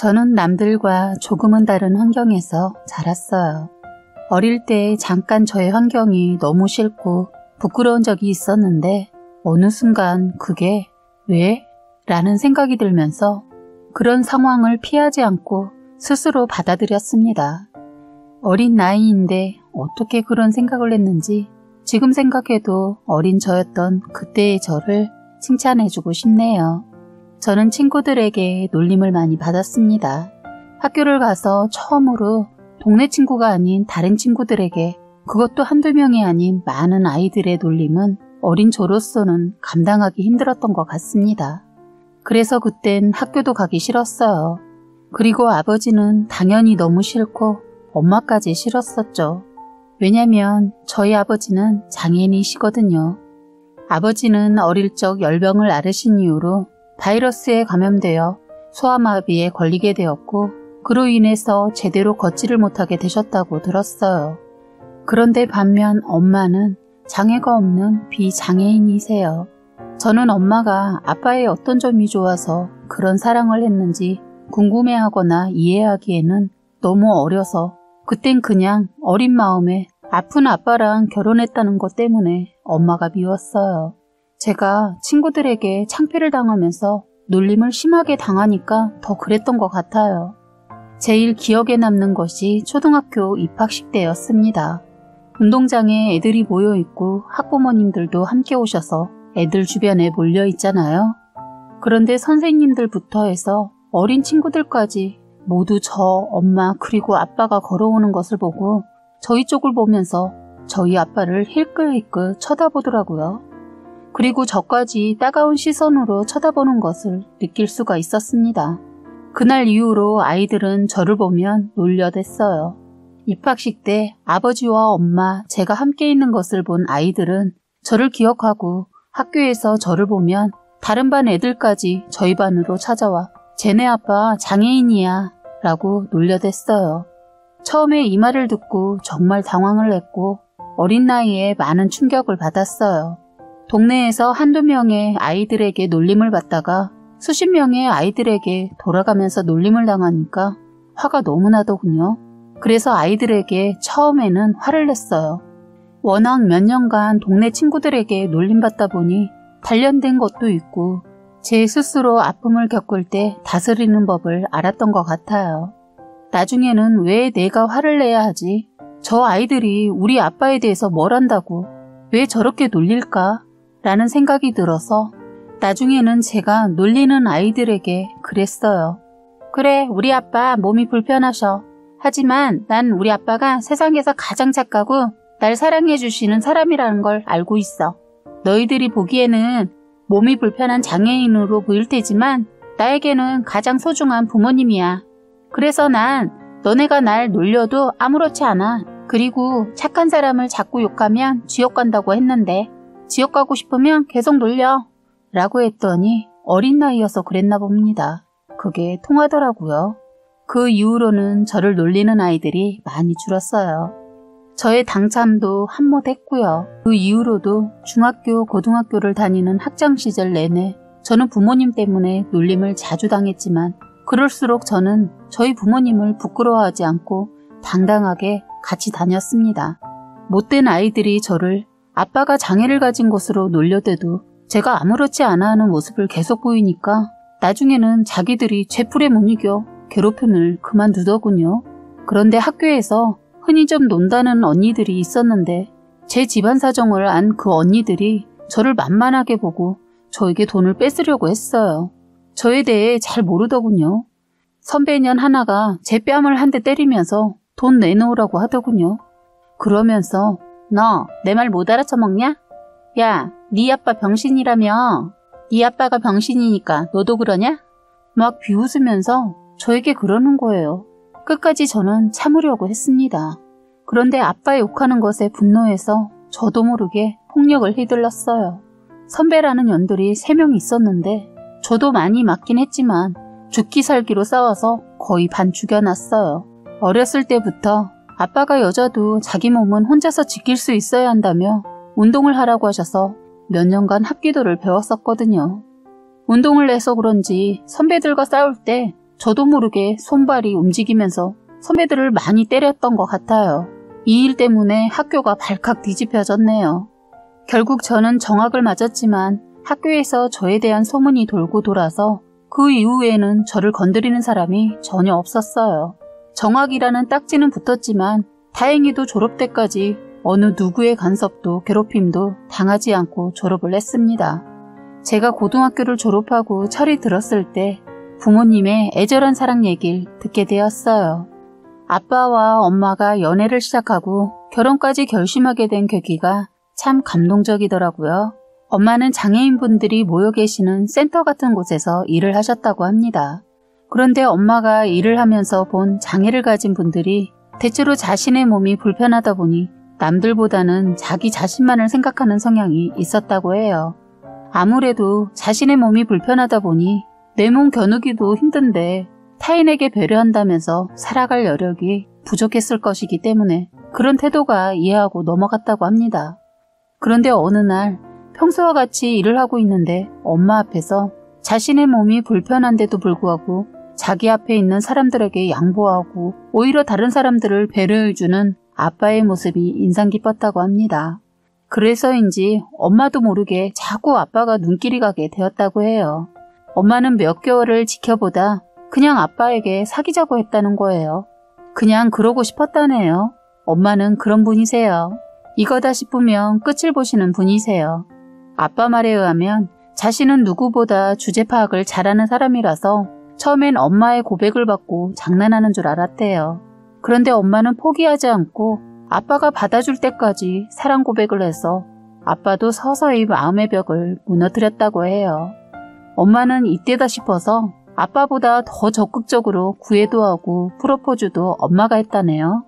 저는 남들과 조금은 다른 환경에서 자랐어요. 어릴 때 잠깐 저의 환경이 너무 싫고 부끄러운 적이 있었는데 어느 순간 그게 왜? 라는 생각이 들면서 그런 상황을 피하지 않고 스스로 받아들였습니다. 어린 나이인데 어떻게 그런 생각을 했는지 지금 생각해도 어린 저였던 그때의 저를 칭찬해주고 싶네요. 저는 친구들에게 놀림을 많이 받았습니다. 학교를 가서 처음으로 동네 친구가 아닌 다른 친구들에게, 그것도 한두 명이 아닌 많은 아이들의 놀림은 어린 저로서는 감당하기 힘들었던 것 같습니다. 그래서 그땐 학교도 가기 싫었어요. 그리고 아버지는 당연히 너무 싫고 엄마까지 싫었었죠. 왜냐면 저희 아버지는 장애인이시거든요. 아버지는 어릴 적 열병을 앓으신 이후로 바이러스에 감염되어 소아마비에 걸리게 되었고 그로 인해서 제대로 걷지를 못하게 되셨다고 들었어요. 그런데 반면 엄마는 장애가 없는 비장애인이세요. 저는 엄마가 아빠의 어떤 점이 좋아서 그런 사랑을 했는지 궁금해하거나 이해하기에는 너무 어려서 그땐 그냥 어린 마음에 아픈 아빠랑 결혼했다는 것 때문에 엄마가 미웠어요. 제가 친구들에게 창피를 당하면서 놀림을 심하게 당하니까 더 그랬던 것 같아요. 제일 기억에 남는 것이 초등학교 입학식 때였습니다. 운동장에 애들이 모여있고 학부모님들도 함께 오셔서 애들 주변에 몰려 있잖아요. 그런데 선생님들부터 해서 어린 친구들까지 모두 저, 엄마 그리고 아빠가 걸어오는 것을 보고 저희 쪽을 보면서 저희 아빠를 힐끗힐끗 쳐다보더라고요. 그리고 저까지 따가운 시선으로 쳐다보는 것을 느낄 수가 있었습니다. 그날 이후로 아이들은 저를 보면 놀려댔어요. 입학식 때 아버지와 엄마, 제가 함께 있는 것을 본 아이들은 저를 기억하고 학교에서 저를 보면 다른 반 애들까지 저희 반으로 찾아와 쟤네 아빠 장애인이야 라고 놀려댔어요. 처음에 이 말을 듣고 정말 당황을 했고 어린 나이에 많은 충격을 받았어요. 동네에서 한두 명의 아이들에게 놀림을 받다가 수십 명의 아이들에게 돌아가면서 놀림을 당하니까 화가 너무 나더군요. 그래서 아이들에게 처음에는 화를 냈어요. 워낙 몇 년간 동네 친구들에게 놀림받다 보니 단련된 것도 있고 제 스스로 아픔을 겪을 때 다스리는 법을 알았던 것 같아요. 나중에는 왜 내가 화를 내야 하지? 저 아이들이 우리 아빠에 대해서 뭘 안다고? 왜 저렇게 놀릴까? 라는 생각이 들어서 나중에는 제가 놀리는 아이들에게 그랬어요. 그래, 우리 아빠 몸이 불편하셔. 하지만 난 우리 아빠가 세상에서 가장 착하고 날 사랑해 주시는 사람이라는 걸 알고 있어. 너희들이 보기에는 몸이 불편한 장애인으로 보일 테지만 나에게는 가장 소중한 부모님이야. 그래서 난 너네가 날 놀려도 아무렇지 않아. 그리고 착한 사람을 자꾸 욕하면 지옥 간다고 했는데 지옥 가고 싶으면 계속 놀려. 라고 했더니 어린 나이여서 그랬나 봅니다. 그게 통하더라고요. 그 이후로는 저를 놀리는 아이들이 많이 줄었어요. 저의 당참도 한몫했고요. 그 이후로도 중학교, 고등학교를 다니는 학창 시절 내내 저는 부모님 때문에 놀림을 자주 당했지만 그럴수록 저는 저희 부모님을 부끄러워하지 않고 당당하게 같이 다녔습니다. 못된 아이들이 저를 아빠가 장애를 가진 것으로 놀려대도 제가 아무렇지 않아 하는 모습을 계속 보이니까 나중에는 자기들이 제 풀에 못 이겨 괴롭힘을 그만두더군요. 그런데 학교에서 흔히 좀 논다는 언니들이 있었는데 제 집안 사정을 안 그 언니들이 저를 만만하게 보고 저에게 돈을 뺏으려고 했어요. 저에 대해 잘 모르더군요. 선배년 하나가 제 뺨을 한 대 때리면서 돈 내놓으라고 하더군요. 그러면서 너 내 말 못 알아쳐먹냐? 야, 네 아빠 병신이라며. 네 아빠가 병신이니까 너도 그러냐? 막 비웃으면서 저에게 그러는 거예요. 끝까지 저는 참으려고 했습니다. 그런데 아빠 욕하는 것에 분노해서 저도 모르게 폭력을 휘둘렀어요. 선배라는 연들이 3명 있었는데 저도 많이 맞긴 했지만 죽기 살기로 싸워서 거의 반 죽여놨어요. 어렸을 때부터 아빠가 여자도 자기 몸은 혼자서 지킬 수 있어야 한다며 운동을 하라고 하셔서 몇 년간 합기도를 배웠었거든요. 운동을 해서 그런지 선배들과 싸울 때 저도 모르게 손발이 움직이면서 선배들을 많이 때렸던 것 같아요. 이 일 때문에 학교가 발칵 뒤집혀졌네요. 결국 저는 정학을 맞았지만 학교에서 저에 대한 소문이 돌고 돌아서 그 이후에는 저를 건드리는 사람이 전혀 없었어요. 정학이라는 딱지는 붙었지만 다행히도 졸업 때까지 어느 누구의 간섭도 괴롭힘도 당하지 않고 졸업을 했습니다. 제가 고등학교를 졸업하고 철이 들었을 때 부모님의 애절한 사랑 얘기를 듣게 되었어요. 아빠와 엄마가 연애를 시작하고 결혼까지 결심하게 된 계기가 참 감동적이더라고요. 엄마는 장애인분들이 모여 계시는 센터 같은 곳에서 일을 하셨다고 합니다. 그런데 엄마가 일을 하면서 본 장애를 가진 분들이 대체로 자신의 몸이 불편하다 보니 남들보다는 자기 자신만을 생각하는 성향이 있었다고 해요. 아무래도 자신의 몸이 불편하다 보니 내 몸 겨누기도 힘든데 타인에게 배려한다면서 살아갈 여력이 부족했을 것이기 때문에 그런 태도가 이해하고 넘어갔다고 합니다. 그런데 어느 날 평소와 같이 일을 하고 있는데 엄마 앞에서 자신의 몸이 불편한데도 불구하고 자기 앞에 있는 사람들에게 양보하고 오히려 다른 사람들을 배려해주는 아빠의 모습이 인상 깊었다고 합니다. 그래서인지 엄마도 모르게 자꾸 아빠가 눈길이 가게 되었다고 해요. 엄마는 몇 개월을 지켜보다 그냥 아빠에게 사귀자고 했다는 거예요. 그냥 그러고 싶었다네요. 엄마는 그런 분이세요. 이거다 싶으면 끝을 보시는 분이세요. 아빠 말에 의하면 자신은 누구보다 주제 파악을 잘하는 사람이라서 처음엔 엄마의 고백을 받고 장난하는 줄 알았대요. 그런데 엄마는 포기하지 않고 아빠가 받아줄 때까지 사랑 고백을 해서 아빠도 서서히 마음의 벽을 무너뜨렸다고 해요. 엄마는 이때다 싶어서 아빠보다 더 적극적으로 구애도 하고 프로포즈도 엄마가 했다네요.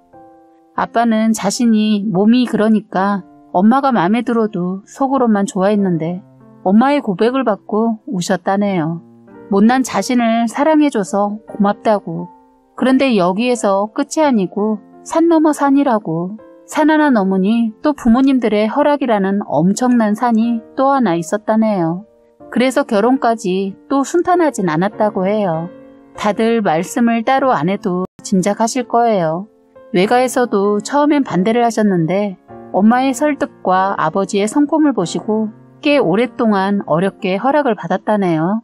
아빠는 자신이 몸이 그러니까 엄마가 마음에 들어도 속으로만 좋아했는데 엄마의 고백을 받고 우셨다네요. 못난 자신을 사랑해줘서 고맙다고. 그런데 여기에서 끝이 아니고 산 넘어 산이라고. 산 하나 넘으니 또 부모님들의 허락이라는 엄청난 산이 또 하나 있었다네요. 그래서 결혼까지 또 순탄하진 않았다고 해요. 다들 말씀을 따로 안 해도 짐작하실 거예요. 외가에서도 처음엔 반대를 하셨는데 엄마의 설득과 아버지의 성품을 보시고 꽤 오랫동안 어렵게 허락을 받았다네요.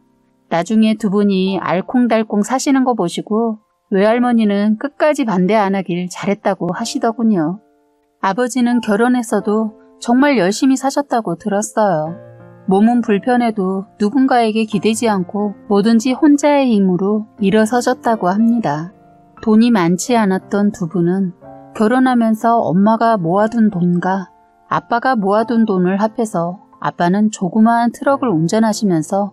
나중에 두 분이 알콩달콩 사시는 거 보시고 외할머니는 끝까지 반대 안 하길 잘했다고 하시더군요. 아버지는 결혼했어도 정말 열심히 사셨다고 들었어요. 몸은 불편해도 누군가에게 기대지 않고 뭐든지 혼자의 힘으로 일어서셨다고 합니다. 돈이 많지 않았던 두 분은 결혼하면서 엄마가 모아둔 돈과 아빠가 모아둔 돈을 합해서 아빠는 조그마한 트럭을 운전하시면서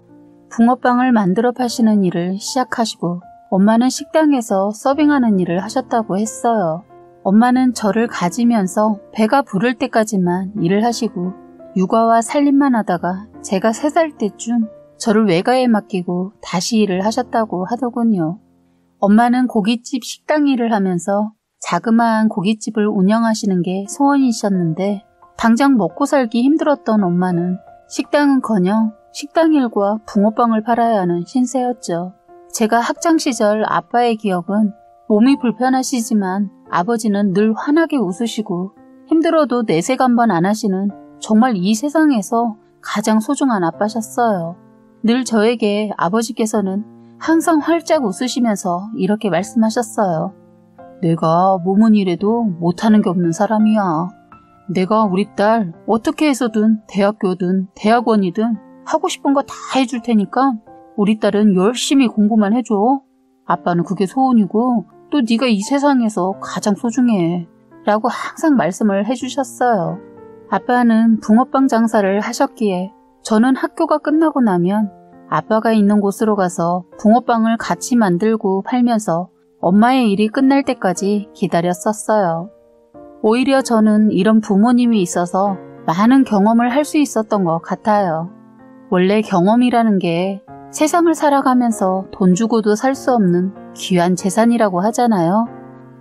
붕어빵을 만들어 파시는 일을 시작하시고 엄마는 식당에서 서빙하는 일을 하셨다고 했어요. 엄마는 저를 가지면서 배가 부를 때까지만 일을 하시고 육아와 살림만 하다가 제가 3살 때쯤 저를 외가에 맡기고 다시 일을 하셨다고 하더군요. 엄마는 고깃집 식당 일을 하면서 자그마한 고깃집을 운영하시는 게 소원이셨는데 당장 먹고 살기 힘들었던 엄마는 식당은커녕 식당 일과 붕어빵을 팔아야 하는 신세였죠. 제가 학창시절 아빠의 기억은 몸이 불편하시지만 아버지는 늘 환하게 웃으시고 힘들어도 내색 한 번 안 하시는 정말 이 세상에서 가장 소중한 아빠셨어요. 늘 저에게 아버지께서는 항상 활짝 웃으시면서 이렇게 말씀하셨어요. 내가 몸은 이래도 못하는 게 없는 사람이야. 내가 우리 딸 어떻게 해서든 대학교든 대학원이든 하고 싶은 거 다 해줄 테니까 우리 딸은 열심히 공부만 해줘. 아빠는 그게 소원이고 또 네가 이 세상에서 가장 소중해. 라고 항상 말씀을 해주셨어요. 아빠는 붕어빵 장사를 하셨기에 저는 학교가 끝나고 나면 아빠가 있는 곳으로 가서 붕어빵을 같이 만들고 팔면서 엄마의 일이 끝날 때까지 기다렸었어요. 오히려 저는 이런 부모님이 있어서 많은 경험을 할 수 있었던 것 같아요. 원래 경험이라는 게 세상을 살아가면서 돈 주고도 살 수 없는 귀한 재산이라고 하잖아요.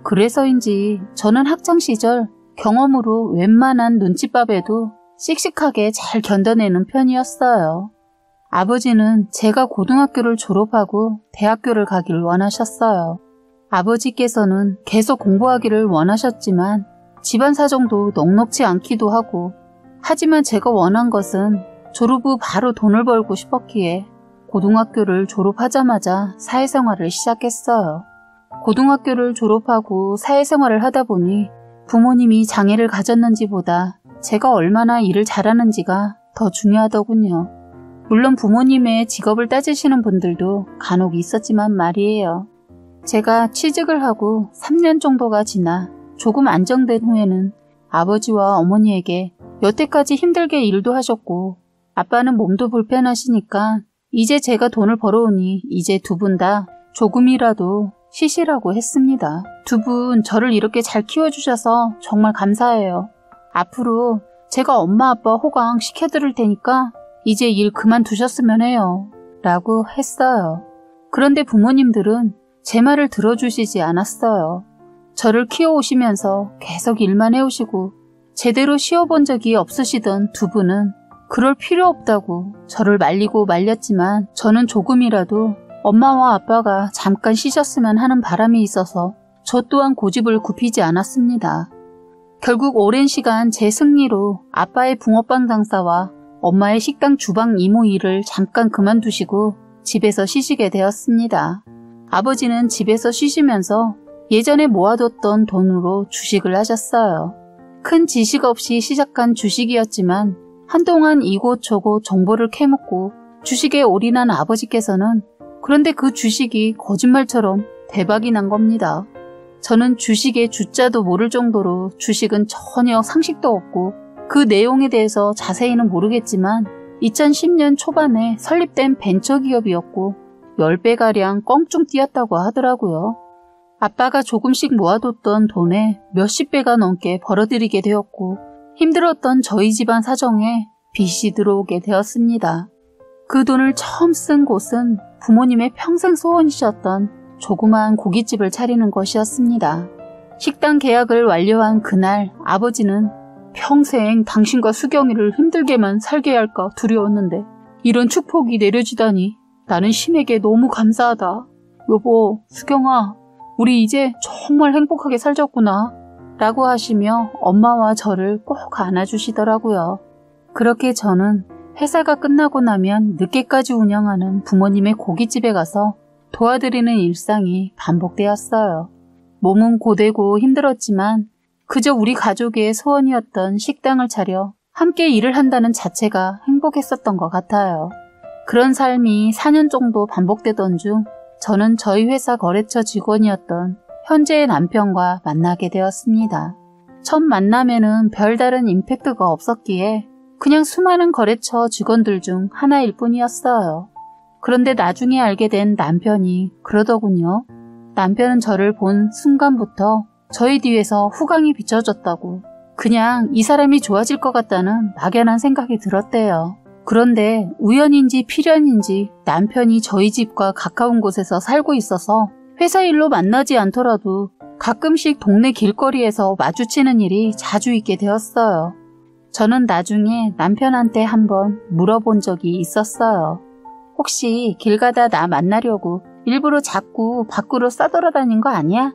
그래서인지 저는 학창시절 경험으로 웬만한 눈칫밥에도 씩씩하게 잘 견뎌내는 편이었어요. 아버지는 제가 고등학교를 졸업하고 대학교를 가길 원하셨어요. 아버지께서는 계속 공부하기를 원하셨지만 집안 사정도 넉넉지 않기도 하고, 하지만 제가 원한 것은 졸업 후 바로 돈을 벌고 싶었기에 고등학교를 졸업하자마자 사회생활을 시작했어요. 고등학교를 졸업하고 사회생활을 하다 보니 부모님이 장애를 가졌는지보다 제가 얼마나 일을 잘하는지가 더 중요하더군요. 물론 부모님의 직업을 따지시는 분들도 간혹 있었지만 말이에요. 제가 취직을 하고 3년 정도가 지나 조금 안정된 후에는 아버지와 어머니에게 여태까지 힘들게 일도 하셨고 아빠는 몸도 불편하시니까 이제 제가 돈을 벌어오니 이제 두 분 다 조금이라도 쉬시라고 했습니다. 두 분 저를 이렇게 잘 키워주셔서 정말 감사해요. 앞으로 제가 엄마 아빠 호강 시켜드릴 테니까 이제 일 그만두셨으면 해요. 라고 했어요. 그런데 부모님들은 제 말을 들어주시지 않았어요. 저를 키워오시면서 계속 일만 해오시고 제대로 쉬어본 적이 없으시던 두 분은 그럴 필요 없다고 저를 말리고 말렸지만 저는 조금이라도 엄마와 아빠가 잠깐 쉬셨으면 하는 바람이 있어서 저 또한 고집을 굽히지 않았습니다. 결국 오랜 시간 제 승리로 아빠의 붕어빵 장사와 엄마의 식당 주방 이모 일을 잠깐 그만두시고 집에서 쉬시게 되었습니다. 아버지는 집에서 쉬시면서 예전에 모아뒀던 돈으로 주식을 하셨어요. 큰 지식 없이 시작한 주식이었지만 한동안 이곳저곳 정보를 캐묻고 주식에 올인한 아버지께서는 그런데 그 주식이 거짓말처럼 대박이 난 겁니다. 저는 주식의 주자도 모를 정도로 주식은 전혀 상식도 없고 그 내용에 대해서 자세히는 모르겠지만 2010년 초반에 설립된 벤처기업이었고 10배가량 껑충 뛰었다고 하더라고요. 아빠가 조금씩 모아뒀던 돈에 몇십 배가 넘게 벌어들이게 되었고 힘들었던 저희 집안 사정에 빚이 들어오게 되었습니다. 그 돈을 처음 쓴 곳은 부모님의 평생 소원이셨던 조그마한 고깃집을 차리는 것이었습니다. 식당 계약을 완료한 그날 아버지는 평생 당신과 수경이를 힘들게만 살게 할까 두려웠는데 이런 축복이 내려지다니 나는 신에게 너무 감사하다. 여보, 수경아, 우리 이제 정말 행복하게 살자꾸나 라고 하시며 엄마와 저를 꼭 안아주시더라고요. 그렇게 저는 회사가 끝나고 나면 늦게까지 운영하는 부모님의 고깃집에 가서 도와드리는 일상이 반복되었어요. 몸은 고되고 힘들었지만 그저 우리 가족의 소원이었던 식당을 차려 함께 일을 한다는 자체가 행복했었던 것 같아요. 그런 삶이 4년 정도 반복되던 중 저는 저희 회사 거래처 직원이었던 현재의 남편과 만나게 되었습니다. 첫 만남에는 별다른 임팩트가 없었기에 그냥 수많은 거래처 직원들 중 하나일 뿐이었어요. 그런데 나중에 알게 된 남편이 그러더군요. 남편은 저를 본 순간부터 저희 뒤에서 후광이 비춰졌다고 그냥 이 사람이 좋아질 것 같다는 막연한 생각이 들었대요. 그런데 우연인지 필연인지 남편이 저희 집과 가까운 곳에서 살고 있어서 회사 일로 만나지 않더라도 가끔씩 동네 길거리에서 마주치는 일이 자주 있게 되었어요. 저는 나중에 남편한테 한번 물어본 적이 있었어요. 혹시 길 가다 나 만나려고 일부러 자꾸 밖으로 싸돌아다닌 거 아니야?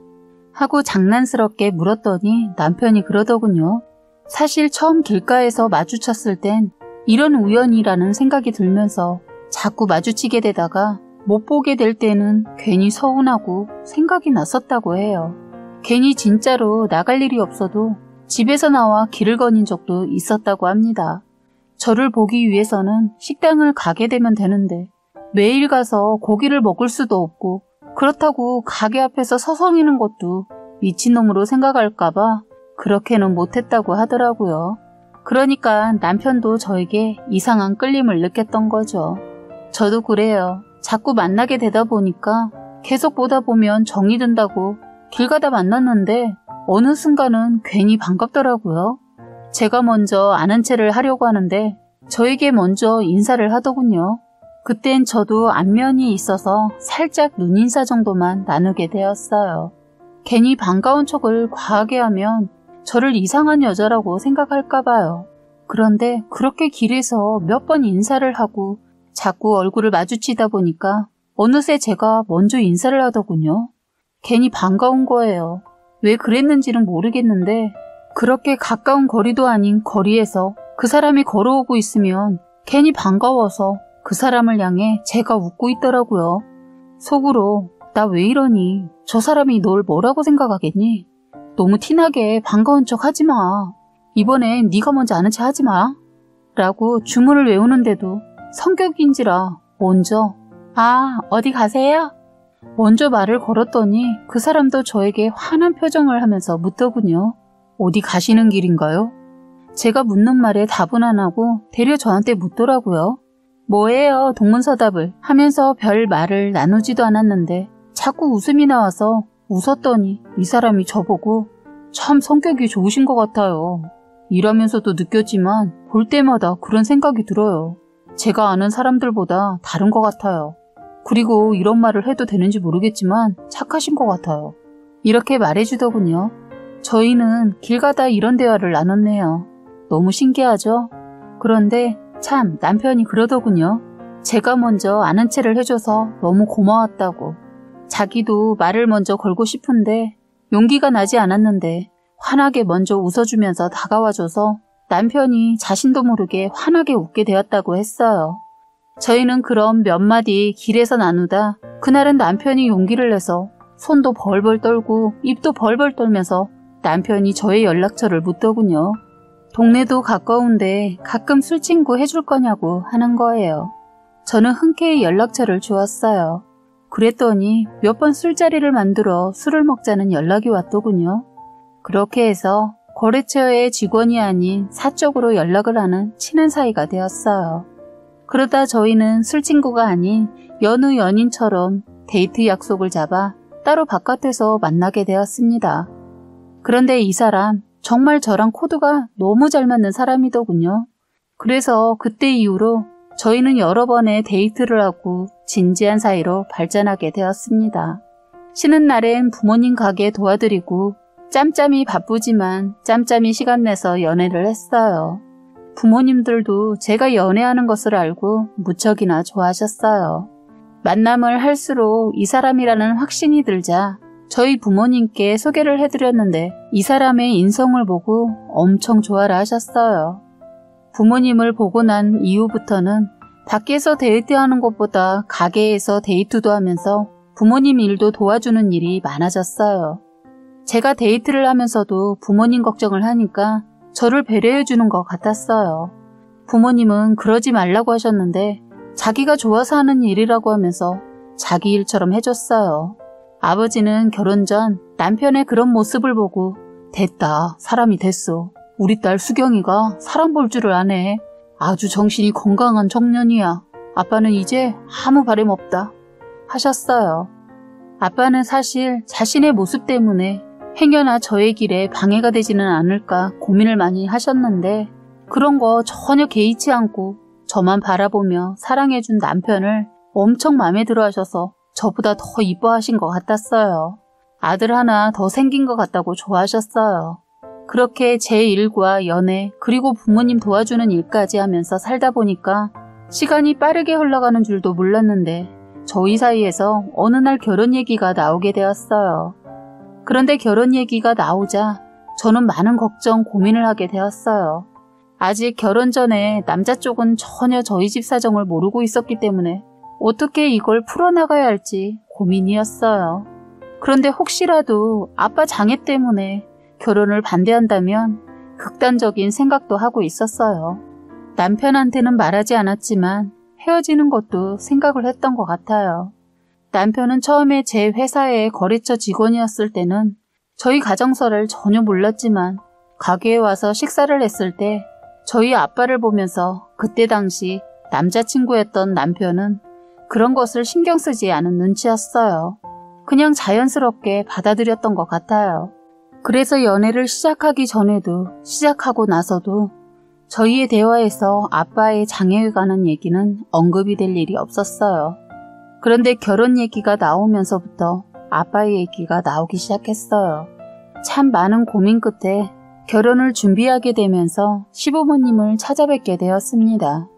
하고 장난스럽게 물었더니 남편이 그러더군요. 사실 처음 길가에서 마주쳤을 땐 이런 우연이라는 생각이 들면서 자꾸 마주치게 되다가 못 보게 될 때는 괜히 서운하고 생각이 났었다고 해요. 괜히 진짜로 나갈 일이 없어도 집에서 나와 길을 거닌 적도 있었다고 합니다. 저를 보기 위해서는 식당을 가게 되면 되는데 매일 가서 고기를 먹을 수도 없고 그렇다고 가게 앞에서 서성이는 것도 미친놈으로 생각할까봐 그렇게는 못했다고 하더라고요. 그러니까 남편도 저에게 이상한 끌림을 느꼈던 거죠. 저도 그래요. 자꾸 만나게 되다 보니까 계속 보다 보면 정이 든다고 길 가다 만났는데 어느 순간은 괜히 반갑더라고요. 제가 먼저 아는 체를 하려고 하는데 저에게 먼저 인사를 하더군요. 그땐 저도 안면이 있어서 살짝 눈인사 정도만 나누게 되었어요. 괜히 반가운 척을 과하게 하면 저를 이상한 여자라고 생각할까 봐요. 그런데 그렇게 길에서 몇 번 인사를 하고 자꾸 얼굴을 마주치다 보니까 어느새 제가 먼저 인사를 하더군요. 괜히 반가운 거예요. 왜 그랬는지는 모르겠는데 그렇게 가까운 거리도 아닌 거리에서 그 사람이 걸어오고 있으면 괜히 반가워서 그 사람을 향해 제가 웃고 있더라고요. 속으로 나 왜 이러니? 저 사람이 널 뭐라고 생각하겠니? 너무 티나게 반가운 척 하지 마. 이번엔 네가 먼저 아는 체 하지 마. 라고 주문을 외우는데도 성격인지라 먼저 어디 가세요? 먼저 말을 걸었더니 그 사람도 저에게 화난 표정을 하면서 묻더군요. 어디 가시는 길인가요? 제가 묻는 말에 답은 안 하고 되려 저한테 묻더라고요. 뭐예요 동문서답을 하면서 별 말을 나누지도 않았는데 자꾸 웃음이 나와서 웃었더니 이 사람이 저보고 참 성격이 좋으신 것 같아요. 일하면서도 느꼈지만 볼 때마다 그런 생각이 들어요. 제가 아는 사람들보다 다른 것 같아요. 그리고 이런 말을 해도 되는지 모르겠지만 착하신 것 같아요. 이렇게 말해주더군요. 저희는 길 가다 이런 대화를 나눴네요. 너무 신기하죠? 그런데 참 남편이 그러더군요. 제가 먼저 아는 체를 해줘서 너무 고마웠다고. 자기도 말을 먼저 걸고 싶은데 용기가 나지 않았는데 환하게 먼저 웃어주면서 다가와줘서 남편이 자신도 모르게 환하게 웃게 되었다고 했어요. 저희는 그럼 몇 마디 길에서 나누다 그날은 남편이 용기를 내서 손도 벌벌 떨고 입도 벌벌 떨면서 남편이 저의 연락처를 묻더군요. 동네도 가까운데 가끔 술친구 해줄 거냐고 하는 거예요. 저는 흔쾌히 연락처를 주었어요. 그랬더니 몇 번 술자리를 만들어 술을 먹자는 연락이 왔더군요. 그렇게 해서 거래처의 직원이 아닌 사적으로 연락을 하는 친한 사이가 되었어요. 그러다 저희는 술친구가 아닌 연우 연인처럼 데이트 약속을 잡아 따로 바깥에서 만나게 되었습니다. 그런데 이 사람 정말 저랑 코드가 너무 잘 맞는 사람이더군요. 그래서 그때 이후로 저희는 여러 번의 데이트를 하고 진지한 사이로 발전하게 되었습니다. 쉬는 날엔 부모님 가게 도와드리고 짬짬이 바쁘지만 짬짬이 시간 내서 연애를 했어요. 부모님들도 제가 연애하는 것을 알고 무척이나 좋아하셨어요. 만남을 할수록 이 사람이라는 확신이 들자 저희 부모님께 소개를 해드렸는데 이 사람의 인성을 보고 엄청 좋아라 하셨어요. 부모님을 보고 난 이후부터는 밖에서 데이트하는 것보다 가게에서 데이트도 하면서 부모님 일도 도와주는 일이 많아졌어요. 제가 데이트를 하면서도 부모님 걱정을 하니까 저를 배려해주는 것 같았어요. 부모님은 그러지 말라고 하셨는데 자기가 좋아서 하는 일이라고 하면서 자기 일처럼 해줬어요. 아버지는 결혼 전 남편의 그런 모습을 보고 됐다, 사람이 됐어. 우리 딸 수경이가 사람 볼 줄을 아네. 아주 정신이 건강한 청년이야. 아빠는 이제 아무 바람 없다 하셨어요. 아빠는 사실 자신의 모습 때문에 행여나 저의 길에 방해가 되지는 않을까 고민을 많이 하셨는데 그런 거 전혀 개의치 않고 저만 바라보며 사랑해준 남편을 엄청 마음에 들어 하셔서 저보다 더 이뻐하신 것 같았어요. 아들 하나 더 생긴 것 같다고 좋아하셨어요. 그렇게 제 일과 연애 그리고 부모님 도와주는 일까지 하면서 살다 보니까 시간이 빠르게 흘러가는 줄도 몰랐는데 저희 사이에서 어느 날 결혼 얘기가 나오게 되었어요. 그런데 결혼 얘기가 나오자 저는 많은 걱정, 고민을 하게 되었어요. 아직 결혼 전에 남자 쪽은 전혀 저희 집 사정을 모르고 있었기 때문에 어떻게 이걸 풀어나가야 할지 고민이었어요. 그런데 혹시라도 아빠 장애 때문에 결혼을 반대한다면 극단적인 생각도 하고 있었어요. 남편한테는 말하지 않았지만 헤어지는 것도 생각을 했던 것 같아요. 남편은 처음에 제 회사의 거래처 직원이었을 때는 저희 가정설을 전혀 몰랐지만 가게에 와서 식사를 했을 때 저희 아빠를 보면서 그때 당시 남자친구였던 남편은 그런 것을 신경 쓰지 않은 눈치였어요. 그냥 자연스럽게 받아들였던 것 같아요. 그래서 연애를 시작하기 전에도 시작하고 나서도 저희의 대화에서 아빠의 장애에 관한 얘기는 언급이 될 일이 없었어요. 그런데 결혼 얘기가 나오면서부터 아빠의 얘기가 나오기 시작했어요. 참 많은 고민 끝에 결혼을 준비하게 되면서 시부모님을 찾아뵙게 되었습니다.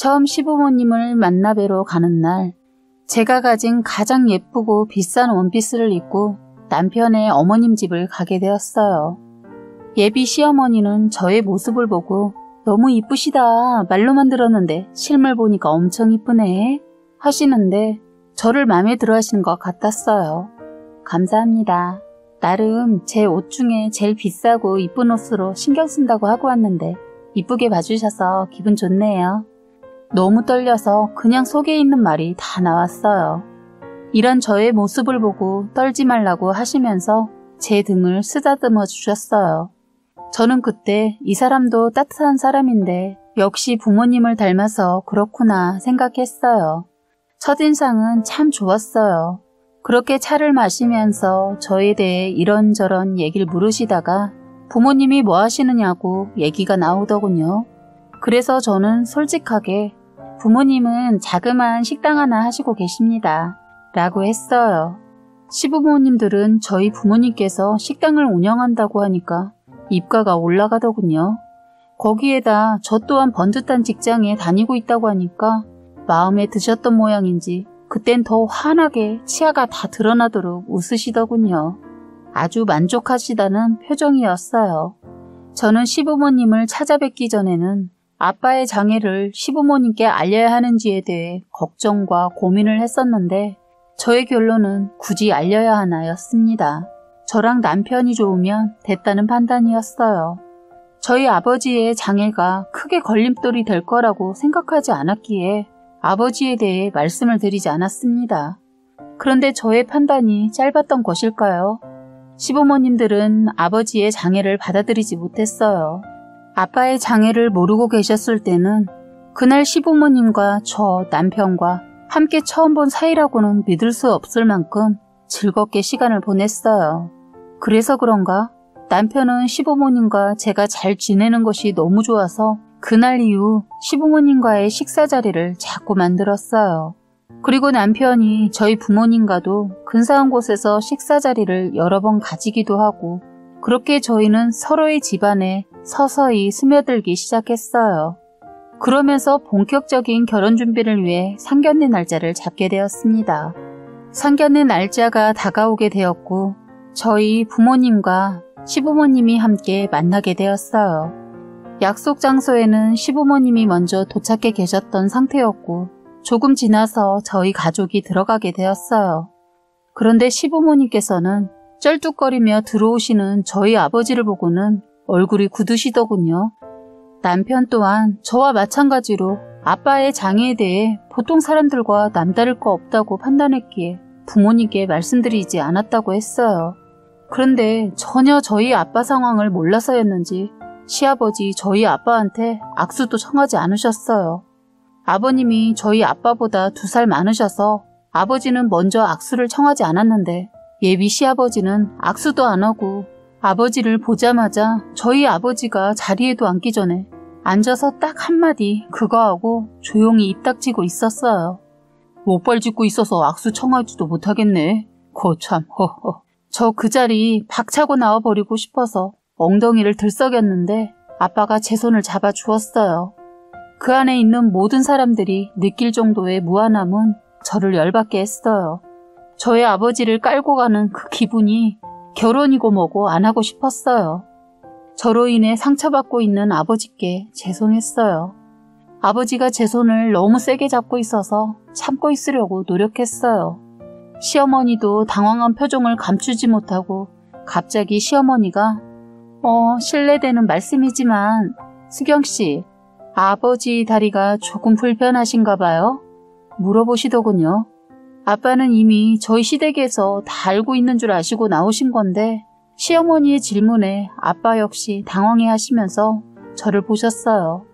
처음 시부모님을 만나 뵈러 가는 날, 제가 가진 가장 예쁘고 비싼 원피스를 입고 남편의 어머님 집을 가게 되었어요. 예비 시어머니는 저의 모습을 보고 너무 이쁘시다, 말로만 들었는데 실물 보니까 엄청 이쁘네 하시는데 저를 마음에 들어 하시는 것 같았어요. 감사합니다. 나름 제 옷 중에 제일 비싸고 이쁜 옷으로 신경 쓴다고 하고 왔는데 이쁘게 봐주셔서 기분 좋네요. 너무 떨려서 그냥 속에 있는 말이 다 나왔어요. 이런 저의 모습을 보고 떨지 말라고 하시면서 제 등을 쓰다듬어 주셨어요. 저는 그때 이 사람도 따뜻한 사람인데 역시 부모님을 닮아서 그렇구나 생각했어요. 첫인상은 참 좋았어요. 그렇게 차를 마시면서 저에 대해 이런저런 얘기를 물으시다가 부모님이 뭐 하시느냐고 얘기가 나오더군요. 그래서 저는 솔직하게 부모님은 자그마한 식당 하나 하시고 계십니다 라고 했어요. 시부모님들은 저희 부모님께서 식당을 운영한다고 하니까 입가가 올라가더군요. 거기에다 저 또한 번듯한 직장에 다니고 있다고 하니까 마음에 드셨던 모양인지 그땐 더 환하게 치아가 다 드러나도록 웃으시더군요. 아주 만족하시다는 표정이었어요. 저는 시부모님을 찾아뵙기 전에는 아빠의 장애를 시부모님께 알려야 하는지에 대해 걱정과 고민을 했었는데 저의 결론은 굳이 알려야 하나였습니다. 저랑 남편이 좋으면 됐다는 판단이었어요. 저희 아버지의 장애가 크게 걸림돌이 될 거라고 생각하지 않았기에 아버지에 대해 말씀을 드리지 않았습니다. 그런데 저의 판단이 짧았던 것일까요? 시부모님들은 아버지의 장애를 받아들이지 못했어요. 아빠의 장애를 모르고 계셨을 때는 그날 시부모님과 저 남편과 함께 처음 본 사이라고는 믿을 수 없을 만큼 즐겁게 시간을 보냈어요. 그래서 그런가 남편은 시부모님과 제가 잘 지내는 것이 너무 좋아서 그날 이후 시부모님과의 식사 자리를 자꾸 만들었어요. 그리고 남편이 저희 부모님과도 근사한 곳에서 식사 자리를 여러 번 가지기도 하고 그렇게 저희는 서로의 집안에 서서히 스며들기 시작했어요. 그러면서 본격적인 결혼 준비를 위해 상견례 날짜를 잡게 되었습니다. 상견례 날짜가 다가오게 되었고 저희 부모님과 시부모님이 함께 만나게 되었어요. 약속 장소에는 시부모님이 먼저 도착해 계셨던 상태였고 조금 지나서 저희 가족이 들어가게 되었어요. 그런데 시부모님께서는 쩔뚝거리며 들어오시는 저희 아버지를 보고는 얼굴이 굳으시더군요. 남편 또한 저와 마찬가지로 아빠의 장애에 대해 보통 사람들과 남다를 거 없다고 판단했기에 부모님께 말씀드리지 않았다고 했어요. 그런데 전혀 저희 아빠 상황을 몰라서였는지 시아버지 저희 아빠한테 악수도 청하지 않으셨어요. 아버님이 저희 아빠보다 2살 많으셔서 아버지는 먼저 악수를 청하지 않았는데 예비 시아버지는 악수도 안 하고 아버지를 보자마자 저희 아버지가 자리에도 앉기 전에 앉아서 딱 한마디 그거 하고 조용히 입 닥치고 있었어요. 목발 짚고 있어서 악수 청하지도 못하겠네. 거참 허허. 저 그 자리 박차고 나와버리고 싶어서 엉덩이를 들썩였는데 아빠가 제 손을 잡아주었어요. 그 안에 있는 모든 사람들이 느낄 정도의 무한함은 저를 열받게 했어요. 저의 아버지를 깔고 가는 그 기분이 결혼이고 뭐고 안 하고 싶었어요. 저로 인해 상처받고 있는 아버지께 죄송했어요. 아버지가 제 손을 너무 세게 잡고 있어서 참고 있으려고 노력했어요. 시어머니도 당황한 표정을 감추지 못하고 갑자기 시어머니가 실례되는 말씀이지만 수경씨, 아버지 다리가 조금 불편하신가 봐요? 물어보시더군요. 아빠는 이미 저희 시댁에서 다 알고 있는 줄 아시고 나오신 건데 시어머니의 질문에 아빠 역시 당황해 하시면서 저를 보셨어요.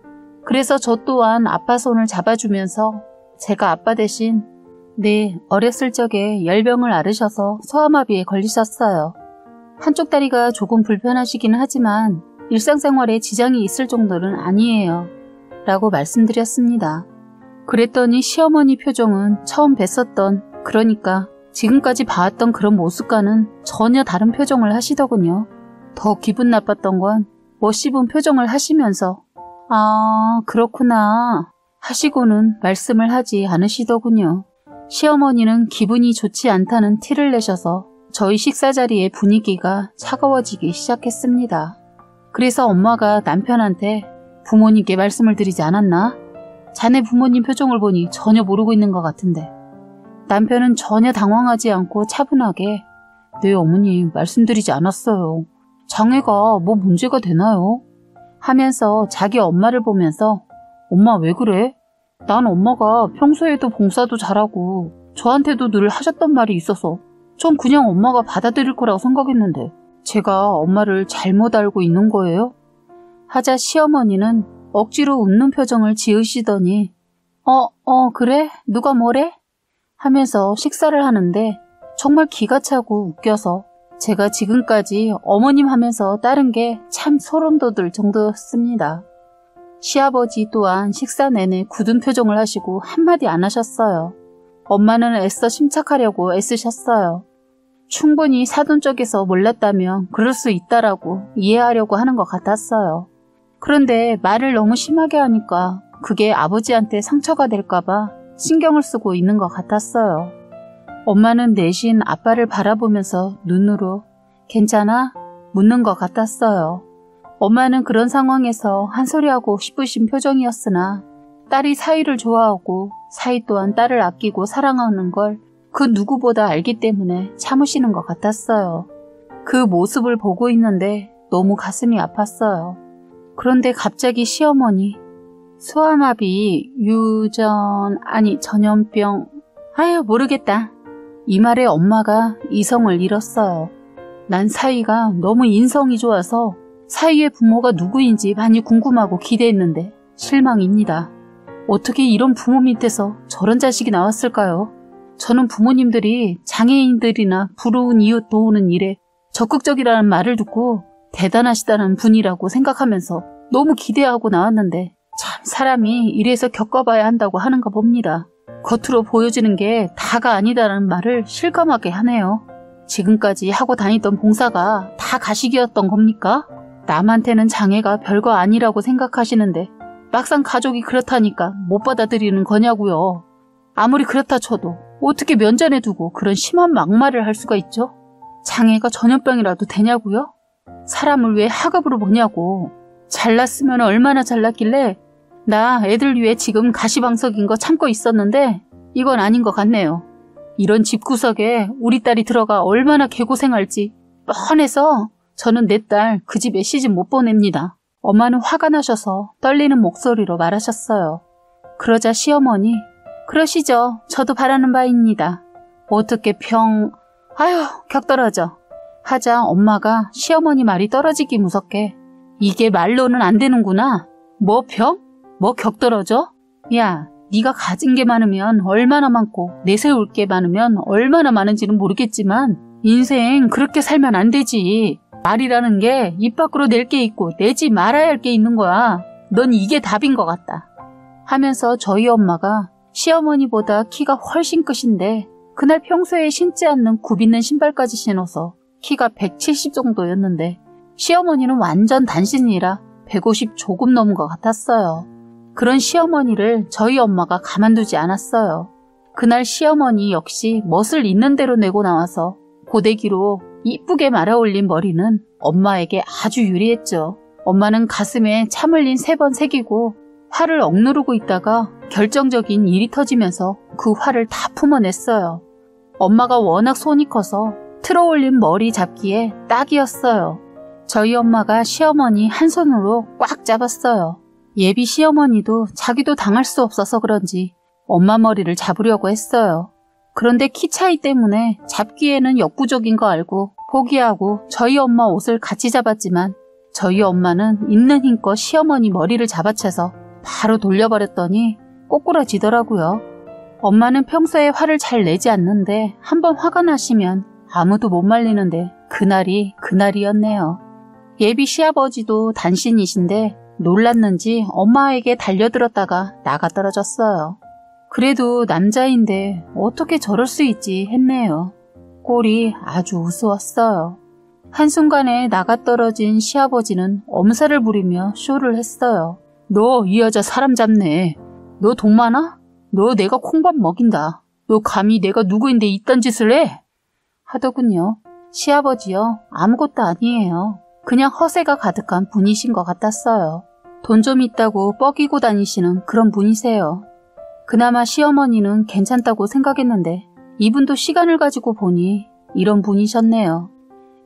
그래서 저 또한 아빠 손을 잡아주면서 제가 아빠 대신 네, 어렸을 적에 열병을 앓으셔서 소아마비에 걸리셨어요. 한쪽 다리가 조금 불편하시긴 하지만 일상생활에 지장이 있을 정도는 아니에요. 라고 말씀드렸습니다. 그랬더니 시어머니 표정은 처음 뵀었던, 그러니까 지금까지 봐왔던 그런 모습과는 전혀 다른 표정을 하시더군요. 더 기분 나빴던 건 멋있은 표정을 하시면서 아, 그렇구나 하시고는 말씀을 하지 않으시더군요. 시어머니는 기분이 좋지 않다는 티를 내셔서 저희 식사 자리의 분위기가 차가워지기 시작했습니다. 그래서 엄마가 남편한테 부모님께 말씀을 드리지 않았나? 자네 부모님 표정을 보니 전혀 모르고 있는 것 같은데. 남편은 전혀 당황하지 않고 차분하게 네 어머니 말씀드리지 않았어요. 장애가 뭐 문제가 되나요? 하면서 자기 엄마를 보면서 엄마 왜 그래? 난 엄마가 평소에도 봉사도 잘하고 저한테도 늘 하셨던 말이 있어서 전 그냥 엄마가 받아들일 거라고 생각했는데 제가 엄마를 잘못 알고 있는 거예요? 하자 시어머니는 억지로 웃는 표정을 지으시더니 그래? 누가 뭐래? 하면서 식사를 하는데 정말 기가 차고 웃겨서 제가 지금까지 어머님 하면서 따른 게 참 소름 돋을 정도였습니다. 시아버지 또한 식사 내내 굳은 표정을 하시고 한마디 안 하셨어요. 엄마는 애써 심착하려고 애쓰셨어요. 충분히 사돈 쪽에서 몰랐다면 그럴 수 있다라고 이해하려고 하는 것 같았어요. 그런데 말을 너무 심하게 하니까 그게 아버지한테 상처가 될까봐 신경을 쓰고 있는 것 같았어요. 엄마는 내신 아빠를 바라보면서 눈으로 괜찮아? 묻는 것 같았어요. 엄마는 그런 상황에서 한 소리 하고 싶으신 표정이었으나 딸이 사위를 좋아하고 사위 또한 딸을 아끼고 사랑하는 걸 그 누구보다 알기 때문에 참으시는 것 같았어요. 그 모습을 보고 있는데 너무 가슴이 아팠어요. 그런데 갑자기 시어머니 소아마비, 전염병, 모르겠다. 이 말에 엄마가 이성을 잃었어요. 난 사위가 너무 인성이 좋아서 사위의 부모가 누구인지 많이 궁금하고 기대했는데 실망입니다. 어떻게 이런 부모 밑에서 저런 자식이 나왔을까요? 저는 부모님들이 장애인들이나 부러운 이웃 도우는 일에 적극적이라는 말을 듣고 대단하시다는 분이라고 생각하면서 너무 기대하고 나왔는데 참 사람이 이래서 겪어봐야 한다고 하는가 봅니다. 겉으로 보여지는 게 다가 아니다라는 말을 실감하게 하네요. 지금까지 하고 다니던 봉사가 다 가식이었던 겁니까? 남한테는 장애가 별거 아니라고 생각하시는데 막상 가족이 그렇다니까 못 받아들이는 거냐고요. 아무리 그렇다 쳐도 어떻게 면전에 두고 그런 심한 막말을 할 수가 있죠? 장애가 전염병이라도 되냐고요? 사람을 왜 하급으로 보냐고. 잘났으면 얼마나 잘났길래 나 애들 위해 지금 가시방석인 거 참고 있었는데 이건 아닌 것 같네요. 이런 집구석에 우리 딸이 들어가 얼마나 개고생할지 뻔해서 저는 내 딸 그 집에 시집 못 보냅니다. 엄마는 화가 나셔서 떨리는 목소리로 말하셨어요. 그러자 시어머니 그러시죠. 저도 바라는 바입니다. 어떻게 격떨어져. 하자 엄마가 시어머니 말이 떨어지기 무섭게 이게 말로는 안 되는구나. 뭐 병? 뭐 격떨어져? 야, 네가 가진 게 많으면 얼마나 많고 내세울 게 많으면 얼마나 많은지는 모르겠지만 인생 그렇게 살면 안 되지. 말이라는 게 입 밖으로 낼 게 있고 내지 말아야 할 게 있는 거야. 넌 이게 답인 것 같다. 하면서 저희 엄마가 시어머니보다 키가 훨씬 크신데 그날 평소에 신지 않는 굽있는 신발까지 신어서 키가 170 정도였는데 시어머니는 완전 단신이라 150 조금 넘은 것 같았어요. 그런 시어머니를 저희 엄마가 가만두지 않았어요. 그날 시어머니 역시 멋을 있는 대로 내고 나와서 고데기로 이쁘게 말아올린 머리는 엄마에게 아주 유리했죠. 엄마는 가슴에 참 흘린 3번 새기고 화를 억누르고 있다가 결정적인 일이 터지면서 그 화를 다 품어냈어요. 엄마가 워낙 손이 커서 틀어올린 머리 잡기에 딱이었어요. 저희 엄마가 시어머니 한 손으로 꽉 잡았어요. 예비 시어머니도 자기도 당할 수 없어서 그런지 엄마 머리를 잡으려고 했어요. 그런데 키 차이 때문에 잡기에는 역부족인 거 알고 포기하고 저희 엄마 옷을 같이 잡았지만 저희 엄마는 있는 힘껏 시어머니 머리를 잡아채서 바로 돌려버렸더니 꼬꾸라지더라고요. 엄마는 평소에 화를 잘 내지 않는데 한번 화가 나시면 아무도 못 말리는데 그날이 그날이었네요. 예비 시아버지도 단신이신데 놀랐는지 엄마에게 달려들었다가 나가 떨어졌어요. 그래도 남자인데 어떻게 저럴 수 있지 했네요. 꼴이 아주 우스웠어요. 한순간에 나가 떨어진 시아버지는 엄살을 부리며 쇼를 했어요. 너 이 여자 사람 잡네. 너 돈 많아? 너 내가 콩밥 먹인다. 너 감히 내가 누구인데 이딴 짓을 해? 하더군요. 시아버지요, 아무것도 아니에요. 그냥 허세가 가득한 분이신 것 같았어요. 돈 좀 있다고 뻐기고 다니시는 그런 분이세요. 그나마 시어머니는 괜찮다고 생각했는데 이분도 시간을 가지고 보니 이런 분이셨네요.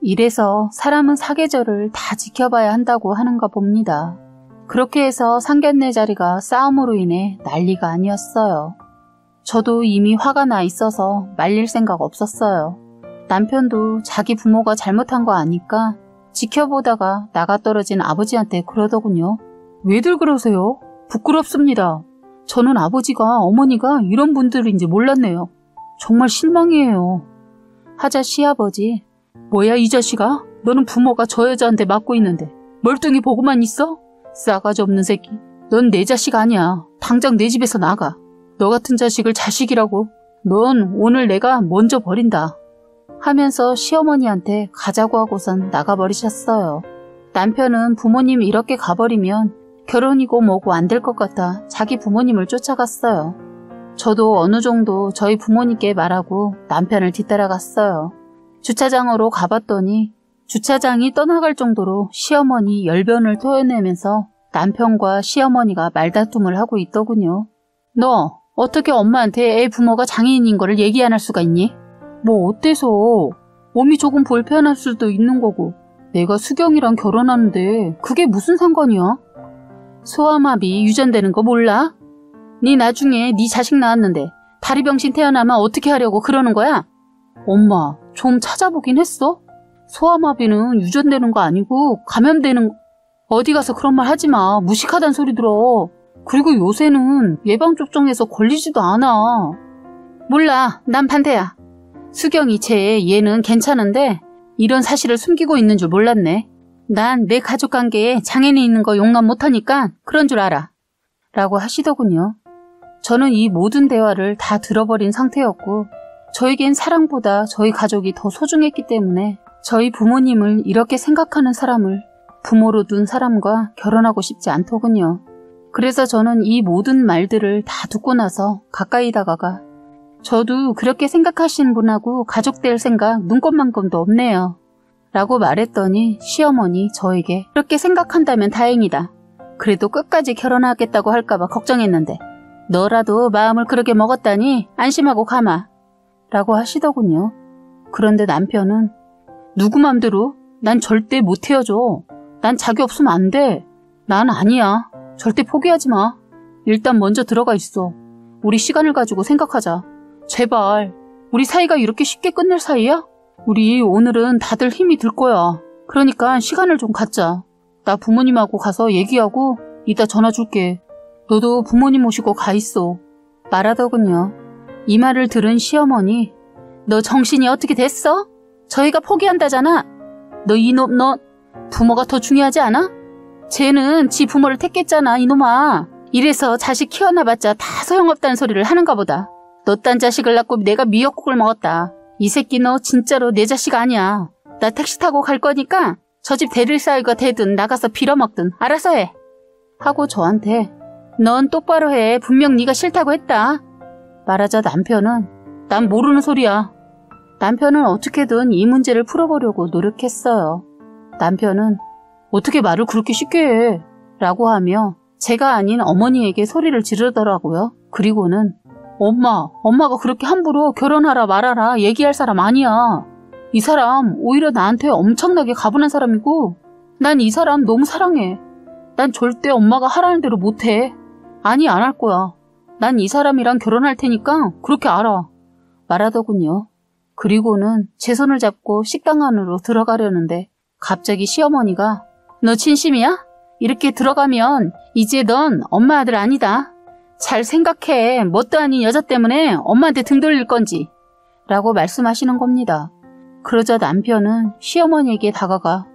이래서 사람은 사계절을 다 지켜봐야 한다고 하는가 봅니다. 그렇게 해서 상견례 자리가 싸움으로 인해 난리가 아니었어요. 저도 이미 화가 나 있어서 말릴 생각 없었어요. 남편도 자기 부모가 잘못한 거 아니까 지켜보다가 나가 떨어진 아버지한테 그러더군요. 왜들 그러세요? 부끄럽습니다. 저는 아버지가 어머니가 이런 분들인지 몰랐네요. 정말 실망이에요. 하자 시아버지, 뭐야 이 자식아? 너는 부모가 저 여자한테 맞고 있는데 멀뚱히 보고만 있어? 싸가지 없는 새끼. 넌 내 자식 아니야. 당장 내 집에서 나가. 너 같은 자식을 자식이라고. 넌 오늘 내가 먼저 버린다. 하면서 시어머니한테 가자고 하고선 나가버리셨어요. 남편은 부모님 이렇게 가버리면 결혼이고 뭐고 안 될 것 같아 자기 부모님을 쫓아갔어요. 저도 어느 정도 저희 부모님께 말하고 남편을 뒤따라갔어요. 주차장으로 가봤더니 주차장이 떠나갈 정도로 시어머니 열변을 토해내면서 남편과 시어머니가 말다툼을 하고 있더군요. 너 어떻게 엄마한테 애 부모가 장애인인 거를 얘기 안 할 수가 있니? 뭐 어때서? 몸이 조금 불편할 수도 있는 거고 내가 수경이랑 결혼하는데 그게 무슨 상관이야? 소아마비 유전되는 거 몰라? 네 나중에 네 자식 낳았는데 다리병신 태어나면 어떻게 하려고 그러는 거야? 엄마 좀 찾아보긴 했어? 소아마비는 유전되는 거 아니고 감염되는. 어디 가서 그런 말 하지 마. 무식하단 소리 들어. 그리고 요새는 예방접종해서 걸리지도 않아. 몰라. 난 반대야. 수경이 얘는 괜찮은데 이런 사실을 숨기고 있는 줄 몰랐네. 난 내 가족관계에 장애인이 있는 거 용납 못하니까 그런 줄 알아. 라고 하시더군요. 저는 이 모든 대화를 다 들어버린 상태였고 저에겐 사랑보다 저희 가족이 더 소중했기 때문에 저희 부모님을 이렇게 생각하는 사람을 부모로 둔 사람과 결혼하고 싶지 않더군요. 그래서 저는 이 모든 말들을 다 듣고 나서 가까이 다가가 저도 그렇게 생각하시는 분하고 가족 될 생각 눈꼽만큼도 없네요. 라고 말했더니 시어머니 저에게 그렇게 생각한다면 다행이다. 그래도 끝까지 결혼하겠다고 할까봐 걱정했는데 너라도 마음을 그렇게 먹었다니 안심하고 가마. 라고 하시더군요. 그런데 남편은 누구 맘대로? 난 절대 못 헤어져. 난 자기 없으면 안 돼. 난 아니야. 절대 포기하지 마. 일단 먼저 들어가 있어. 우리 시간을 가지고 생각하자. 제발. 우리 사이가 이렇게 쉽게 끝낼 사이야? 우리 오늘은 다들 힘이 들 거야. 그러니까 시간을 좀 갖자. 나 부모님하고 가서 얘기하고 이따 전화 줄게. 너도 부모님 모시고 가 있어. 말하더군요. 이 말을 들은 시어머니, 너 정신이 어떻게 됐어? 저희가 포기한다잖아. 너 이놈 너 부모가 더 중요하지 않아? 쟤는 지 부모를 택했잖아 이놈아. 이래서 자식 키워놔봤자 다 소용없다는 소리를 하는가 보다. 너 딴 자식을 낳고 내가 미역국을 먹었다. 이 새끼 너 진짜로 내 자식 아니야. 나 택시 타고 갈 거니까 저 집 데릴 사이가 되든 나가서 빌어먹든 알아서 해. 하고 저한테 넌 똑바로 해. 분명 네가 싫다고 했다. 말하자 남편은 난 모르는 소리야. 남편은 어떻게든 이 문제를 풀어보려고 노력했어요. 남편은 어떻게 말을 그렇게 쉽게 해? 라고 하며 제가 아닌 어머니에게 소리를 지르더라고요. 그리고는 엄마가 그렇게 함부로 결혼하라 말아라 얘기할 사람 아니야. 이 사람 오히려 나한테 엄청나게 가분한 사람이고 난 이 사람 너무 사랑해. 난 절대 엄마가 하라는 대로 못해. 아니 안 할 거야. 난 이 사람이랑 결혼할 테니까 그렇게 알아. 말하더군요. 그리고는 제 손을 잡고 식당 안으로 들어가려는데 갑자기 시어머니가 너 진심이야? 이렇게 들어가면 이제 넌 엄마 아들 아니다. 잘 생각해. 뭣도 아닌 여자 때문에 엄마한테 등 돌릴 건지. 라고 말씀하시는 겁니다. 그러자 남편은 시어머니에게 다가가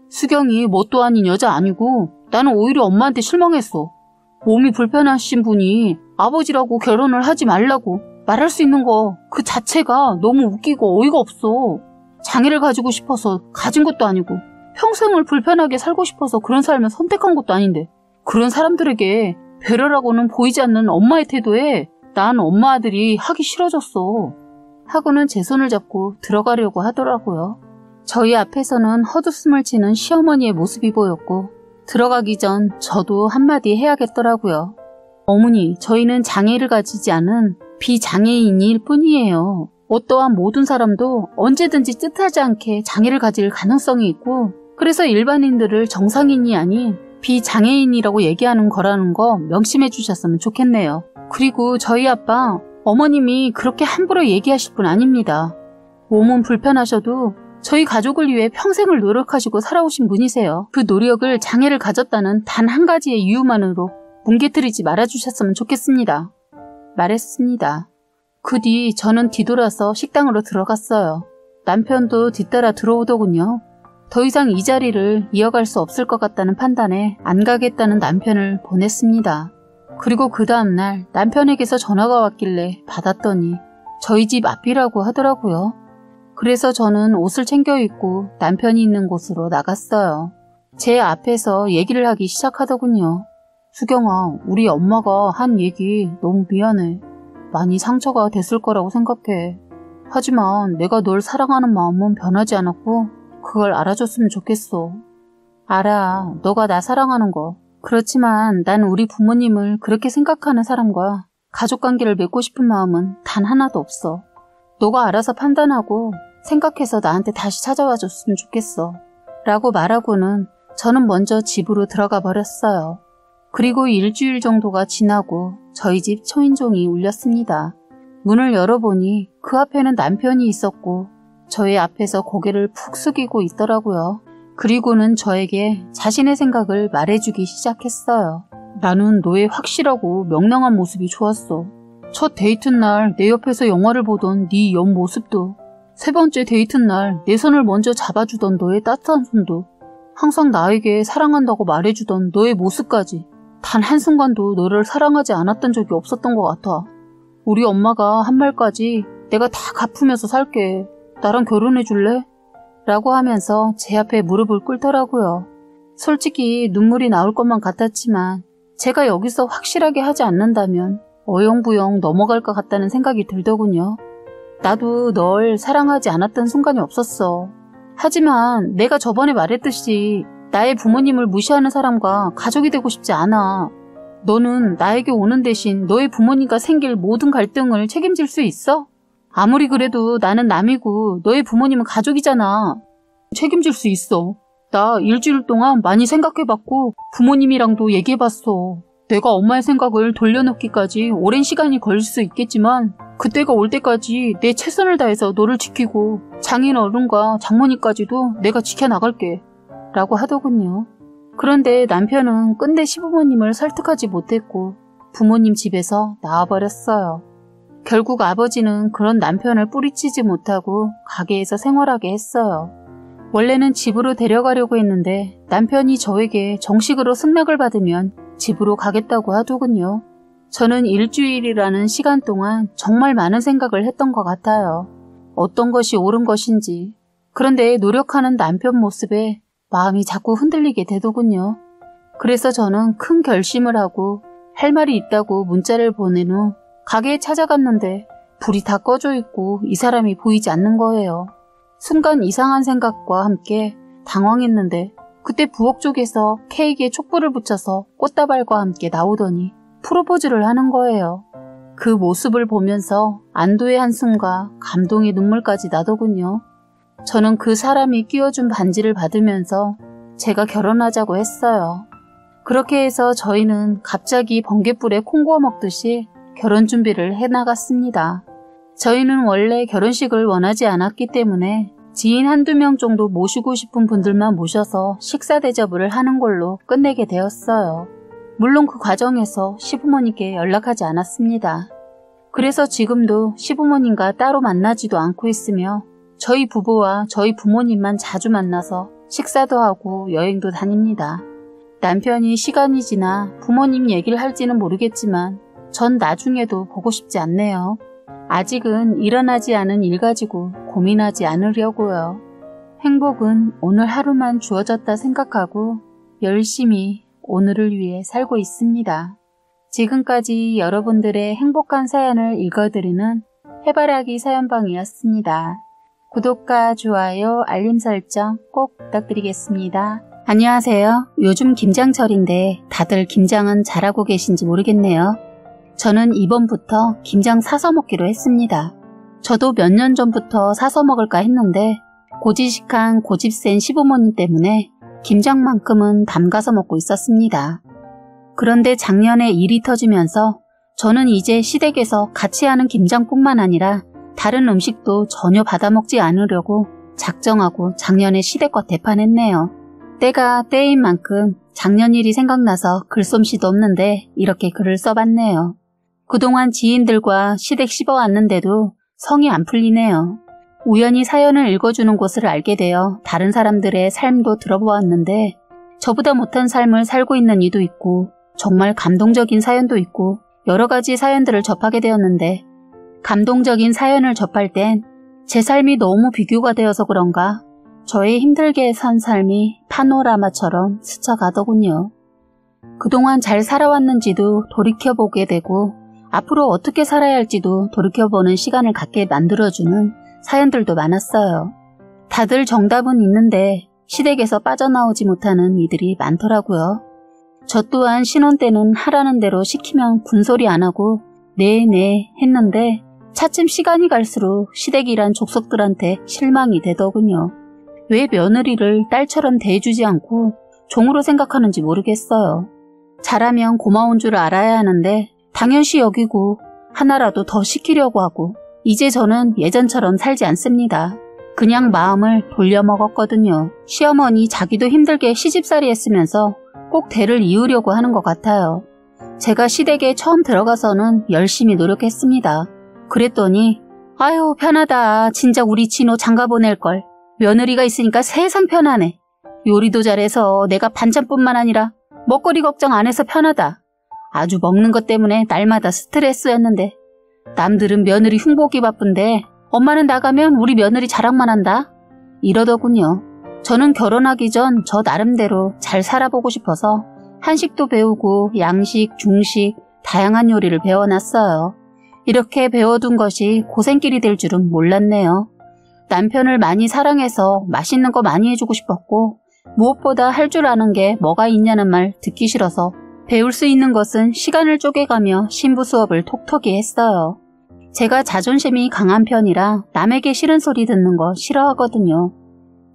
수경이 뭣도 아닌 여자 아니고 나는 오히려 엄마한테 실망했어. 몸이 불편하신 분이 아버지라고 결혼을 하지 말라고 말할 수 있는 거 그 자체가 너무 웃기고 어이가 없어. 장애를 가지고 싶어서 가진 것도 아니고 평생을 불편하게 살고 싶어서 그런 삶을 선택한 것도 아닌데 그런 사람들에게 배려라고는 보이지 않는 엄마의 태도에 난 엄마 아들이 하기 싫어졌어. 하고는 제 손을 잡고 들어가려고 하더라고요. 저희 앞에서는 헛웃음을 치는 시어머니의 모습이 보였고 들어가기 전 저도 한마디 해야겠더라고요. 어머니, 저희는 장애를 가지지 않은 비장애인일 뿐이에요. 어떠한 모든 사람도 언제든지 뜻하지 않게 장애를 가질 가능성이 있고 그래서 일반인들을 정상인이 아닌 비장애인이라고 얘기하는 거라는 거 명심해 주셨으면 좋겠네요. 그리고 저희 아빠, 어머님이 그렇게 함부로 얘기하실 분 아닙니다. 몸은 불편하셔도 저희 가족을 위해 평생을 노력하시고 살아오신 분이세요. 그 노력을 장애를 가졌다는 단 한 가지의 이유만으로 뭉개뜨리지 말아주셨으면 좋겠습니다. 말했습니다. 그 뒤 저는 뒤돌아서 식당으로 들어갔어요. 남편도 뒤따라 들어오더군요. 더 이상 이 자리를 이어갈 수 없을 것 같다는 판단에 안 가겠다는 남편을 보냈습니다. 그리고 그 다음날 남편에게서 전화가 왔길래 받았더니 저희 집 앞이라고 하더라고요. 그래서 저는 옷을 챙겨 입고 남편이 있는 곳으로 나갔어요. 제 앞에서 얘기를 하기 시작하더군요. 수경아, 우리 엄마가 한 얘기 너무 미안해. 많이 상처가 됐을 거라고 생각해. 하지만 내가 널 사랑하는 마음은 변하지 않았고 그걸 알아줬으면 좋겠어. 알아, 너가 나 사랑하는 거. 그렇지만 난 우리 부모님을 그렇게 생각하는 사람과 가족관계를 맺고 싶은 마음은 단 하나도 없어. 너가 알아서 판단하고 생각해서 나한테 다시 찾아와 줬으면 좋겠어. 라고 말하고는 저는 먼저 집으로 들어가 버렸어요. 그리고 일주일 정도가 지나고 저희 집 초인종이 울렸습니다. 문을 열어보니 그 앞에는 남편이 있었고 저의 앞에서 고개를 푹 숙이고 있더라고요. 그리고는 저에게 자신의 생각을 말해주기 시작했어요. 나는 너의 확실하고 명랑한 모습이 좋았어. 첫 데이트 날 내 옆에서 영화를 보던 네 옆모습도, 세 번째 데이트 날 내 손을 먼저 잡아주던 너의 따뜻한 손도, 항상 나에게 사랑한다고 말해주던 너의 모습까지 단 한순간도 너를 사랑하지 않았던 적이 없었던 것 같아. 우리 엄마가 한 말까지 내가 다 갚으면서 살게. 나랑 결혼해 줄래? 라고 하면서 제 앞에 무릎을 꿇더라고요. 솔직히 눈물이 나올 것만 같았지만 제가 여기서 확실하게 하지 않는다면 어영부영 넘어갈 것 같다는 생각이 들더군요. 나도 널 사랑하지 않았던 순간이 없었어. 하지만 내가 저번에 말했듯이 나의 부모님을 무시하는 사람과 가족이 되고 싶지 않아. 너는 나에게 오는 대신 너의 부모님과 생길 모든 갈등을 책임질 수 있어? 아무리 그래도 나는 남이고 너의 부모님은 가족이잖아. 책임질 수 있어. 나 일주일 동안 많이 생각해봤고 부모님이랑도 얘기해봤어. 내가 엄마의 생각을 돌려놓기까지 오랜 시간이 걸릴 수 있겠지만 그때가 올 때까지 내 최선을 다해서 너를 지키고 장인 어른과 장모님까지도 내가 지켜나갈게. 라고 하더군요. 그런데 남편은 끝내 시부모님을 설득하지 못했고 부모님 집에서 나와버렸어요. 결국 아버지는 그런 남편을 뿌리치지 못하고 가게에서 생활하게 했어요. 원래는 집으로 데려가려고 했는데 남편이 저에게 정식으로 승낙을 받으면 집으로 가겠다고 하더군요. 저는 일주일이라는 시간 동안 정말 많은 생각을 했던 것 같아요. 어떤 것이 옳은 것인지. 그런데 노력하는 남편 모습에 마음이 자꾸 흔들리게 되더군요. 그래서 저는 큰 결심을 하고 할 말이 있다고 문자를 보낸 후 가게에 찾아갔는데 불이 다 꺼져 있고 이 사람이 보이지 않는 거예요. 순간 이상한 생각과 함께 당황했는데 그때 부엌 쪽에서 케이크에 촛불을 붙여서 꽃다발과 함께 나오더니 프로포즈를 하는 거예요. 그 모습을 보면서 안도의 한숨과 감동의 눈물까지 나더군요. 저는 그 사람이 끼워준 반지를 받으면서 제가 결혼하자고 했어요. 그렇게 해서 저희는 갑자기 번갯불에 콩 구워 먹듯이 결혼 준비를 해나갔습니다. 저희는 원래 결혼식을 원하지 않았기 때문에 지인 한두 명 정도 모시고 싶은 분들만 모셔서 식사 대접을 하는 걸로 끝내게 되었어요. 물론 그 과정에서 시부모님께 연락하지 않았습니다. 그래서 지금도 시부모님과 따로 만나지도 않고 있으며 저희 부부와 저희 부모님만 자주 만나서 식사도 하고 여행도 다닙니다. 남편이 시간이 지나 부모님 얘기를 할지는 모르겠지만 전 나중에도 보고 싶지 않네요. 아직은 일어나지 않은 일 가지고 고민하지 않으려고요. 행복은 오늘 하루만 주어졌다 생각하고 열심히 오늘을 위해 살고 있습니다. 지금까지 여러분들의 행복한 사연을 읽어드리는 해바라기 사연방이었습니다. 구독과 좋아요, 알림 설정 꼭 부탁드리겠습니다. 안녕하세요. 요즘 김장철인데 다들 김장은 잘하고 계신지 모르겠네요. 저는 이번부터 김장 사서 먹기로 했습니다. 저도 몇 년 전부터 사서 먹을까 했는데 고지식한 고집센 시부모님 때문에 김장만큼은 담가서 먹고 있었습니다. 그런데 작년에 일이 터지면서 저는 이제 시댁에서 같이 하는 김장뿐만 아니라 다른 음식도 전혀 받아먹지 않으려고 작정하고 작년에 시댁과 대판했네요. 때가 때인 만큼 작년 일이 생각나서 글솜씨도 없는데 이렇게 글을 써봤네요. 그동안 지인들과 시댁 씹어왔는데도 성이 안 풀리네요. 우연히 사연을 읽어주는 곳을 알게 되어 다른 사람들의 삶도 들어보았는데 저보다 못한 삶을 살고 있는 이도 있고 정말 감동적인 사연도 있고 여러 가지 사연들을 접하게 되었는데 감동적인 사연을 접할 땐 제 삶이 너무 비교가 되어서 그런가 저의 힘들게 산 삶이 파노라마처럼 스쳐가더군요. 그동안 잘 살아왔는지도 돌이켜보게 되고 앞으로 어떻게 살아야 할지도 돌이켜보는 시간을 갖게 만들어주는 사연들도 많았어요. 다들 정답은 있는데 시댁에서 빠져나오지 못하는 이들이 많더라고요. 저 또한 신혼 때는 하라는 대로 시키면 군소리 안 하고 네네 했는데 차츰 시간이 갈수록 시댁이란 족속들한테 실망이 되더군요. 왜 며느리를 딸처럼 대해주지 않고 종으로 생각하는지 모르겠어요. 잘하면 고마운 줄 알아야 하는데 당연시 여기고 하나라도 더 시키려고 하고 이제 저는 예전처럼 살지 않습니다. 그냥 마음을 돌려먹었거든요. 시어머니 자기도 힘들게 시집살이 했으면서 꼭 대를 이으려고 하는 것 같아요. 제가 시댁에 처음 들어가서는 열심히 노력했습니다. 그랬더니 아유 편하다. 진짜 우리 진호 장가 보낼걸. 며느리가 있으니까 세상 편하네. 요리도 잘해서 내가 반찬뿐만 아니라 먹거리 걱정 안 해서 편하다. 아주 먹는 것 때문에 날마다 스트레스였는데 남들은 며느리 흉보기 바쁜데 엄마는 나가면 우리 며느리 자랑만 한다. 이러더군요. 저는 결혼하기 전 저 나름대로 잘 살아보고 싶어서 한식도 배우고 양식, 중식, 다양한 요리를 배워놨어요. 이렇게 배워둔 것이 고생길이 될 줄은 몰랐네요. 남편을 많이 사랑해서 맛있는 거 많이 해주고 싶었고 무엇보다 할 줄 아는 게 뭐가 있냐는 말 듣기 싫어서 배울 수 있는 것은 시간을 쪼개가며 신부 수업을 톡톡히 했어요. 제가 자존심이 강한 편이라 남에게 싫은 소리 듣는 거 싫어하거든요.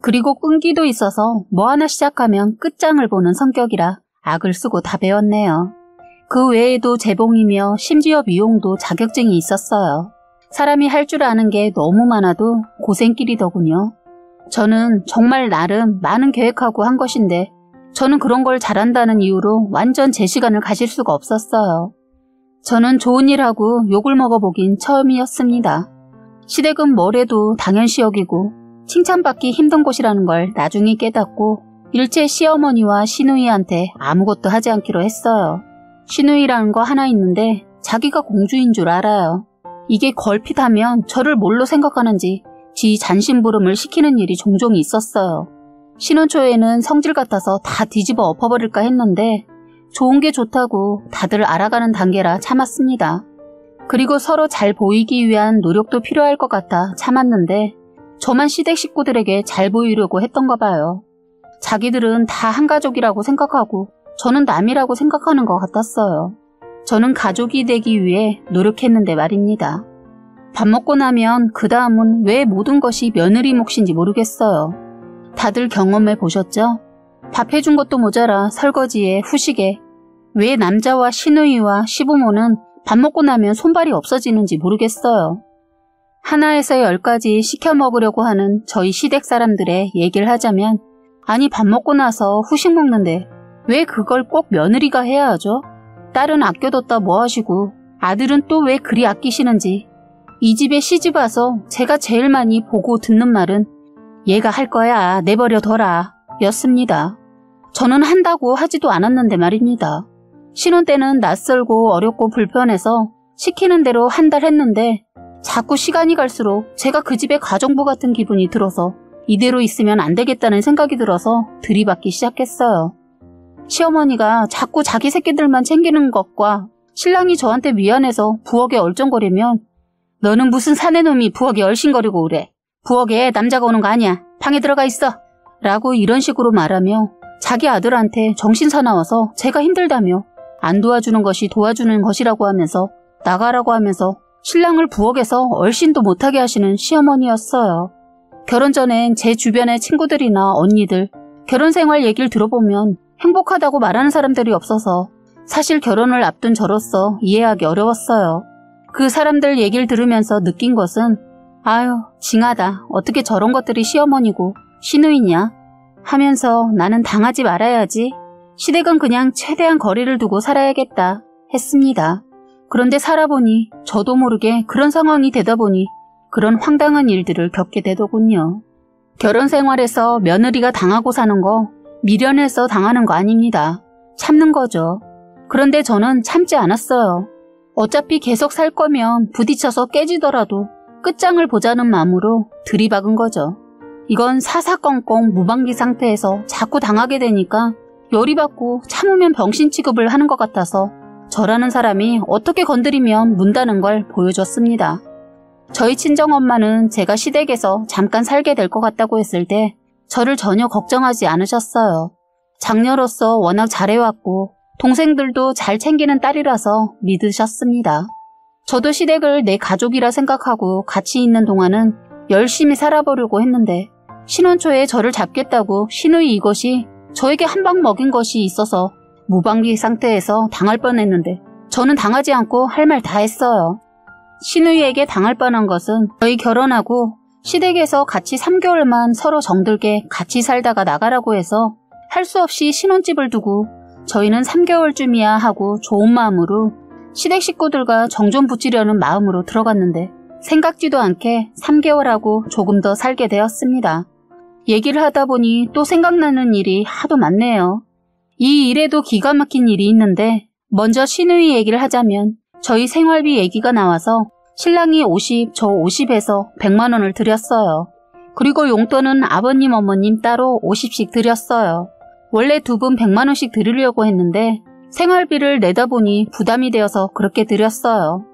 그리고 끈기도 있어서 뭐 하나 시작하면 끝장을 보는 성격이라 악을 쓰고 다 배웠네요. 그 외에도 재봉이며 심지어 미용도 자격증이 있었어요. 사람이 할 줄 아는 게 너무 많아도 고생길이더군요. 저는 정말 나름 많은 계획하고 한 것인데 저는 그런 걸 잘한다는 이유로 완전 제 시간을 가질 수가 없었어요. 저는 좋은 일하고 욕을 먹어보긴 처음이었습니다. 시댁은 뭐래도 당연시 여기고 칭찬받기 힘든 곳이라는 걸 나중에 깨닫고 일체 시어머니와 시누이한테 아무것도 하지 않기로 했어요. 시누이라는 거 하나 있는데 자기가 공주인 줄 알아요. 이게 걸핏하면 저를 뭘로 생각하는지 지 잔심부름을 시키는 일이 종종 있었어요. 신혼 초에는 성질 같아서 다 뒤집어 엎어버릴까 했는데 좋은 게 좋다고 다들 알아가는 단계라 참았습니다. 그리고 서로 잘 보이기 위한 노력도 필요할 것 같아 참았는데 저만 시댁 식구들에게 잘 보이려고 했던가 봐요. 자기들은 다 한 가족이라고 생각하고 저는 남이라고 생각하는 것 같았어요. 저는 가족이 되기 위해 노력했는데 말입니다. 밥 먹고 나면 그 다음은 왜 모든 것이 며느리 몫인지 모르겠어요. 다들 경험해 보셨죠? 밥 해준 것도 모자라 설거지에 후식에 왜 남자와 시누이와 시부모는 밥 먹고 나면 손발이 없어지는지 모르겠어요. 하나에서 10가지 시켜 먹으려고 하는 저희 시댁 사람들의 얘기를 하자면 아니 밥 먹고 나서 후식 먹는데 왜 그걸 꼭 며느리가 해야 하죠? 딸은 아껴뒀다 뭐 하시고 아들은 또 왜 그리 아끼시는지 이 집에 시집 와서 제가 제일 많이 보고 듣는 말은 얘가 할 거야 내버려 둬라 였습니다. 저는 한다고 하지도 않았는데 말입니다. 신혼 때는 낯설고 어렵고 불편해서 시키는 대로 한 달 했는데 자꾸 시간이 갈수록 제가 그 집의 가정부 같은 기분이 들어서 이대로 있으면 안 되겠다는 생각이 들어서 들이받기 시작했어요. 시어머니가 자꾸 자기 새끼들만 챙기는 것과 신랑이 저한테 미안해서 부엌에 얼쩡거리면 너는 무슨 사내놈이 부엌에 얼씬거리고 그래. 부엌에 남자가 오는 거 아니야. 방에 들어가 있어. 라고 이런 식으로 말하며 자기 아들한테 정신사나워서 제가 힘들다며 안 도와주는 것이 도와주는 것이라고 하면서 나가라고 하면서 신랑을 부엌에서 얼씬도 못하게 하시는 시어머니였어요. 결혼 전엔 제 주변의 친구들이나 언니들 결혼 생활 얘기를 들어보면 행복하다고 말하는 사람들이 없어서 사실 결혼을 앞둔 저로서 이해하기 어려웠어요. 그 사람들 얘기를 들으면서 느낀 것은 아유 징하다. 어떻게 저런 것들이 시어머니고 시누이냐 하면서 나는 당하지 말아야지. 시댁은 그냥 최대한 거리를 두고 살아야겠다 했습니다. 그런데 살아보니 저도 모르게 그런 상황이 되다 보니 그런 황당한 일들을 겪게 되더군요. 결혼 생활에서 며느리가 당하고 사는 거 미련해서 당하는 거 아닙니다. 참는 거죠. 그런데 저는 참지 않았어요. 어차피 계속 살 거면 부딪혀서 깨지더라도 끝장을 보자는 마음으로 들이박은 거죠. 이건 사사건건 무방비 상태에서 자꾸 당하게 되니까 열이 받고 참으면 병신 취급을 하는 것 같아서 저라는 사람이 어떻게 건드리면 문다는 걸 보여줬습니다. 저희 친정엄마는 제가 시댁에서 잠깐 살게 될 것 같다고 했을 때 저를 전혀 걱정하지 않으셨어요. 장녀로서 워낙 잘해왔고 동생들도 잘 챙기는 딸이라서 믿으셨습니다. 저도 시댁을 내 가족이라 생각하고 같이 있는 동안은 열심히 살아보려고 했는데 신혼 초에 저를 잡겠다고 시누이 이것이 저에게 한 방 먹인 것이 있어서 무방비 상태에서 당할 뻔했는데 저는 당하지 않고 할 말 다 했어요. 시누이에게 당할 뻔한 것은 저희 결혼하고 시댁에서 같이 3개월만 서로 정들게 같이 살다가 나가라고 해서 할 수 없이 신혼집을 두고 저희는 3개월쯤이야 하고 좋은 마음으로 시댁 식구들과 정 좀 붙이려는 마음으로 들어갔는데 생각지도 않게 3개월하고 조금 더 살게 되었습니다. 얘기를 하다 보니 또 생각나는 일이 하도 많네요. 이 일에도 기가 막힌 일이 있는데 먼저 시누이 얘기를 하자면 저희 생활비 얘기가 나와서 신랑이 50, 저 50에서 100만 원을 드렸어요. 그리고 용돈은 아버님, 어머님 따로 50씩 드렸어요. 원래 두 분 100만 원씩 드리려고 했는데 생활비를 내다 보니 부담이 되어서 그렇게 드렸어요.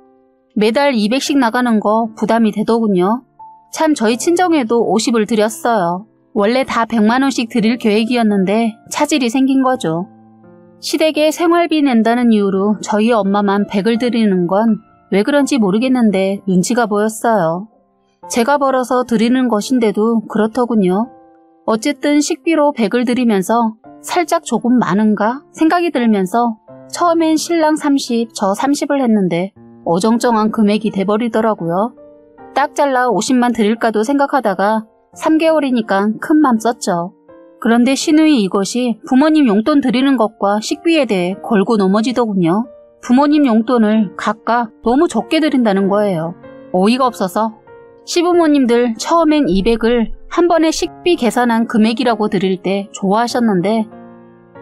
매달 200씩 나가는 거 부담이 되더군요. 참 저희 친정에도 50을 드렸어요. 원래 다 100만 원씩 드릴 계획이었는데 차질이 생긴 거죠. 시댁에 생활비 낸다는 이유로 저희 엄마만 100을 드리는 건 왜 그런지 모르겠는데 눈치가 보였어요. 제가 벌어서 드리는 것인데도 그렇더군요. 어쨌든 식비로 100을 드리면서 살짝 조금 많은가 생각이 들면서 처음엔 신랑 30, 저 30을 했는데 어정쩡한 금액이 돼버리더라고요. 딱 잘라 50만 드릴까도 생각하다가 3개월이니까 큰 맘 썼죠. 그런데 시누이 이것이 부모님 용돈 드리는 것과 식비에 대해 걸고 넘어지더군요. 부모님 용돈을 각각 너무 적게 드린다는 거예요. 어이가 없어서 시부모님들 처음엔 200을 한 번에 식비 계산한 금액이라고 드릴 때 좋아하셨는데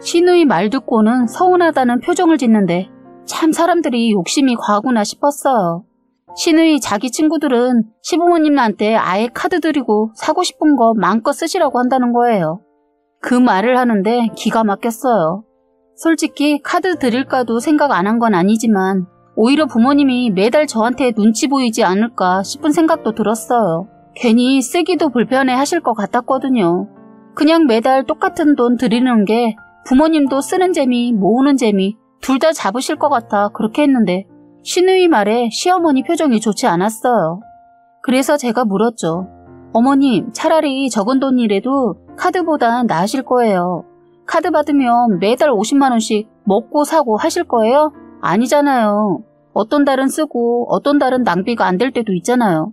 시누이 말 듣고는 서운하다는 표정을 짓는데 참 사람들이 욕심이 과하구나 싶었어요. 시누이 자기 친구들은 시부모님한테 아예 카드 드리고 사고 싶은 거 마음껏 쓰시라고 한다는 거예요. 그 말을 하는데 기가 막혔어요. 솔직히 카드 드릴까도 생각 안 한 건 아니지만 오히려 부모님이 매달 저한테 눈치 보이지 않을까 싶은 생각도 들었어요. 괜히 쓰기도 불편해 하실 것 같았거든요. 그냥 매달 똑같은 돈 드리는 게 부모님도 쓰는 재미, 모으는 재미 둘 다 잡으실 것 같아 그렇게 했는데 시누이 말에 시어머니 표정이 좋지 않았어요. 그래서 제가 물었죠. 어머님, 차라리 적은 돈이라도 카드보단 나으실 거예요. 카드 받으면 매달 50만 원씩 먹고 사고 하실 거예요? 아니잖아요. 어떤 달은 쓰고 어떤 달은 낭비가 안 될 때도 있잖아요.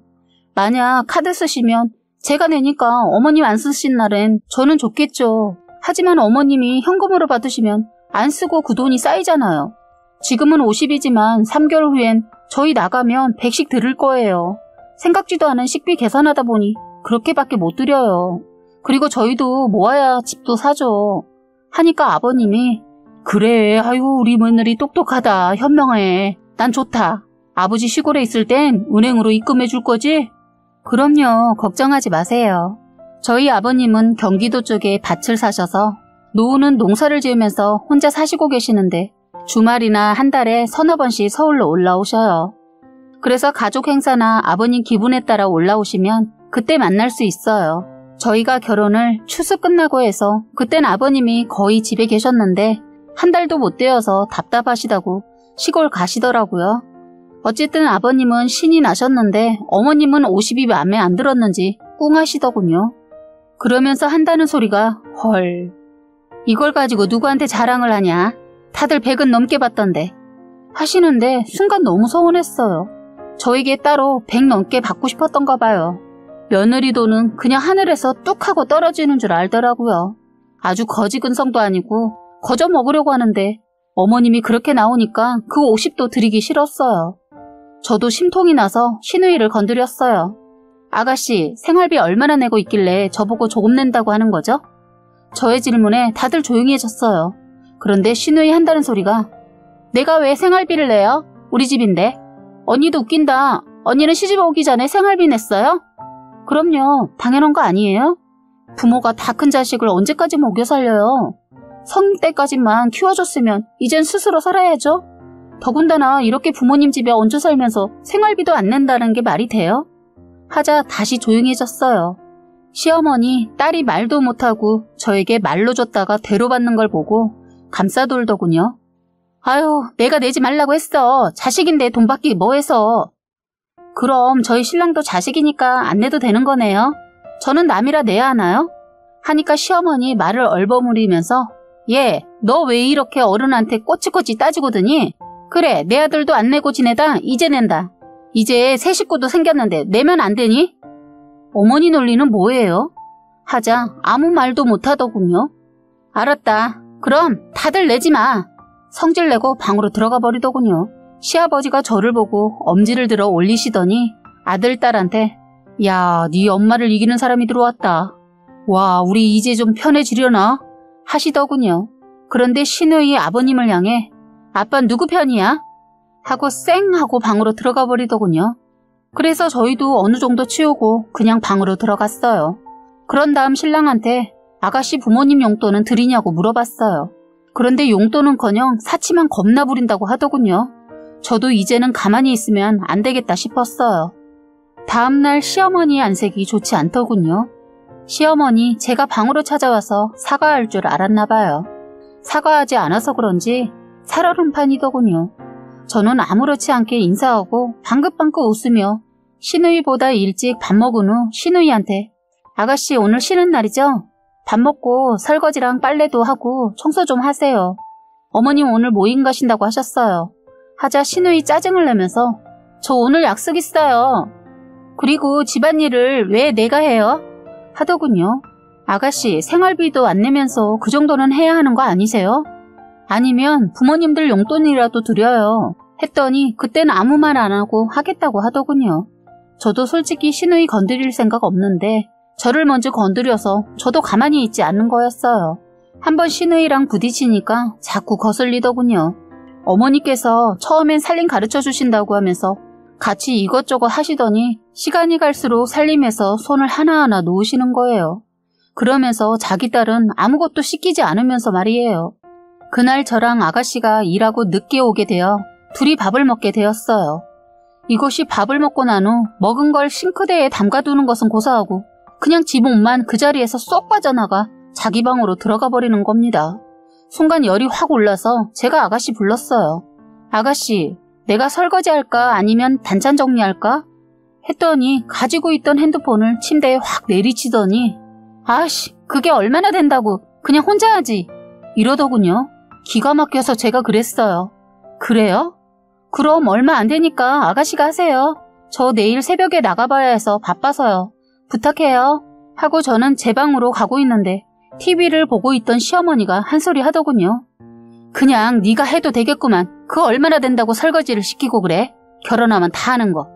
만약 카드 쓰시면 제가 내니까 어머님 안 쓰신 날엔 저는 좋겠죠. 하지만 어머님이 현금으로 받으시면 안 쓰고 그 돈이 쌓이잖아요. 지금은 50이지만 3개월 후엔 저희 나가면 100씩 드릴 거예요. 생각지도 않은 식비 계산하다 보니 그렇게밖에 못 드려요. 그리고 저희도 모아야 집도 사죠. 하니까 아버님이 그래, 아유 우리 며느리 똑똑하다, 현명해. 난 좋다. 아버지 시골에 있을 땐 은행으로 입금해 줄 거지? 그럼요, 걱정하지 마세요. 저희 아버님은 경기도 쪽에 밭을 사셔서 노후는 농사를 지으면서 혼자 사시고 계시는데 주말이나 한 달에 서너 번씩 서울로 올라오셔요. 그래서 가족 행사나 아버님 기분에 따라 올라오시면 그때 만날 수 있어요. 저희가 결혼을 추수 끝나고 해서 그땐 아버님이 거의 집에 계셨는데 한 달도 못 되어서 답답하시다고 시골 가시더라고요. 어쨌든 아버님은 신이 나셨는데 어머님은 50이 마음에 안 들었는지 꿍하시더군요. 그러면서 한다는 소리가 헐, 이걸 가지고 누구한테 자랑을 하냐? 다들 100은 넘게 받던데 하시는데 순간 너무 서운했어요. 저에게 따로 100 넘게 받고 싶었던가 봐요. 며느리 돈은 그냥 하늘에서 뚝 하고 떨어지는 줄 알더라고요. 아주 거지 근성도 아니고 거저 먹으려고 하는데 어머님이 그렇게 나오니까 그 50도 드리기 싫었어요. 저도 심통이 나서 시누이를 건드렸어요. 아가씨, 생활비 얼마나 내고 있길래 저보고 조금 낸다고 하는 거죠? 저의 질문에 다들 조용해졌어요. 그런데 시누이 한다는 소리가 내가 왜 생활비를 내요? 우리 집인데. 언니도 웃긴다. 언니는 시집 오기 전에 생활비 냈어요? 그럼요. 당연한 거 아니에요? 부모가 다 큰 자식을 언제까지 먹여 살려요? 성인 때까지만 키워줬으면 이젠 스스로 살아야죠. 더군다나 이렇게 부모님 집에 얹혀 살면서 생활비도 안 낸다는 게 말이 돼요? 하자 다시 조용해졌어요. 시어머니 딸이 말도 못하고 저에게 말로 줬다가 대로받는 걸 보고 감싸돌더군요. 아유, 내가 내지 말라고 했어. 자식인데 돈 받기 뭐해서. 그럼 저희 신랑도 자식이니까 안 내도 되는 거네요. 저는 남이라 내야 하나요? 하니까 시어머니 말을 얼버무리면서 얘, 너 왜 이렇게 어른한테 꼬치꼬치 따지고 드니? 그래, 내 아들도 안 내고 지내다 이제 낸다. 이제 새 식구도 생겼는데 내면 안 되니? 어머니 논리는 뭐예요? 하자 아무 말도 못하더군요. 알았다. 그럼 다들 내지 마. 성질내고 방으로 들어가 버리더군요. 시아버지가 저를 보고 엄지를 들어 올리시더니 아들, 딸한테 야, 네 엄마를 이기는 사람이 들어왔다. 와, 우리 이제 좀 편해지려나? 하시더군요. 그런데 시누이 아버님을 향해 아빠 누구 편이야? 하고 쌩 하고 방으로 들어가 버리더군요. 그래서 저희도 어느 정도 치우고 그냥 방으로 들어갔어요. 그런 다음 신랑한테 아가씨 부모님 용돈은 드리냐고 물어봤어요. 그런데 용돈은커녕 사치만 겁나 부린다고 하더군요. 저도 이제는 가만히 있으면 안 되겠다 싶었어요. 다음날 시어머니의 안색이 좋지 않더군요. 시어머니 제가 방으로 찾아와서 사과할 줄 알았나 봐요. 사과하지 않아서 그런지 살얼음판이더군요. 저는 아무렇지 않게 인사하고 방긋방긋 웃으며 시누이보다 일찍 밥 먹은 후 시누이한테 아가씨 오늘 쉬는 날이죠? 밥 먹고 설거지랑 빨래도 하고 청소 좀 하세요. 어머님 오늘 모임 가신다고 하셨어요. 하자 시누이 짜증을 내면서 저 오늘 약속 있어요. 그리고 집안일을 왜 내가 해요? 하더군요. 아가씨 생활비도 안 내면서 그 정도는 해야 하는 거 아니세요? 아니면 부모님들 용돈이라도 드려요. 했더니 그땐 아무 말 안 하고 하겠다고 하더군요. 저도 솔직히 시누이 건드릴 생각 없는데 저를 먼저 건드려서 저도 가만히 있지 않는 거였어요. 한번 시누이랑 부딪히니까 자꾸 거슬리더군요. 어머니께서 처음엔 살림 가르쳐 주신다고 하면서 같이 이것저것 하시더니 시간이 갈수록 살림에서 손을 하나하나 놓으시는 거예요. 그러면서 자기 딸은 아무것도 시키지 않으면서 말이에요. 그날 저랑 아가씨가 일하고 늦게 오게 되어 둘이 밥을 먹게 되었어요. 이곳이 밥을 먹고 난 후 먹은 걸 싱크대에 담가두는 것은 고사하고 그냥 지붕만 그 자리에서 쏙 빠져나가 자기 방으로 들어가 버리는 겁니다. 순간 열이 확 올라서 제가 아가씨 불렀어요. 아가씨, 내가 설거지할까 아니면 반찬 정리할까? 했더니 가지고 있던 핸드폰을 침대에 확 내리치더니 아씨, 그게 얼마나 된다고 그냥 혼자 하지 이러더군요. 기가 막혀서 제가 그랬어요. 그래요? 그럼 얼마 안 되니까 아가씨가 하세요. 저 내일 새벽에 나가봐야 해서 바빠서요. 부탁해요. 하고 저는 제 방으로 가고 있는데 TV를 보고 있던 시어머니가 한 소리 하더군요. 그냥 네가 해도 되겠구만. 그 얼마나 된다고 설거지를 시키고 그래? 결혼하면 다 하는 거.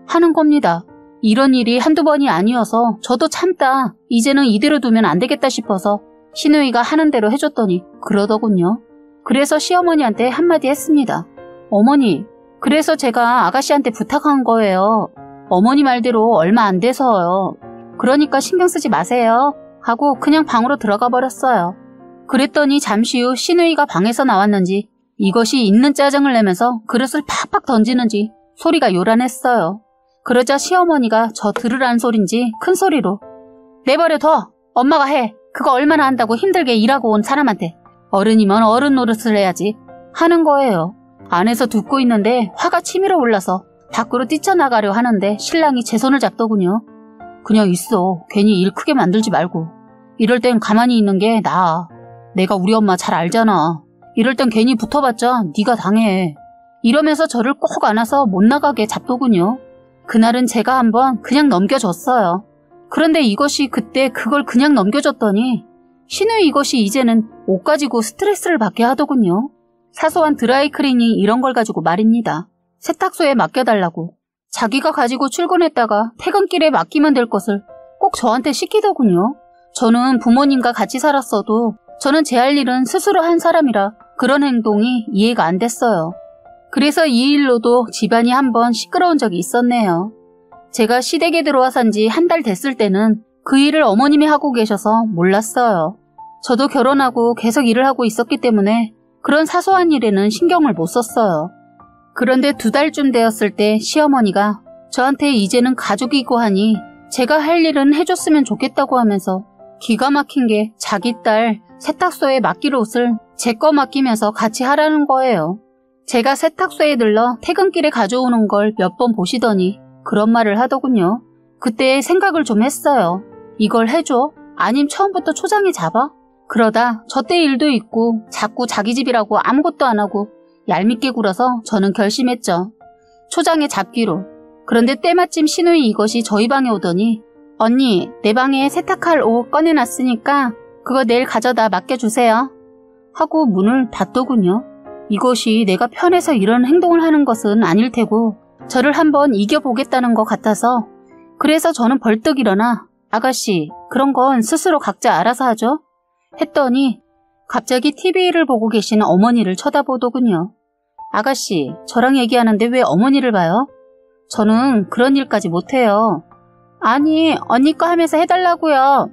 하는 겁니다. 이런 일이 한두 번이 아니어서 저도 참다. 이제는 이대로 두면 안 되겠다 싶어서 시누이가 하는 대로 해줬더니 그러더군요. 그래서 시어머니한테 한마디 했습니다. 어머니, 그래서 제가 아가씨한테 부탁한 거예요. 어머니 말대로 얼마 안 돼서요. 그러니까 신경 쓰지 마세요. 하고 그냥 방으로 들어가 버렸어요. 그랬더니 잠시 후 시누이가 방에서 나왔는지 이것이 있는 짜증을 내면서 그릇을 팍팍 던지는지 소리가 요란했어요. 그러자 시어머니가 저 들으라는 소린지 큰 소리로 내버려둬. 엄마가 해. 그거 얼마나 한다고 힘들게 일하고 온 사람한테. 어른이면 어른 노릇을 해야지 하는 거예요. 안에서 듣고 있는데 화가 치밀어 올라서 밖으로 뛰쳐나가려 하는데 신랑이 제 손을 잡더군요. 그냥 있어. 괜히 일 크게 만들지 말고. 이럴 땐 가만히 있는 게 나아. 내가 우리 엄마 잘 알잖아. 이럴 땐 괜히 붙어봤자 네가 당해. 이러면서 저를 꼭 안아서 못 나가게 잡더군요. 그날은 제가 한번 그냥 넘겨줬어요. 그런데 이것이 그때 그걸 그냥 넘겨줬더니 신우이 이것이 이제는 옷 가지고 스트레스를 받게 하더군요. 사소한 드라이클리닝 이런 걸 가지고 말입니다. 세탁소에 맡겨달라고. 자기가 가지고 출근했다가 퇴근길에 맡기면 될 것을 꼭 저한테 시키더군요. 저는 부모님과 같이 살았어도 저는 제 할 일은 스스로 한 사람이라 그런 행동이 이해가 안 됐어요. 그래서 이 일로도 집안이 한번 시끄러운 적이 있었네요. 제가 시댁에 들어와 산 지 한 달 됐을 때는 그 일을 어머님이 하고 계셔서 몰랐어요. 저도 결혼하고 계속 일을 하고 있었기 때문에 그런 사소한 일에는 신경을 못 썼어요. 그런데 2달쯤 되었을 때 시어머니가 저한테 이제는 가족이고 하니 제가 할 일은 해줬으면 좋겠다고 하면서 기가 막힌 게 자기 딸 세탁소에 맡길 옷을 제 거 맡기면서 같이 하라는 거예요. 제가 세탁소에 들러 퇴근길에 가져오는 걸 몇 번 보시더니 그런 말을 하더군요. 그때 생각을 좀 했어요. 이걸 해줘? 아님 처음부터 초장에 잡아? 그러다 저 때 일도 있고 자꾸 자기 집이라고 아무것도 안 하고 얄밉게 굴어서 저는 결심했죠. 초장에 잡기로. 그런데 때마침 신우이 이것이 저희 방에 오더니 언니, 내 방에 세탁할 옷 꺼내놨으니까 그거 내일 가져다 맡겨주세요. 하고 문을 닫더군요. 이것이 내가 편해서 이런 행동을 하는 것은 아닐 테고 저를 한번 이겨보겠다는 것 같아서 그래서 저는 벌떡 일어나 아가씨, 그런 건 스스로 각자 알아서 하죠. 했더니 갑자기 TV를 보고 계신 어머니를 쳐다보더군요. 아가씨, 저랑 얘기하는데 왜 어머니를 봐요? 저는 그런 일까지 못해요. 아니, 언니 거 하면서 해달라고요.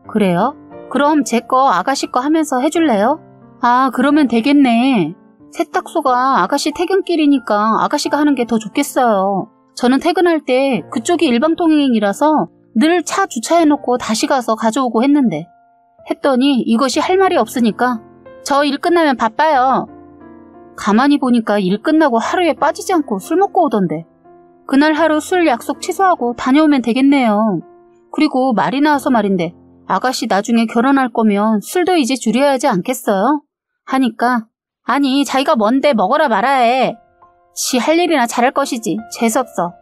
그래요? 그럼 제 거 아가씨 거 하면서 해줄래요? 아, 그러면 되겠네. 세탁소가 아가씨 퇴근길이니까 아가씨가 하는 게 더 좋겠어요. 저는 퇴근할 때 그쪽이 일방통행이라서 늘 차 주차해놓고 다시 가서 가져오고 했는데 했더니 이것이 할 말이 없으니까 저 일 끝나면 바빠요. 가만히 보니까 일 끝나고 하루에 빠지지 않고 술 먹고 오던데 그날 하루 술 약속 취소하고 다녀오면 되겠네요. 그리고 말이 나와서 말인데 아가씨 나중에 결혼할 거면 술도 이제 줄여야 하지 않겠어요? 하니까 아니 자기가 뭔데 먹어라 말아야 해. 지 할 일이나 잘할 것이지. 재수없어.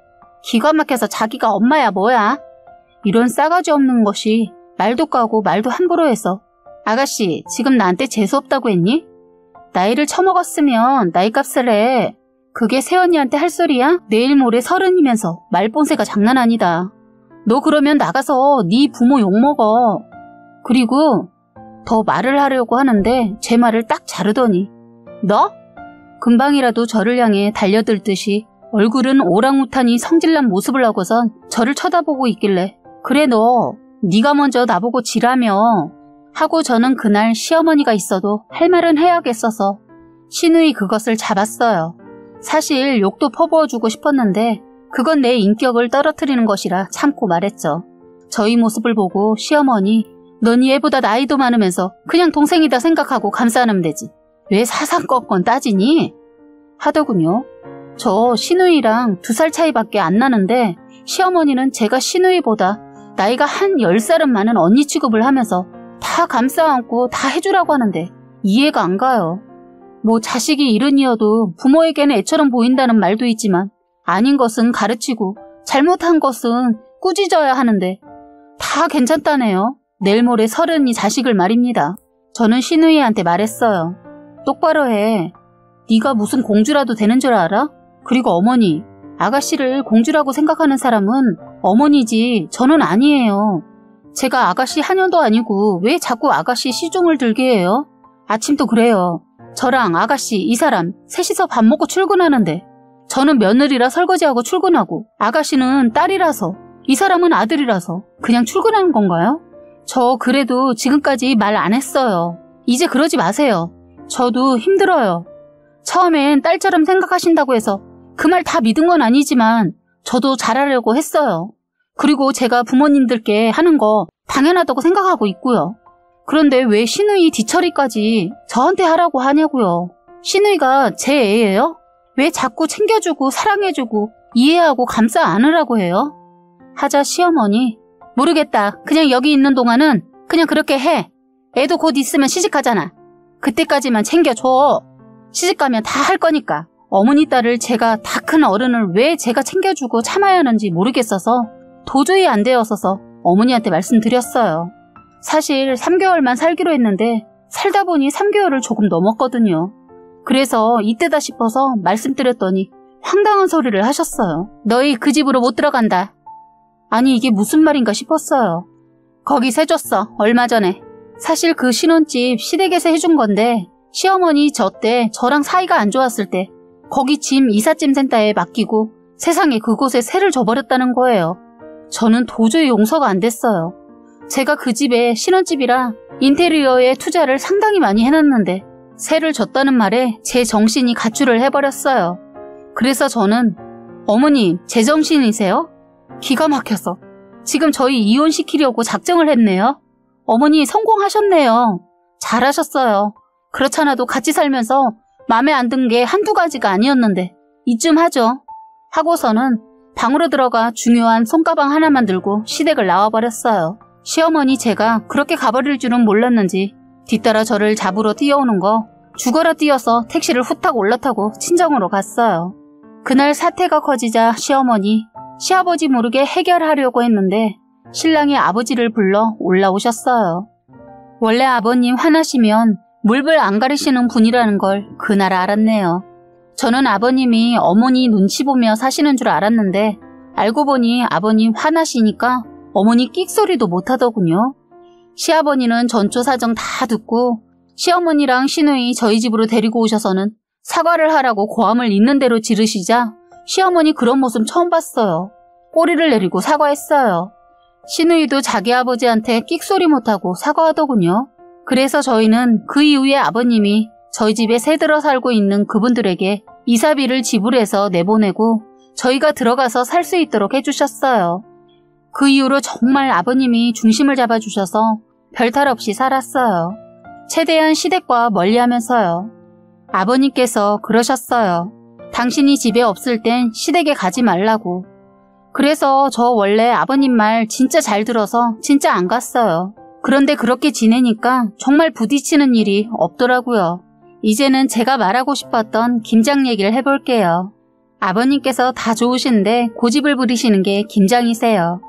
기가 막혀서 자기가 엄마야 뭐야. 이런 싸가지 없는 것이 말도 까고 말도 함부로 해서 아가씨 지금 나한테 재수없다고 했니? 나이를 처먹었으면 나이값을 해. 그게 새언니한테 할 소리야? 내일 모레 30이면서 말본새가 장난 아니다. 너 그러면 나가서 네 부모 욕먹어. 그리고 더 말을 하려고 하는데 제 말을 딱 자르더니 너? 금방이라도 저를 향해 달려들듯이 얼굴은 오랑우탄이 성질난 모습을 하고선 저를 쳐다보고 있길래 그래 너 네가 먼저 나보고 지라며 하고 저는 그날 시어머니가 있어도 할 말은 해야겠어서 신우이 그것을 잡았어요. 사실 욕도 퍼부어주고 싶었는데 그건 내 인격을 떨어뜨리는 것이라 참고 말했죠. 저희 모습을 보고 시어머니 넌 얘보다 나이도 많으면서 그냥 동생이다 생각하고 감싸면 되지. 왜 사상건건 따지니? 하더군요. 저 신우이랑 2살 차이밖에 안 나는데 시어머니는 제가 신우이보다 나이가 한 10살은 많은 언니 취급을 하면서 다 감싸안고 다 해주라고 하는데 이해가 안 가요. 뭐 자식이 이른이어도 부모에게는 애처럼 보인다는 말도 있지만 아닌 것은 가르치고 잘못한 것은 꾸짖어야 하는데 다 괜찮다네요. 내일 모레 30이 자식을 말입니다. 저는 신우이한테 말했어요. 똑바로 해. 네가 무슨 공주라도 되는 줄 알아? 그리고 어머니, 아가씨를 공주라고 생각하는 사람은 어머니지 저는 아니에요. 제가 아가씨 한여도 아니고 왜 자꾸 아가씨 시중을 들게 해요? 아침도 그래요. 저랑 아가씨 이 사람 셋이서 밥 먹고 출근하는데 저는 며느리라 설거지하고 출근하고 아가씨는 딸이라서 이 사람은 아들이라서 그냥 출근하는 건가요? 저 그래도 지금까지 말 안 했어요. 이제 그러지 마세요. 저도 힘들어요. 처음엔 딸처럼 생각하신다고 해서 그 말 다 믿은 건 아니지만 저도 잘하려고 했어요. 그리고 제가 부모님들께 하는 거 당연하다고 생각하고 있고요. 그런데 왜 시누이 뒤처리까지 저한테 하라고 하냐고요. 시누이가 제 애예요? 왜 자꾸 챙겨주고 사랑해주고 이해하고 감싸 안으라고 해요? 하자 시어머니, 모르겠다. 그냥 여기 있는 동안은 그냥 그렇게 해. 애도 곧 있으면 시집가잖아. 그때까지만 챙겨줘. 시집가면 다 할 거니까. 어머니 딸을 제가 다 큰 어른을 왜 제가 챙겨주고 참아야 하는지 모르겠어서 도저히 안 되었어서 어머니한테 말씀드렸어요. 사실 3개월만 살기로 했는데 살다 보니 3개월을 조금 넘었거든요. 그래서 이때다 싶어서 말씀드렸더니 황당한 소리를 하셨어요. 너희 그 집으로 못 들어간다. 아니 이게 무슨 말인가 싶었어요. 거기 세줬어. 얼마 전에. 사실 그 신혼집 시댁에서 해준 건데 시어머니 저 때 저랑 사이가 안 좋았을 때 거기 짐 이삿짐 센터에 맡기고 세상에 그곳에 세를 줘버렸다는 거예요. 저는 도저히 용서가 안 됐어요. 제가 그 집에 신혼집이라 인테리어에 투자를 상당히 많이 해놨는데 세를 줬다는 말에 제 정신이 가출을 해버렸어요. 그래서 저는 어머님 제정신이세요? 기가 막혀서 지금 저희 이혼시키려고 작정을 했네요. 어머니 성공하셨네요. 잘하셨어요. 그렇잖아도 같이 살면서 마음에 안 든 게 한두 가지가 아니었는데 이쯤 하죠. 하고서는 방으로 들어가 중요한 손가방 하나만 들고 시댁을 나와버렸어요. 시어머니 제가 그렇게 가버릴 줄은 몰랐는지 뒤따라 저를 잡으러 뛰어오는 거 죽어라 뛰어서 택시를 후딱 올라타고 친정으로 갔어요. 그날 사태가 커지자 시어머니, 시아버지 모르게 해결하려고 했는데 신랑이 아버지를 불러 올라오셨어요. 원래 아버님 화나시면 물불 안 가리시는 분이라는 걸 그날 알았네요. 저는 아버님이 어머니 눈치 보며 사시는 줄 알았는데 알고 보니 아버님 화나시니까 어머니 끽소리도 못하더군요. 시아버니는 전초 사정 다 듣고 시어머니랑 시누이 저희 집으로 데리고 오셔서는 사과를 하라고 고함을 있는 대로 지르시자 시어머니 그런 모습 처음 봤어요. 꼬리를 내리고 사과했어요. 시누이도 자기 아버지한테 끽소리 못하고 사과하더군요. 그래서 저희는 그 이후에 아버님이 저희 집에 새들어 살고 있는 그분들에게 이사비를 지불해서 내보내고 저희가 들어가서 살 수 있도록 해주셨어요. 그 이후로 정말 아버님이 중심을 잡아주셔서 별탈 없이 살았어요. 최대한 시댁과 멀리하면서요. 아버님께서 그러셨어요. 당신이 집에 없을 땐 시댁에 가지 말라고. 그래서 저 원래 아버님 말 진짜 잘 들어서 진짜 안 갔어요. 그런데 그렇게 지내니까 정말 부딪히는 일이 없더라고요. 이제는 제가 말하고 싶었던 김장 얘기를 해볼게요. 아버님께서 다 좋으신데 고집을 부리시는 게 김장이세요.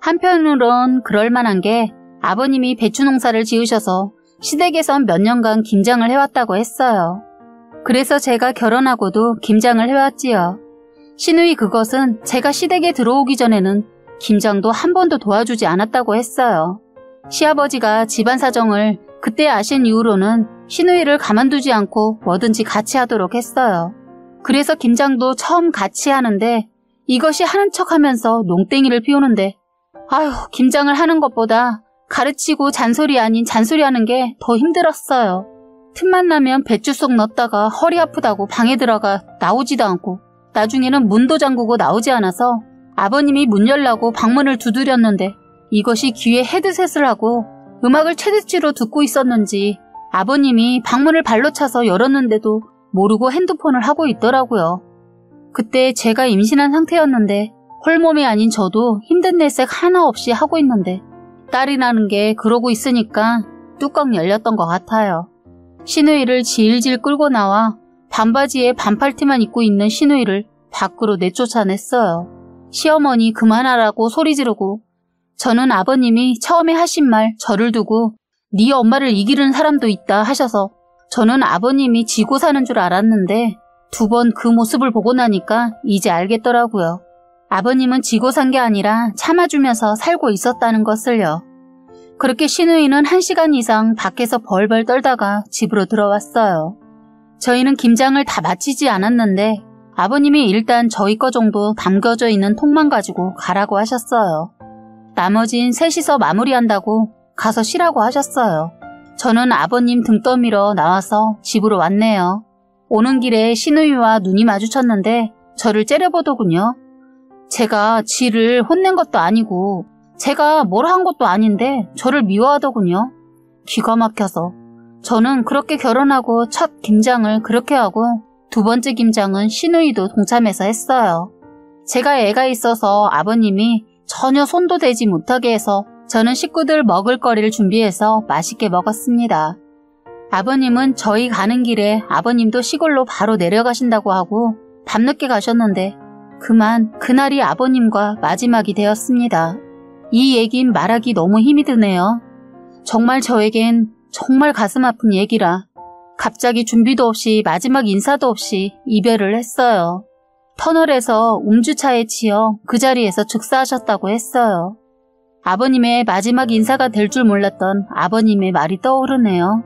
한편으론 그럴만한 게 아버님이 배추 농사를 지으셔서 시댁에선 몇 년간 김장을 해왔다고 했어요. 그래서 제가 결혼하고도 김장을 해왔지요. 시누이 그것은 제가 시댁에 들어오기 전에는 김장도 한 번도 도와주지 않았다고 했어요. 시아버지가 집안 사정을 그때 아신 이후로는 시누이를 가만두지 않고 뭐든지 같이 하도록 했어요. 그래서 김장도 처음 같이 하는데 이것이 하는 척하면서 농땡이를 피우는데 아휴 김장을 하는 것보다 가르치고 잔소리 아닌 잔소리 하는 게 더 힘들었어요. 틈만 나면 배추 속 넣었다가 허리 아프다고 방에 들어가 나오지도 않고 나중에는 문도 잠그고 나오지 않아서 아버님이 문 열라고 방문을 두드렸는데 이것이 귀에 헤드셋을 하고 음악을 최대치로 듣고 있었는지 아버님이 방문을 발로 차서 열었는데도 모르고 핸드폰을 하고 있더라고요. 그때 제가 임신한 상태였는데 홀몸이 아닌 저도 힘든 내색 하나 없이 하고 있는데 딸이 나는 게 그러고 있으니까 뚜껑 열렸던 것 같아요. 시누이를 질질 끌고 나와 반바지에 반팔티만 입고 있는 시누이를 밖으로 내쫓아냈어요. 시어머니 그만하라고 소리 지르고 저는 아버님이 처음에 하신 말 저를 두고 네 엄마를 이기는 사람도 있다 하셔서 저는 아버님이 지고 사는 줄 알았는데 2번 그 모습을 보고 나니까 이제 알겠더라고요. 아버님은 지고 산 게 아니라 참아주면서 살고 있었다는 것을요. 그렇게 시누이는 1시간 이상 밖에서 벌벌 떨다가 집으로 들어왔어요. 저희는 김장을 다 마치지 않았는데 아버님이 일단 저희 거 정도 담겨져 있는 통만 가지고 가라고 하셨어요. 나머진 셋이서 마무리한다고 가서 쉬라고 하셨어요. 저는 아버님 등 떠밀어 나와서 집으로 왔네요. 오는 길에 시누이와 눈이 마주쳤는데 저를 째려보더군요. 제가 지를 혼낸 것도 아니고 제가 뭘 한 것도 아닌데 저를 미워하더군요. 기가 막혀서. 저는 그렇게 결혼하고 첫 김장을 그렇게 하고 두 번째 김장은 시누이도 동참해서 했어요. 제가 애가 있어서 아버님이 전혀 손도 대지 못하게 해서 저는 식구들 먹을 거리를 준비해서 맛있게 먹었습니다. 아버님은 저희 가는 길에 아버님도 시골로 바로 내려가신다고 하고 밤늦게 가셨는데 그만 그날이 아버님과 마지막이 되었습니다. 이 얘긴 말하기 너무 힘이 드네요. 정말 저에겐 정말 가슴 아픈 얘기라 갑자기 준비도 없이 마지막 인사도 없이 이별을 했어요. 터널에서 음주차에 치여 그 자리에서 즉사하셨다고 했어요. 아버님의 마지막 인사가 될 줄 몰랐던 아버님의 말이 떠오르네요.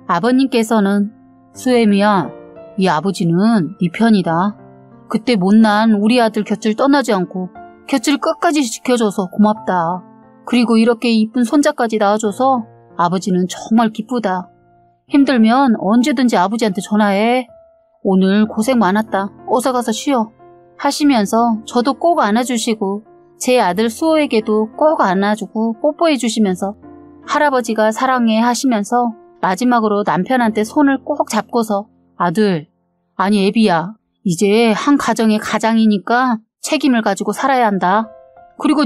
아버님께서는 수애미야, 이 아버지는 네 편이다. 그때 못난 우리 아들 곁을 떠나지 않고 곁을 끝까지 지켜줘서 고맙다. 그리고 이렇게 이쁜 손자까지 낳아줘서 아버지는 정말 기쁘다. 힘들면 언제든지 아버지한테 전화해. 오늘 고생 많았다. 어서 가서 쉬어. 하시면서 저도 꼭 안아주시고 제 아들 수호에게도 꼭 안아주고 뽀뽀해 주시면서 할아버지가 사랑해 하시면서 마지막으로 남편한테 손을 꼭 잡고서 아들, 아니 애비야. 이제 한 가정의 가장이니까 책임을 가지고 살아야 한다. 그리고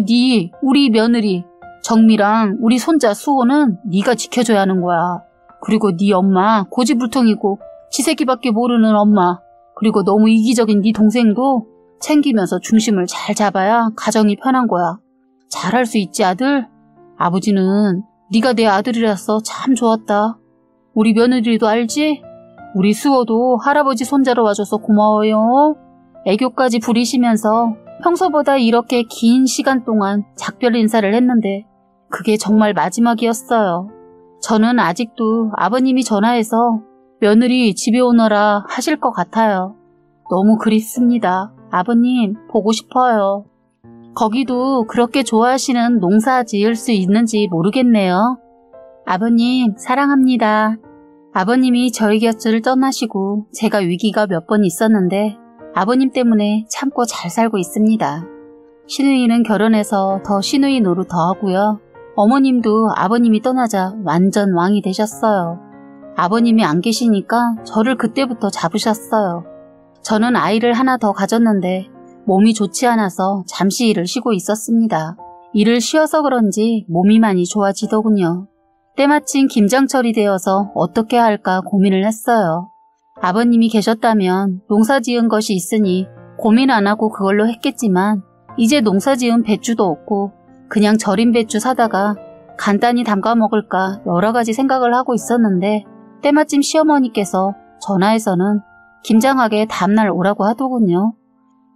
우리 며느리 정미랑 우리 손자 수호는 네가 지켜줘야 하는 거야. 그리고 네 엄마 고집불통이고 지새끼밖에 모르는 엄마 그리고 너무 이기적인 네 동생도 챙기면서 중심을 잘 잡아야 가정이 편한 거야. 잘할 수 있지 아들? 아버지는 네가 내 아들이라서 참 좋았다. 우리 며느리도 알지? 우리 수호도 할아버지 손자로 와줘서 고마워요. 애교까지 부리시면서 평소보다 이렇게 긴 시간 동안 작별 인사를 했는데 그게 정말 마지막이었어요. 저는 아직도 아버님이 전화해서 며느리 집에 오너라 하실 것 같아요. 너무 그립습니다. 아버님 보고 싶어요. 거기도 그렇게 좋아하시는 농사 지을 수 있는지 모르겠네요. 아버님 사랑합니다. 아버님이 저희 곁을 떠나시고 제가 위기가 몇 번 있었는데 아버님 때문에 참고 잘 살고 있습니다. 시누이는 결혼해서 더 시누이 노릇 더 하고요. 어머님도 아버님이 떠나자 완전 왕이 되셨어요. 아버님이 안 계시니까 저를 그때부터 잡으셨어요. 저는 아이를 하나 더 가졌는데 몸이 좋지 않아서 잠시 일을 쉬고 있었습니다. 일을 쉬어서 그런지 몸이 많이 좋아지더군요. 때마침 김장철이 되어서 어떻게 할까 고민을 했어요. 아버님이 계셨다면 농사 지은 것이 있으니 고민 안 하고 그걸로 했겠지만 이제 농사 지은 배추도 없고 그냥 절인 배추 사다가 간단히 담가 먹을까 여러 가지 생각을 하고 있었는데 때마침 시어머니께서 전화해서는 김장하게 다음날 오라고 하더군요.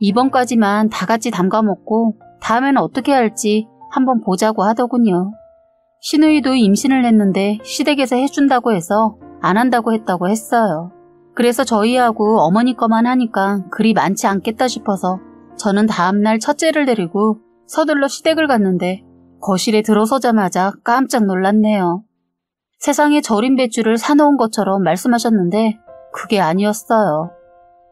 이번까지만 다 같이 담가 먹고 다음에는 어떻게 할지 한번 보자고 하더군요. 시누이도 임신을 했는데 시댁에서 해준다고 해서 안 한다고 했다고 했어요. 그래서 저희하고 어머니 거만 하니까 그리 많지 않겠다 싶어서 저는 다음날 첫째를 데리고 서둘러 시댁을 갔는데 거실에 들어서자마자 깜짝 놀랐네요. 세상에 절인 배추를 사놓은 것처럼 말씀하셨는데 그게 아니었어요.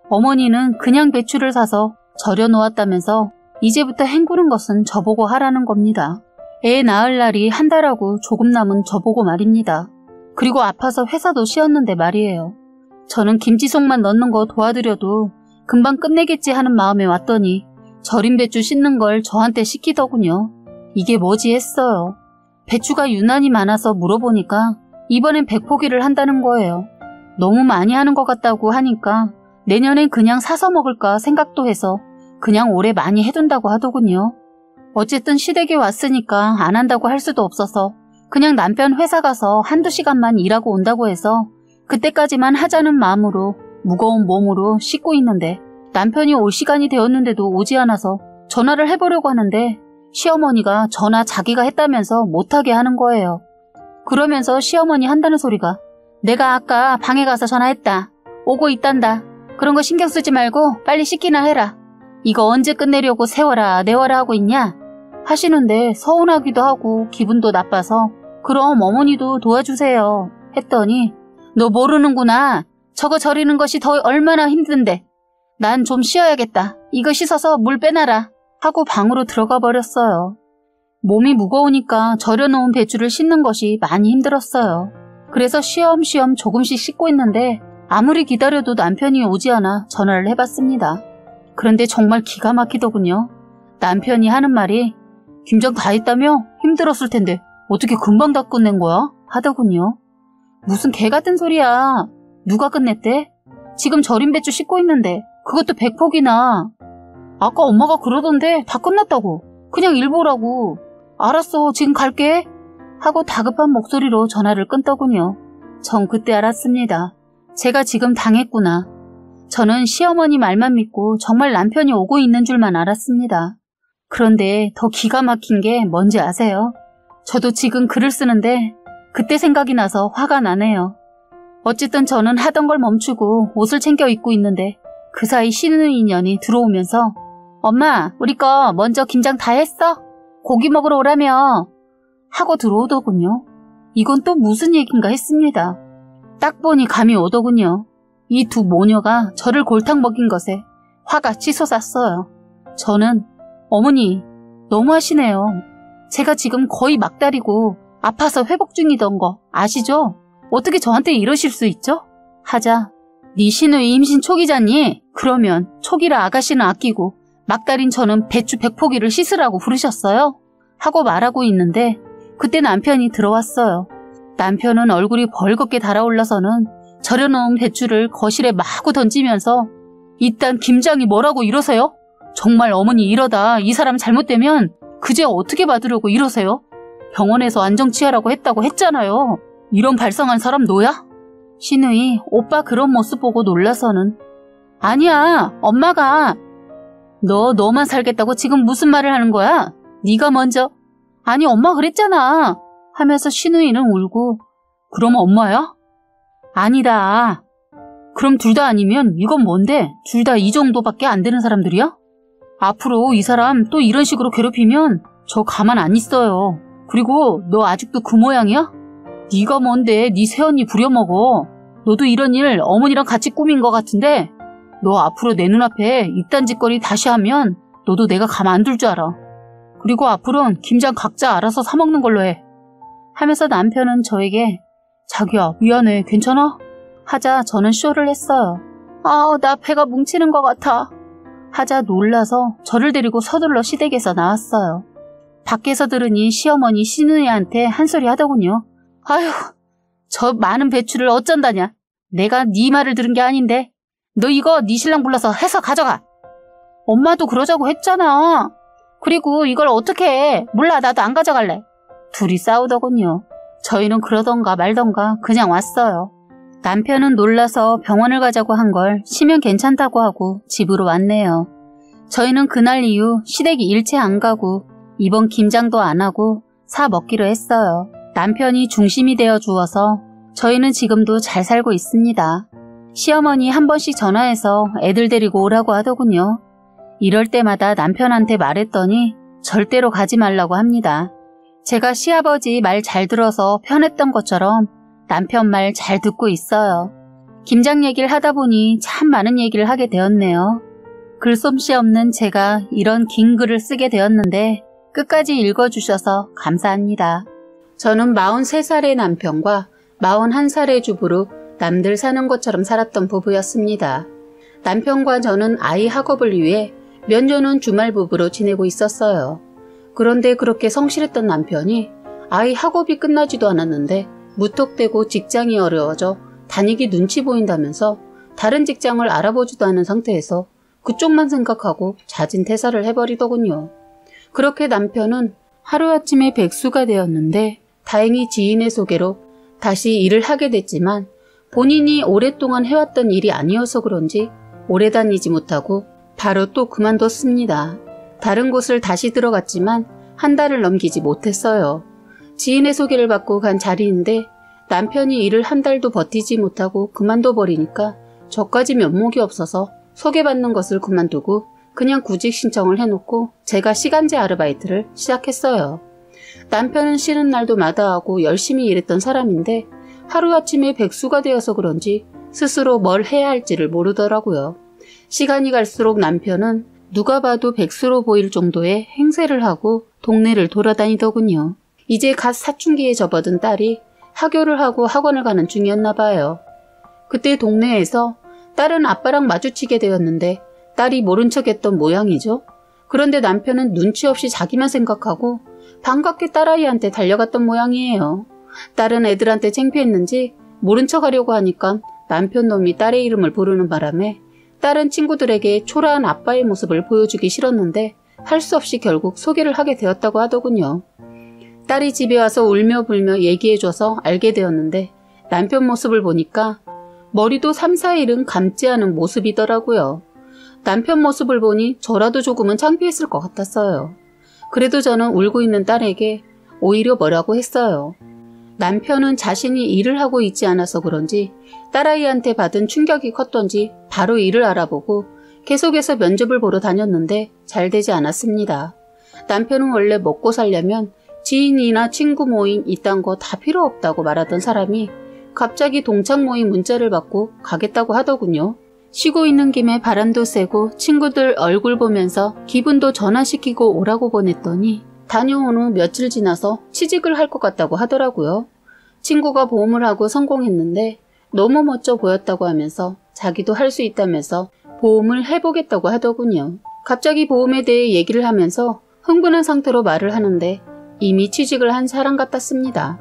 어머니는 그냥 배추를 사서 절여 놓았다면서 이제부터 헹구는 것은 저보고 하라는 겁니다. 애 낳을 날이 한 달하고 조금 남은 저보고 말입니다. 그리고 아파서 회사도 쉬었는데 말이에요. 저는 김치속만 넣는 거 도와드려도 금방 끝내겠지 하는 마음에 왔더니 절인 배추 씻는 걸 저한테 시키더군요. 이게 뭐지 했어요. 배추가 유난히 많아서 물어보니까 이번엔 100포기를 한다는 거예요. 너무 많이 하는 것 같다고 하니까 내년엔 그냥 사서 먹을까 생각도 해서 그냥 올해 많이 해둔다고 하더군요. 어쨌든 시댁에 왔으니까 안 한다고 할 수도 없어서 그냥 남편 회사 가서 한두 시간만 일하고 온다고 해서 그때까지만 하자는 마음으로 무거운 몸으로 씻고 있는데 남편이 올 시간이 되었는데도 오지 않아서 전화를 해보려고 하는데 시어머니가 전화 자기가 했다면서 못하게 하는 거예요. 그러면서 시어머니 한다는 소리가 내가 아까 방에 가서 전화했다. 오고 있단다. 그런 거 신경 쓰지 말고 빨리 씻기나 해라. 이거 언제 끝내려고 세워라 내워라 하고 있냐? 하시는데 서운하기도 하고 기분도 나빠서 그럼 어머니도 도와주세요 했더니 너 모르는구나. 저거 절이는 것이 더 얼마나 힘든데. 난 좀 쉬어야겠다. 이거 씻어서 물 빼놔라. 하고 방으로 들어가 버렸어요. 몸이 무거우니까 절여놓은 배추를 씻는 것이 많이 힘들었어요. 그래서 쉬엄쉬엄 조금씩 씻고 있는데 아무리 기다려도 남편이 오지 않아 전화를 해봤습니다. 그런데 정말 기가 막히더군요. 남편이 하는 말이 김장 다 했다며? 힘들었을 텐데 어떻게 금방 다 끝낸 거야? 하더군요. 무슨 개 같은 소리야. 누가 끝냈대? 지금 절인 배추 씻고 있는데 그것도 100폭이나. 아까 엄마가 그러던데 다 끝났다고. 그냥 일보라고. 알았어, 지금 갈게. 하고 다급한 목소리로 전화를 끊더군요. 전 그때 알았습니다. 제가 지금 당했구나. 저는 시어머니 말만 믿고 정말 남편이 오고 있는 줄만 알았습니다. 그런데 더 기가 막힌 게 뭔지 아세요? 저도 지금 글을 쓰는데 그때 생각이 나서 화가 나네요. 어쨌든 저는 하던 걸 멈추고 옷을 챙겨 입고 있는데 그 사이 신우이 년이 들어오면서 엄마, 우리 거 먼저 김장 다 했어? 고기 먹으러 오라며. 하고 들어오더군요. 이건 또 무슨 얘긴가 했습니다. 딱 보니 감이 오더군요. 이 두 모녀가 저를 골탕 먹인 것에 화가 치솟았어요. 저는 어머니 너무하시네요. 제가 지금 거의 막달이고 아파서 회복 중이던 거 아시죠? 어떻게 저한테 이러실 수 있죠? 하자 네 시누이 임신 초기잖니? 그러면 초기라 아가씨는 아끼고 막달인 저는 배추 100포기를 씻으라고 부르셨어요? 하고 말하고 있는데 그때 남편이 들어왔어요. 남편은 얼굴이 벌겋게 달아올라서는 절여놓은 배추를 거실에 마구 던지면서 이딴 김장이 뭐라고 이러세요? 정말 어머니 이러다 이 사람 잘못되면 그제 어떻게 받으려고 이러세요? 병원에서 안정치하라고 했다고 했잖아요. 이런 발상한 사람 너야? 시누이 오빠 그런 모습 보고 놀라서는 아니야 엄마가 너만 살겠다고 지금 무슨 말을 하는 거야? 네가 먼저 아니 엄마 그랬잖아 하면서 시누이는 울고 그럼 엄마야? 아니다. 그럼 둘 다 아니면 이건 뭔데? 둘 다 이 정도밖에 안 되는 사람들이야? 앞으로 이 사람 또 이런 식으로 괴롭히면 저 가만 안 있어요. 그리고 너 아직도 그 모양이야? 네가 뭔데 네 새언니 부려먹어. 너도 이런 일 어머니랑 같이 꾸민 것 같은데 너 앞으로 내 눈앞에 이딴 짓거리 다시 하면 너도 내가 가만 안 둘 줄 알아. 그리고 앞으로는 김장 각자 알아서 사 먹는 걸로 해. 하면서 남편은 저에게 자기야 미안해 괜찮아? 하자 저는 쇼를 했어요. 나 배가 뭉치는 것 같아. 하자 놀라서 저를 데리고 서둘러 시댁에서 나왔어요. 밖에서 들으니 시어머니 시누이한테 한 소리 하더군요. 아휴 저 많은 배추를 어쩐다냐. 내가 네 말을 들은 게 아닌데 너 이거 네 신랑 불러서 해서 가져가. 엄마도 그러자고 했잖아. 그리고 이걸 어떻게 해. 몰라 나도 안 가져갈래. 둘이 싸우더군요. 저희는 그러던가 말던가 그냥 왔어요. 남편은 놀라서 병원을 가자고 한 걸 쉬면 괜찮다고 하고 집으로 왔네요. 저희는 그날 이후 시댁이 일체 안 가고 이번 김장도 안 하고 사 먹기로 했어요. 남편이 중심이 되어 주어서 저희는 지금도 잘 살고 있습니다. 시어머니 한 번씩 전화해서 애들 데리고 오라고 하더군요. 이럴 때마다 남편한테 말했더니 절대로 가지 말라고 합니다. 제가 시아버지 말 잘 들어서 편했던 것처럼 남편 말 잘 듣고 있어요. 김장 얘기를 하다 보니 참 많은 얘기를 하게 되었네요. 글솜씨 없는 제가 이런 긴 글을 쓰게 되었는데 끝까지 읽어주셔서 감사합니다. 저는 43살의 남편과 41살의 주부로 남들 사는 것처럼 살았던 부부였습니다. 남편과 저는 아이 학업을 위해 몇 년은 주말 부부로 지내고 있었어요. 그런데 그렇게 성실했던 남편이 아이 학업이 끝나지도 않았는데 무턱대고 직장이 어려워져 다니기 눈치 보인다면서 다른 직장을 알아보지도 않은 상태에서 그쪽만 생각하고 자진 퇴사를 해버리더군요. 그렇게 남편은 하루아침에 백수가 되었는데 다행히 지인의 소개로 다시 일을 하게 됐지만 본인이 오랫동안 해왔던 일이 아니어서 그런지 오래 다니지 못하고 바로 또 그만뒀습니다. 다른 곳을 다시 들어갔지만 한 달을 넘기지 못했어요. 지인의 소개를 받고 간 자리인데 남편이 일을 한 달도 버티지 못하고 그만둬버리니까 저까지 면목이 없어서 소개받는 것을 그만두고 그냥 구직 신청을 해놓고 제가 시간제 아르바이트를 시작했어요. 남편은 쉬는 날도 마다하고 열심히 일했던 사람인데 하루아침에 백수가 되어서 그런지 스스로 뭘 해야 할지를 모르더라고요. 시간이 갈수록 남편은 누가 봐도 백수로 보일 정도의 행세를 하고 동네를 돌아다니더군요. 이제 갓 사춘기에 접어든 딸이 하교를 하고 학원을 가는 중이었나 봐요. 그때 동네에서 딸은 아빠랑 마주치게 되었는데 딸이 모른 척했던 모양이죠. 그런데 남편은 눈치 없이 자기만 생각하고 반갑게 딸아이한테 달려갔던 모양이에요. 딸은 애들한테 창피했는지 모른 척하려고 하니까 남편 놈이 딸의 이름을 부르는 바람에 딸은 친구들에게 초라한 아빠의 모습을 보여주기 싫었는데 할 수 없이 결국 소개를 하게 되었다고 하더군요. 딸이 집에 와서 울며 불며 얘기해줘서 알게 되었는데 남편 모습을 보니까 머리도 3, 4일은 감지 않은 모습이더라고요. 남편 모습을 보니 저라도 조금은 창피했을 것 같았어요. 그래도 저는 울고 있는 딸에게 오히려 뭐라고 했어요. 남편은 자신이 일을 하고 있지 않아서 그런지 딸아이한테 받은 충격이 컸던지 바로 일을 알아보고 계속해서 면접을 보러 다녔는데 잘 되지 않았습니다. 남편은 원래 먹고 살려면 지인이나 친구 모임 이딴 거 다 필요 없다고 말하던 사람이 갑자기 동창 모임 문자를 받고 가겠다고 하더군요. 쉬고 있는 김에 바람도 쐬고 친구들 얼굴 보면서 기분도 전환시키고 오라고 보냈더니 다녀온 후 며칠 지나서 취직을 할 것 같다고 하더라고요. 친구가 보험을 하고 성공했는데 너무 멋져 보였다고 하면서 자기도 할 수 있다면서 보험을 해보겠다고 하더군요. 갑자기 보험에 대해 얘기를 하면서 흥분한 상태로 말을 하는데 이미 취직을 한 사람 같았습니다.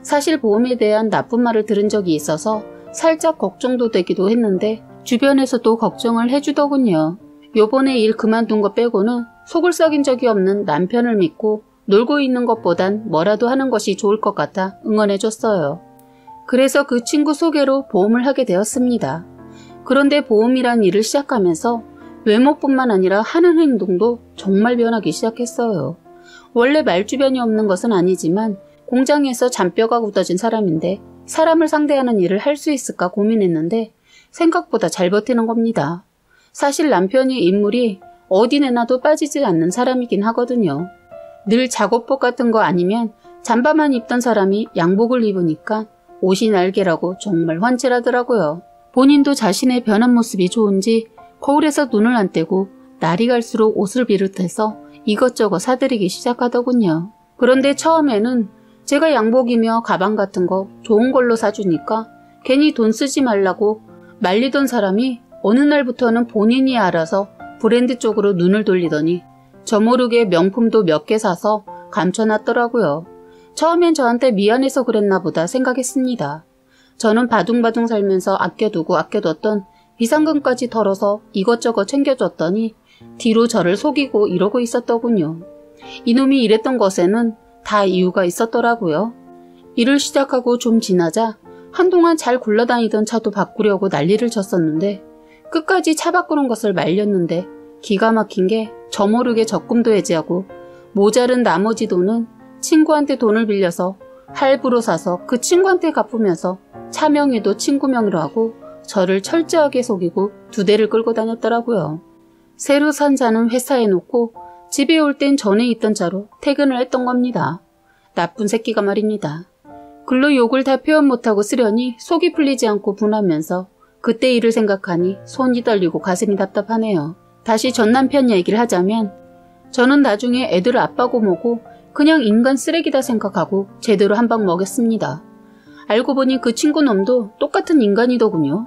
사실 보험에 대한 나쁜 말을 들은 적이 있어서 살짝 걱정도 되기도 했는데 주변에서도 걱정을 해주더군요. 요번에 일 그만둔 거 빼고는 속을 썩인 적이 없는 남편을 믿고 놀고 있는 것보단 뭐라도 하는 것이 좋을 것 같아 응원해줬어요. 그래서 그 친구 소개로 보험을 하게 되었습니다. 그런데 보험이란 일을 시작하면서 외모뿐만 아니라 하는 행동도 정말 변하기 시작했어요. 원래 말주변이 없는 것은 아니지만 공장에서 잔뼈가 굳어진 사람인데 사람을 상대하는 일을 할 수 있을까 고민했는데 생각보다 잘 버티는 겁니다. 사실 남편이 인물이 어디 내놔도 빠지지 않는 사람이긴 하거든요. 늘 작업복 같은 거 아니면 잠바만 입던 사람이 양복을 입으니까 옷이 날개라고 정말 환칠하더라고요. 본인도 자신의 변한 모습이 좋은지 거울에서 눈을 안 떼고 날이 갈수록 옷을 비롯해서 이것저것 사들이기 시작하더군요. 그런데 처음에는 제가 양복이며 가방 같은 거 좋은 걸로 사주니까 괜히 돈 쓰지 말라고 말리던 사람이 어느 날부터는 본인이 알아서 브랜드 쪽으로 눈을 돌리더니 저 모르게 명품도 몇 개 사서 감춰놨더라고요. 처음엔 저한테 미안해서 그랬나 보다 생각했습니다. 저는 바둥바둥 살면서 아껴두었던 비상금까지 덜어서 이것저것 챙겨줬더니 뒤로 저를 속이고 이러고 있었더군요. 이놈이 이랬던 것에는 다 이유가 있었더라고요. 일을 시작하고 좀 지나자 한동안 잘 굴러다니던 차도 바꾸려고 난리를 쳤었는데 끝까지 차 바꾸는 것을 말렸는데 기가 막힌 게 저 모르게 적금도 해지하고 모자른 나머지 돈은 친구한테 돈을 빌려서 할부로 사서 그 친구한테 갚으면서 차 명의도 친구 명의로 하고 저를 철저하게 속이고 2대를 끌고 다녔더라고요. 새로 산 차는 회사에 놓고 집에 올 땐 전에 있던 차로 퇴근을 했던 겁니다. 나쁜 새끼가 말입니다. 글로 욕을 다 표현 못하고 쓰려니 속이 풀리지 않고 분하면서 그때 일을 생각하니 손이 떨리고 가슴이 답답하네요. 다시 전 남편 얘기를 하자면 저는 나중에 애들 아빠고 뭐고 그냥 인간 쓰레기다 생각하고 제대로 한 방 먹였습니다. 알고 보니 그 친구놈도 똑같은 인간이더군요.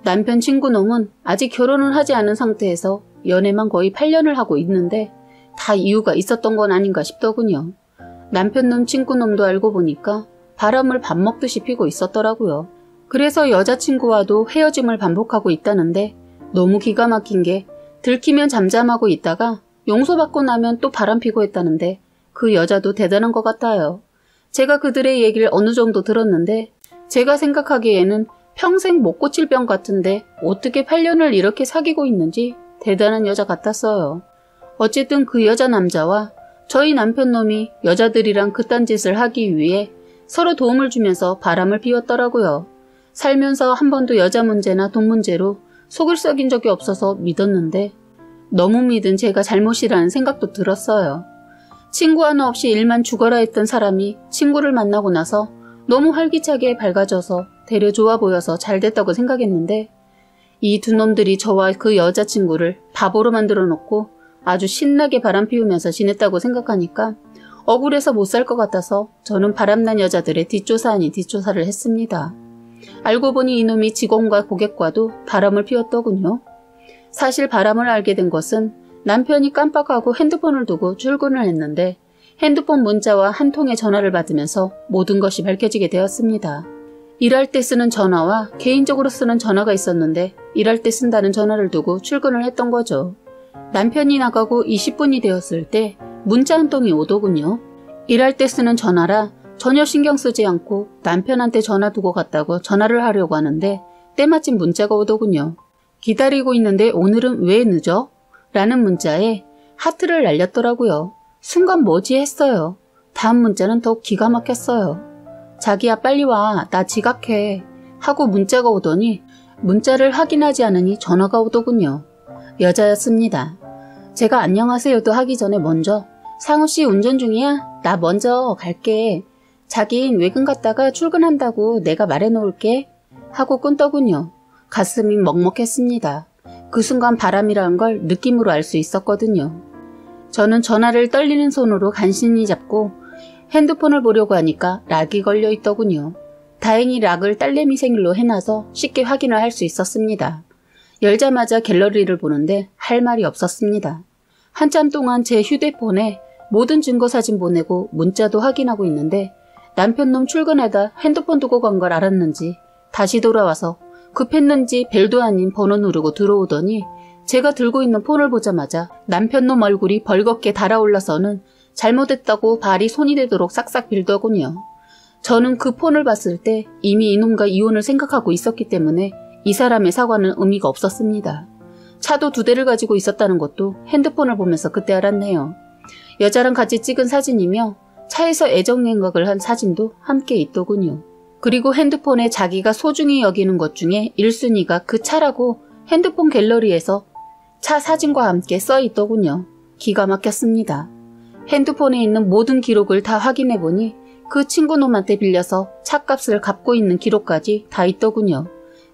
남편 친구놈은 아직 결혼을 하지 않은 상태에서 연애만 거의 8년을 하고 있는데 다 이유가 있었던 건 아닌가 싶더군요. 남편놈 친구놈도 알고 보니까 바람을 밥 먹듯이 피고 있었더라고요. 그래서 여자친구와도 헤어짐을 반복하고 있다는데 너무 기가 막힌 게 들키면 잠잠하고 있다가 용서받고 나면 또 바람피고 했다는데 그 여자도 대단한 것 같아요. 제가 그들의 얘기를 어느 정도 들었는데 제가 생각하기에는 평생 못 고칠 병 같은데 어떻게 8년을 이렇게 사귀고 있는지 대단한 여자 같았어요. 어쨌든 그 여자 남자와 저희 남편놈이 여자들이랑 그딴 짓을 하기 위해 서로 도움을 주면서 바람을 피웠더라고요. 살면서 한 번도 여자 문제나 돈 문제로 속을 썩인 적이 없어서 믿었는데 너무 믿은 제가 잘못이라는 생각도 들었어요. 친구 하나 없이 일만 죽어라 했던 사람이 친구를 만나고 나서 너무 활기차게 밝아져서 되려 좋아 보여서 잘 됐다고 생각했는데 이 두 놈들이 저와 그 여자친구를 바보로 만들어 놓고 아주 신나게 바람 피우면서 지냈다고 생각하니까 억울해서 못 살 것 같아서 저는 바람난 여자들의 뒷조사 아닌 뒷조사를 했습니다. 알고 보니 이놈이 직원과 고객과도 바람을 피웠더군요. 사실 바람을 알게 된 것은 남편이 깜빡하고 핸드폰을 두고 출근을 했는데 핸드폰 문자와 한 통의 전화를 받으면서 모든 것이 밝혀지게 되었습니다. 일할 때 쓰는 전화와 개인적으로 쓰는 전화가 있었는데 일할 때 쓴다는 전화를 두고 출근을 했던 거죠. 남편이 나가고 20분이 되었을 때 문자 한 통이 오더군요. 일할 때 쓰는 전화라 전혀 신경 쓰지 않고 남편한테 전화 두고 갔다고 전화를 하려고 하는데 때마침 문자가 오더군요. 기다리고 있는데 오늘은 왜 늦어? 라는 문자에 하트를 날렸더라고요. 순간 뭐지 했어요. 다음 문자는 더 기가 막혔어요. 자기야 빨리 와. 나 지각해. 하고 문자가 오더니 문자를 확인하지 않으니 전화가 오더군요. 여자였습니다. 제가 안녕하세요도 하기 전에 먼저 상우씨 운전 중이야? 나 먼저 갈게. 자긴 외근 갔다가 출근한다고 내가 말해놓을게. 하고 끊더군요. 가슴이 먹먹했습니다. 그 순간 바람이라는 걸 느낌으로 알 수 있었거든요. 저는 전화를 떨리는 손으로 간신히 잡고 핸드폰을 보려고 하니까 락이 걸려 있더군요. 다행히 락을 딸내미 생일로 해놔서 쉽게 확인을 할 수 있었습니다. 열자마자 갤러리를 보는데 할 말이 없었습니다. 한참 동안 제 휴대폰에 모든 증거사진 보내고 문자도 확인하고 있는데 남편놈 출근하다 핸드폰 두고 간 걸 알았는지 다시 돌아와서 급했는지 벨도 아닌 번호 누르고 들어오더니 제가 들고 있는 폰을 보자마자 남편놈 얼굴이 벌겋게 달아올라서는 잘못했다고 발이 손이 되도록 싹싹 빌더군요. 저는 그 폰을 봤을 때 이미 이놈과 이혼을 생각하고 있었기 때문에 이 사람의 사과는 의미가 없었습니다. 차도 2대를 가지고 있었다는 것도 핸드폰을 보면서 그때 알았네요. 여자랑 같이 찍은 사진이며 차에서 애정행각을 한 사진도 함께 있더군요. 그리고 핸드폰에 자기가 소중히 여기는 것 중에 1순위가 그 차라고 핸드폰 갤러리에서 차 사진과 함께 써 있더군요. 기가 막혔습니다. 핸드폰에 있는 모든 기록을 다 확인해보니 그 친구놈한테 빌려서 차값을 갚고 있는 기록까지 다 있더군요.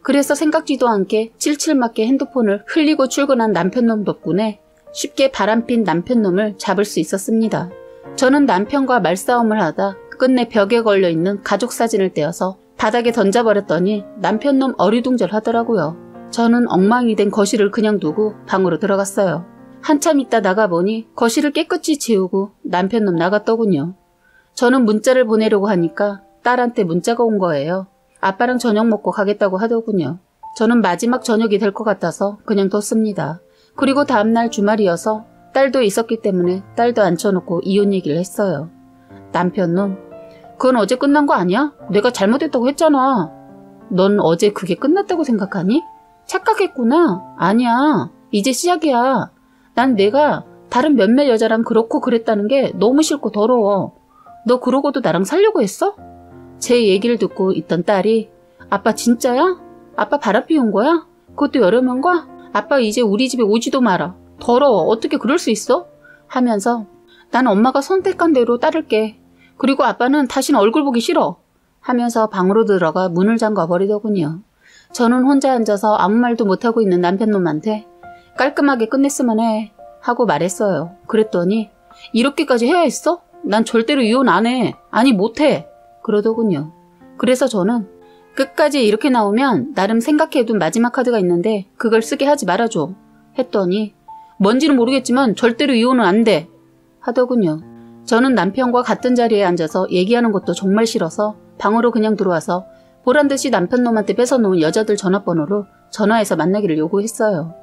그래서 생각지도 않게 칠칠맞게 핸드폰을 흘리고 출근한 남편놈 덕분에 쉽게 바람핀 남편놈을 잡을 수 있었습니다. 저는 남편과 말싸움을 하다 끝내 벽에 걸려있는 가족사진을 떼어서 바닥에 던져버렸더니 남편놈 어리둥절하더라고요. 저는 엉망이 된 거실을 그냥 두고 방으로 들어갔어요. 한참 있다 나가보니 거실을 깨끗이 치우고 남편놈 나갔더군요. 저는 문자를 보내려고 하니까 딸한테 문자가 온 거예요. 아빠랑 저녁 먹고 가겠다고 하더군요. 저는 마지막 저녁이 될 것 같아서 그냥 뒀습니다. 그리고 다음날 주말이어서 딸도 있었기 때문에 딸도 앉혀놓고 이혼 얘기를 했어요. 남편놈, 그건 어제 끝난 거 아니야? 내가 잘못했다고 했잖아. 넌 어제 그게 끝났다고 생각하니? 착각했구나. 아니야. 이제 시작이야. 난 내가 다른 몇몇 여자랑 그렇고 그랬다는 게 너무 싫고 더러워. 너 그러고도 나랑 살려고 했어? 제 얘기를 듣고 있던 딸이 아빠 진짜야? 아빠 바람 피운 거야? 그것도 여러 명과? 아빠 이제 우리 집에 오지도 마라. 더러워. 어떻게 그럴 수 있어? 하면서 난 엄마가 선택한 대로 따를게. 그리고 아빠는 다시는 얼굴 보기 싫어. 하면서 방으로 들어가 문을 잠가 버리더군요. 저는 혼자 앉아서 아무 말도 못하고 있는 남편놈한테 깔끔하게 끝냈으면 해 하고 말했어요. 그랬더니 이렇게까지 해야 했어? 난 절대로 이혼 안 해. 아니 못해. 그러더군요. 그래서 저는 끝까지 이렇게 나오면 나름 생각해둔 마지막 카드가 있는데 그걸 쓰게 하지 말아줘 했더니 뭔지는 모르겠지만 절대로 이혼은 안 돼 하더군요. 저는 남편과 같은 자리에 앉아서 얘기하는 것도 정말 싫어서 방으로 그냥 들어와서 보란듯이 남편놈한테 뺏어놓은 여자들 전화번호로 전화해서 만나기를 요구했어요.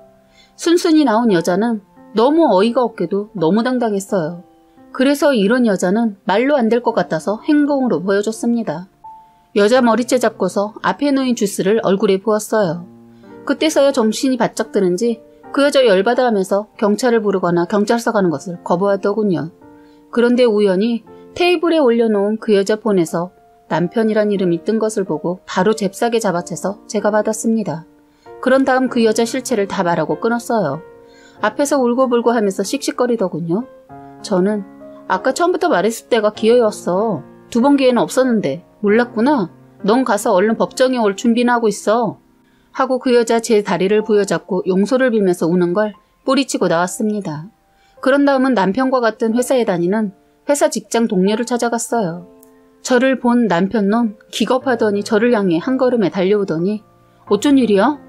순순히 나온 여자는 너무 어이가 없게도 너무 당당했어요. 그래서 이런 여자는 말로 안 될 것 같아서 행동으로 보여줬습니다. 여자 머리채 잡고서 앞에 놓인 주스를 얼굴에 부었어요. 그때서야 정신이 바짝 드는지 그 여자 열받아 하면서 경찰을 부르거나 경찰서 가는 것을 거부하더군요. 그런데 우연히 테이블에 올려놓은 그 여자 폰에서 남편이란 이름이 뜬 것을 보고 바로 잽싸게 잡아채서 제가 받았습니다. 그런 다음 그 여자 실체를 다 말하고 끊었어요. 앞에서 울고불고 하면서 씩씩거리더군요. 저는 아까 처음부터 말했을 때가 기회였어. 2번 기회는 없었는데 몰랐구나. 넌 가서 얼른 법정에 올 준비나 하고 있어. 하고 그 여자 제 다리를 부여잡고 용서를 빌면서 우는 걸 뿌리치고 나왔습니다. 그런 다음은 남편과 같은 회사에 다니는 회사 직장 동료를 찾아갔어요. 저를 본 남편놈 기겁하더니 저를 향해 한 걸음에 달려오더니 어쩐 일이야?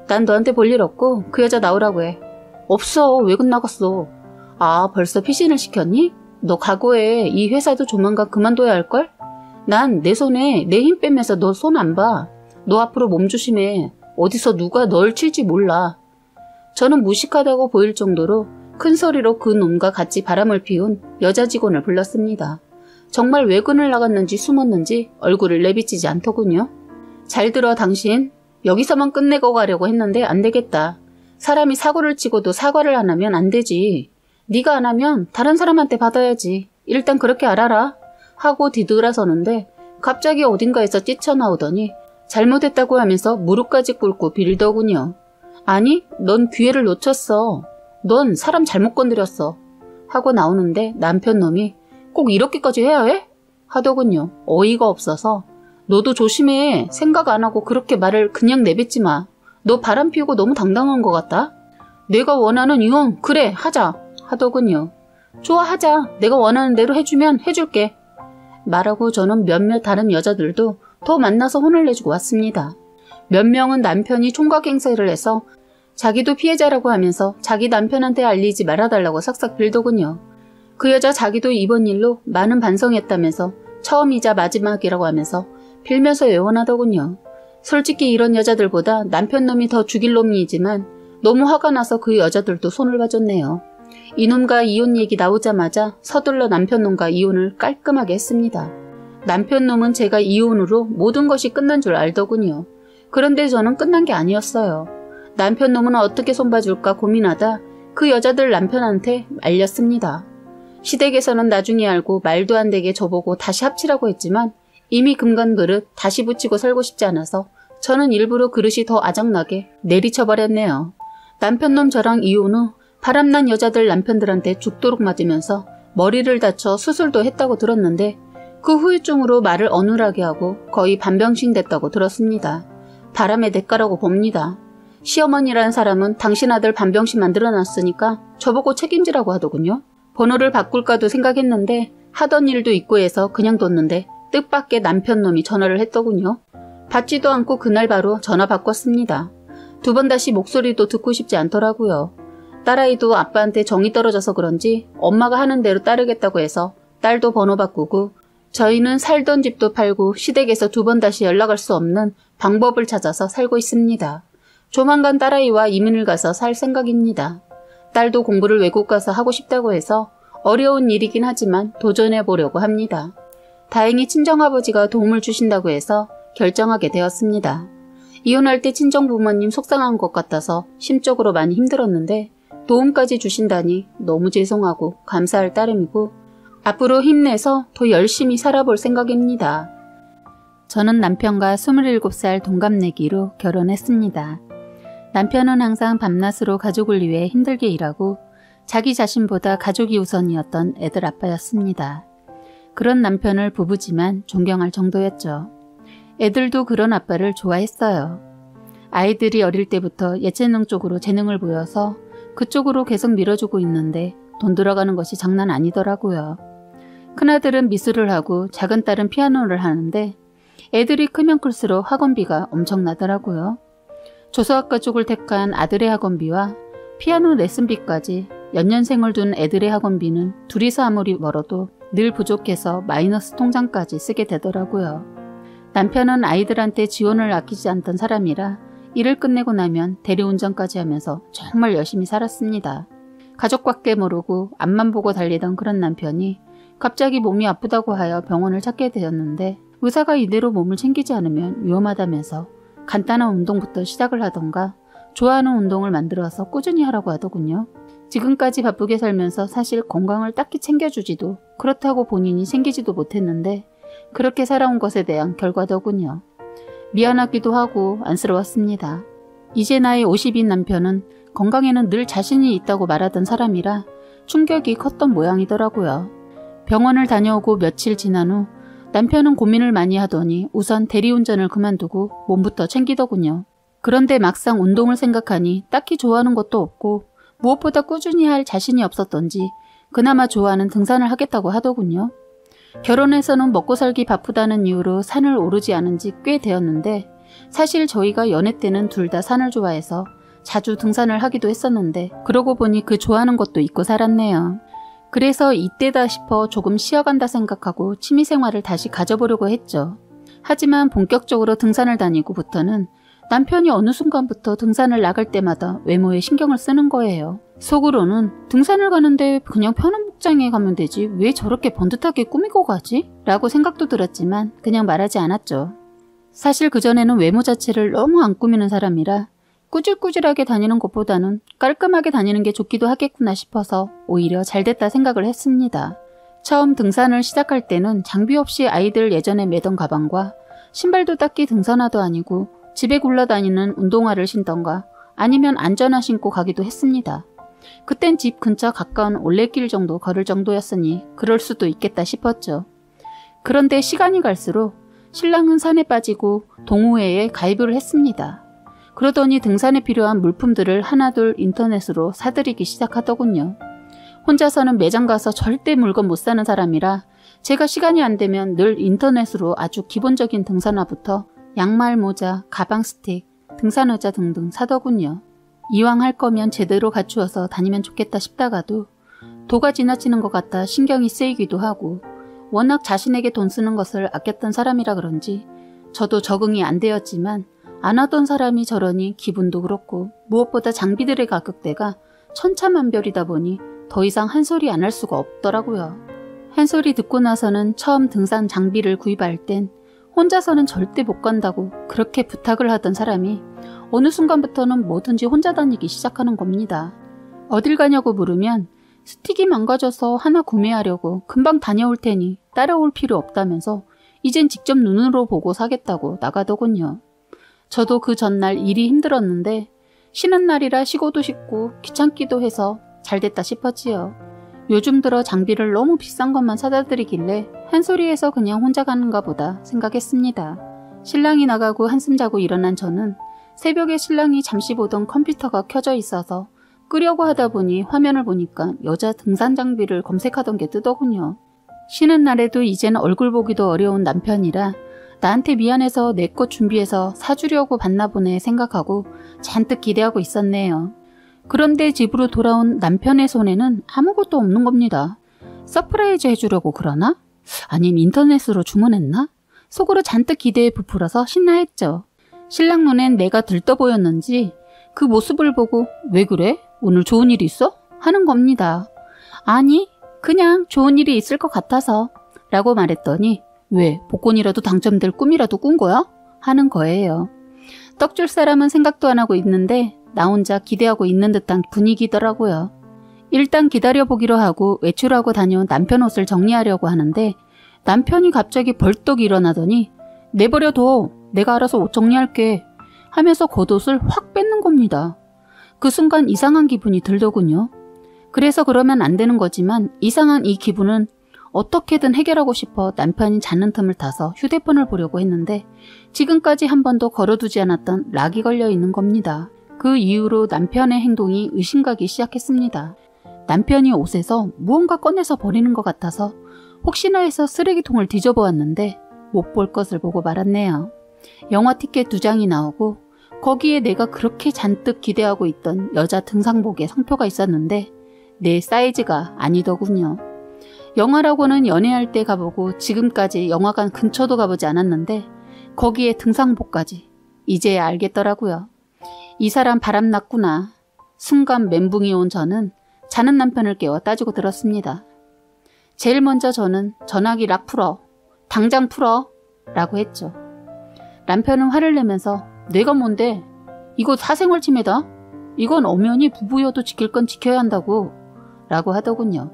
난 너한테 볼 일 없고 그 여자 나오라고 해. 없어. 외근 나갔어. 아, 벌써 피신을 시켰니? 너 각오해. 이 회사도 조만간 그만둬야 할걸? 난 내 손에 내 힘 빼면서 너 손 안 봐. 너 앞으로 몸 조심해. 어디서 누가 널 칠지 몰라. 저는 무식하다고 보일 정도로 큰 소리로 그 놈과 같이 바람을 피운 여자 직원을 불렀습니다. 정말 외근을 나갔는지 숨었는지 얼굴을 내비치지 않더군요. 잘 들어 당신. 여기서만 끝내고 가려고 했는데 안 되겠다. 사람이 사고를 치고도 사과를 안 하면 안 되지. 네가 안 하면 다른 사람한테 받아야지. 일단 그렇게 알아라. 하고 뒤돌아서는데 갑자기 어딘가에서 뛰쳐나오더니 잘못했다고 하면서 무릎까지 꿇고 빌더군요. 아니, 넌 기회를 놓쳤어. 넌 사람 잘못 건드렸어. 하고 나오는데 남편놈이 꼭 이렇게까지 해야 해? 하더군요. 어이가 없어서 너도 조심해. 생각 안 하고 그렇게 말을 그냥 내뱉지 마. 너 바람 피우고 너무 당당한 것 같다. 내가 원하는 이혼 그래 하자 하더군요. 좋아 하자. 내가 원하는 대로 해주면 해줄게. 말하고 저는 몇몇 다른 여자들도 더 만나서 혼을 내주고 왔습니다. 몇 명은 남편이 총각 행세를 해서 자기도 피해자라고 하면서 자기 남편한테 알리지 말아달라고 싹싹 빌더군요. 그 여자 자기도 이번 일로 많은 반성했다면서 처음이자 마지막이라고 하면서 빌면서 애원하더군요. 솔직히 이런 여자들보다 남편놈이 더 죽일 놈이지만 너무 화가 나서 그 여자들도 손을 봐줬네요. 이놈과 이혼 얘기 나오자마자 서둘러 남편놈과 이혼을 깔끔하게 했습니다. 남편놈은 제가 이혼으로 모든 것이 끝난 줄 알더군요. 그런데 저는 끝난 게 아니었어요. 남편놈은 어떻게 손봐줄까 고민하다 그 여자들 남편한테 알렸습니다. 시댁에서는 나중에 알고 말도 안 되게 저보고 다시 합치라고 했지만 이미 금간 그릇 다시 붙이고 살고 싶지 않아서 저는 일부러 그릇이 더 아작나게 내리쳐버렸네요. 남편놈 저랑 이혼 후 바람난 여자들 남편들한테 죽도록 맞으면서 머리를 다쳐 수술도 했다고 들었는데 그 후유증으로 말을 어눌하게 하고 거의 반병신 됐다고 들었습니다. 바람의 대가라고 봅니다. 시어머니라는 사람은 당신 아들 반병신 만들어놨으니까 저보고 책임지라고 하더군요. 번호를 바꿀까도 생각했는데 하던 일도 있고 해서 그냥 뒀는데 뜻밖의 남편놈이 전화를 했더군요. 받지도 않고 그날 바로 전화 바꿨습니다. 두 번 다시 목소리도 듣고 싶지 않더라고요. 딸아이도 아빠한테 정이 떨어져서 그런지 엄마가 하는 대로 따르겠다고 해서 딸도 번호 바꾸고 저희는 살던 집도 팔고 시댁에서 두 번 다시 연락할 수 없는 방법을 찾아서 살고 있습니다. 조만간 딸아이와 이민을 가서 살 생각입니다. 딸도 공부를 외국 가서 하고 싶다고 해서 어려운 일이긴 하지만 도전해 보려고 합니다. 다행히 친정아버지가 도움을 주신다고 해서 결정하게 되었습니다. 이혼할 때 친정부모님 속상한 것 같아서 심적으로 많이 힘들었는데 도움까지 주신다니 너무 죄송하고 감사할 따름이고 앞으로 힘내서 더 열심히 살아볼 생각입니다. 저는 남편과 27살 동갑내기로 결혼했습니다. 남편은 항상 밤낮으로 가족을 위해 힘들게 일하고 자기 자신보다 가족이 우선이었던 애들 아빠였습니다. 그런 남편을 부부지만 존경할 정도였죠. 애들도 그런 아빠를 좋아했어요. 아이들이 어릴 때부터 예체능 쪽으로 재능을 보여서 그쪽으로 계속 밀어주고 있는데 돈 들어가는 것이 장난 아니더라고요. 큰아들은 미술을 하고 작은 딸은 피아노를 하는데 애들이 크면 클수록 학원비가 엄청나더라고요. 조수학과 쪽을 택한 아들의 학원비와 피아노 레슨비까지 연년생을 둔 애들의 학원비는 둘이서 아무리 멀어도 늘 부족해서 마이너스 통장까지 쓰게 되더라고요. 남편은 아이들한테 지원을 아끼지 않던 사람이라 일을 끝내고 나면 대리운전까지 하면서 정말 열심히 살았습니다. 가족밖에 모르고 앞만 보고 달리던 그런 남편이 갑자기 몸이 아프다고 하여 병원을 찾게 되었는데 의사가 이대로 몸을 챙기지 않으면 위험하다면서 간단한 운동부터 시작을 하던가 좋아하는 운동을 만들어서 꾸준히 하라고 하더군요. 지금까지 바쁘게 살면서 사실 건강을 딱히 챙겨주지도 그렇다고 본인이 챙기지도 못했는데 그렇게 살아온 것에 대한 결과더군요. 미안하기도 하고 안쓰러웠습니다. 이제 나이 50인 남편은 건강에는 늘 자신이 있다고 말하던 사람이라 충격이 컸던 모양이더라고요. 병원을 다녀오고 며칠 지난 후 남편은 고민을 많이 하더니 우선 대리운전을 그만두고 몸부터 챙기더군요. 그런데 막상 운동을 생각하니 딱히 좋아하는 것도 없고 무엇보다 꾸준히 할 자신이 없었던지 그나마 좋아하는 등산을 하겠다고 하더군요. 결혼해서는 먹고 살기 바쁘다는 이유로 산을 오르지 않은 지 꽤 되었는데 사실 저희가 연애 때는 둘 다 산을 좋아해서 자주 등산을 하기도 했었는데 그러고 보니 그 좋아하는 것도 잊고 살았네요. 그래서 이때다 싶어 조금 쉬어간다 생각하고 취미생활을 다시 가져보려고 했죠. 하지만 본격적으로 등산을 다니고부터는 남편이 어느 순간부터 등산을 나갈 때마다 외모에 신경을 쓰는 거예요. 속으로는 등산을 가는데 그냥 편한 복장에 가면 되지 왜 저렇게 번듯하게 꾸미고 가지? 라고 생각도 들었지만 그냥 말하지 않았죠. 사실 그전에는 외모 자체를 너무 안 꾸미는 사람이라 꾸질꾸질하게 다니는 것보다는 깔끔하게 다니는 게 좋기도 하겠구나 싶어서 오히려 잘됐다 생각을 했습니다. 처음 등산을 시작할 때는 장비 없이 아이들 예전에 매던 가방과 신발도 딱히 등산화도 아니고 집에 굴러다니는 운동화를 신던가 아니면 안전화 신고 가기도 했습니다. 그땐 집 근처 가까운 올레길 정도 걸을 정도였으니 그럴 수도 있겠다 싶었죠. 그런데 시간이 갈수록 신랑은 산에 빠지고 동호회에 가입을 했습니다. 그러더니 등산에 필요한 물품들을 하나둘 인터넷으로 사들이기 시작하더군요. 혼자서는 매장 가서 절대 물건 못 사는 사람이라 제가 시간이 안 되면 늘 인터넷으로 아주 기본적인 등산화부터 양말, 모자, 가방 스틱, 등산 의자 등등 사더군요. 이왕 할 거면 제대로 갖추어서 다니면 좋겠다 싶다가도 도가 지나치는 것 같아 신경이 쓰이기도 하고 워낙 자신에게 돈 쓰는 것을 아꼈던 사람이라 그런지 저도 적응이 안 되었지만 안 하던 사람이 저러니 기분도 그렇고 무엇보다 장비들의 가격대가 천차만별이다 보니 더 이상 한 소리 안 할 수가 없더라고요. 한 소리 듣고 나서는 처음 등산 장비를 구입할 땐 혼자서는 절대 못 간다고 그렇게 부탁을 하던 사람이 어느 순간부터는 뭐든지 혼자 다니기 시작하는 겁니다. 어딜 가냐고 물으면 스틱이 망가져서 하나 구매하려고 금방 다녀올 테니 따라올 필요 없다면서 이젠 직접 눈으로 보고 사겠다고 나가더군요. 저도 그 전날 일이 힘들었는데 쉬는 날이라 쉬고도 싶고 귀찮기도 해서 잘됐다 싶었지요. 요즘 들어 장비를 너무 비싼 것만 사다 드리길래 한 소리에서 그냥 혼자 가는가 보다 생각했습니다. 신랑이 나가고 한숨 자고 일어난 저는 새벽에 신랑이 잠시 보던 컴퓨터가 켜져 있어서 끄려고 하다 보니 화면을 보니까 여자 등산 장비를 검색하던 게 뜨더군요. 쉬는 날에도 이제는 얼굴 보기도 어려운 남편이라 나한테 미안해서 내 것 준비해서 사주려고 봤나 보네 생각하고 잔뜩 기대하고 있었네요. 그런데 집으로 돌아온 남편의 손에는 아무것도 없는 겁니다. 서프라이즈 해주려고 그러나? 아님 인터넷으로 주문했나? 속으로 잔뜩 기대에 부풀어서 신나했죠. 신랑 눈엔 내가 들떠 보였는지 그 모습을 보고 왜 그래? 오늘 좋은 일 있어? 하는 겁니다. 아니 그냥 좋은 일이 있을 것 같아서 라고 말했더니 왜 복권이라도 당첨될 꿈이라도 꾼 거야? 하는 거예요. 떡 줄 사람은 생각도 안 하고 있는데 나 혼자 기대하고 있는 듯한 분위기더라고요. 일단 기다려보기로 하고 외출하고 다녀온 남편 옷을 정리하려고 하는데 남편이 갑자기 벌떡 일어나더니 내버려둬 내가 알아서 옷 정리할게 하면서 겉옷을 확 뺏는 겁니다. 그 순간 이상한 기분이 들더군요. 그래서 그러면 안 되는 거지만 이상한 이 기분은 어떻게든 해결하고 싶어 남편이 자는 틈을 타서 휴대폰을 보려고 했는데 지금까지 한 번도 걸어두지 않았던 락이 걸려 있는 겁니다. 그 이후로 남편의 행동이 의심가기 시작했습니다. 남편이 옷에서 무언가 꺼내서 버리는 것 같아서 혹시나 해서 쓰레기통을 뒤져보았는데 못 볼 것을 보고 말았네요. 영화 티켓 2장이 나오고 거기에 내가 그렇게 잔뜩 기대하고 있던 여자 등산복의 상표가 있었는데 내 사이즈가 아니더군요. 영화라고는 연애할 때 가보고 지금까지 영화관 근처도 가보지 않았는데 거기에 등산복까지 이제야 알겠더라고요. 이 사람 바람났구나. 순간 멘붕이 온 저는 자는 남편을 깨워 따지고 들었습니다. 제일 먼저 저는 전화기 락 풀어. 당장 풀어. 라고 했죠. 남편은 화를 내면서 내가 뭔데? 이거 사생활 침해다. 이건 엄연히 부부여도 지킬 건 지켜야 한다고. 라고 하더군요.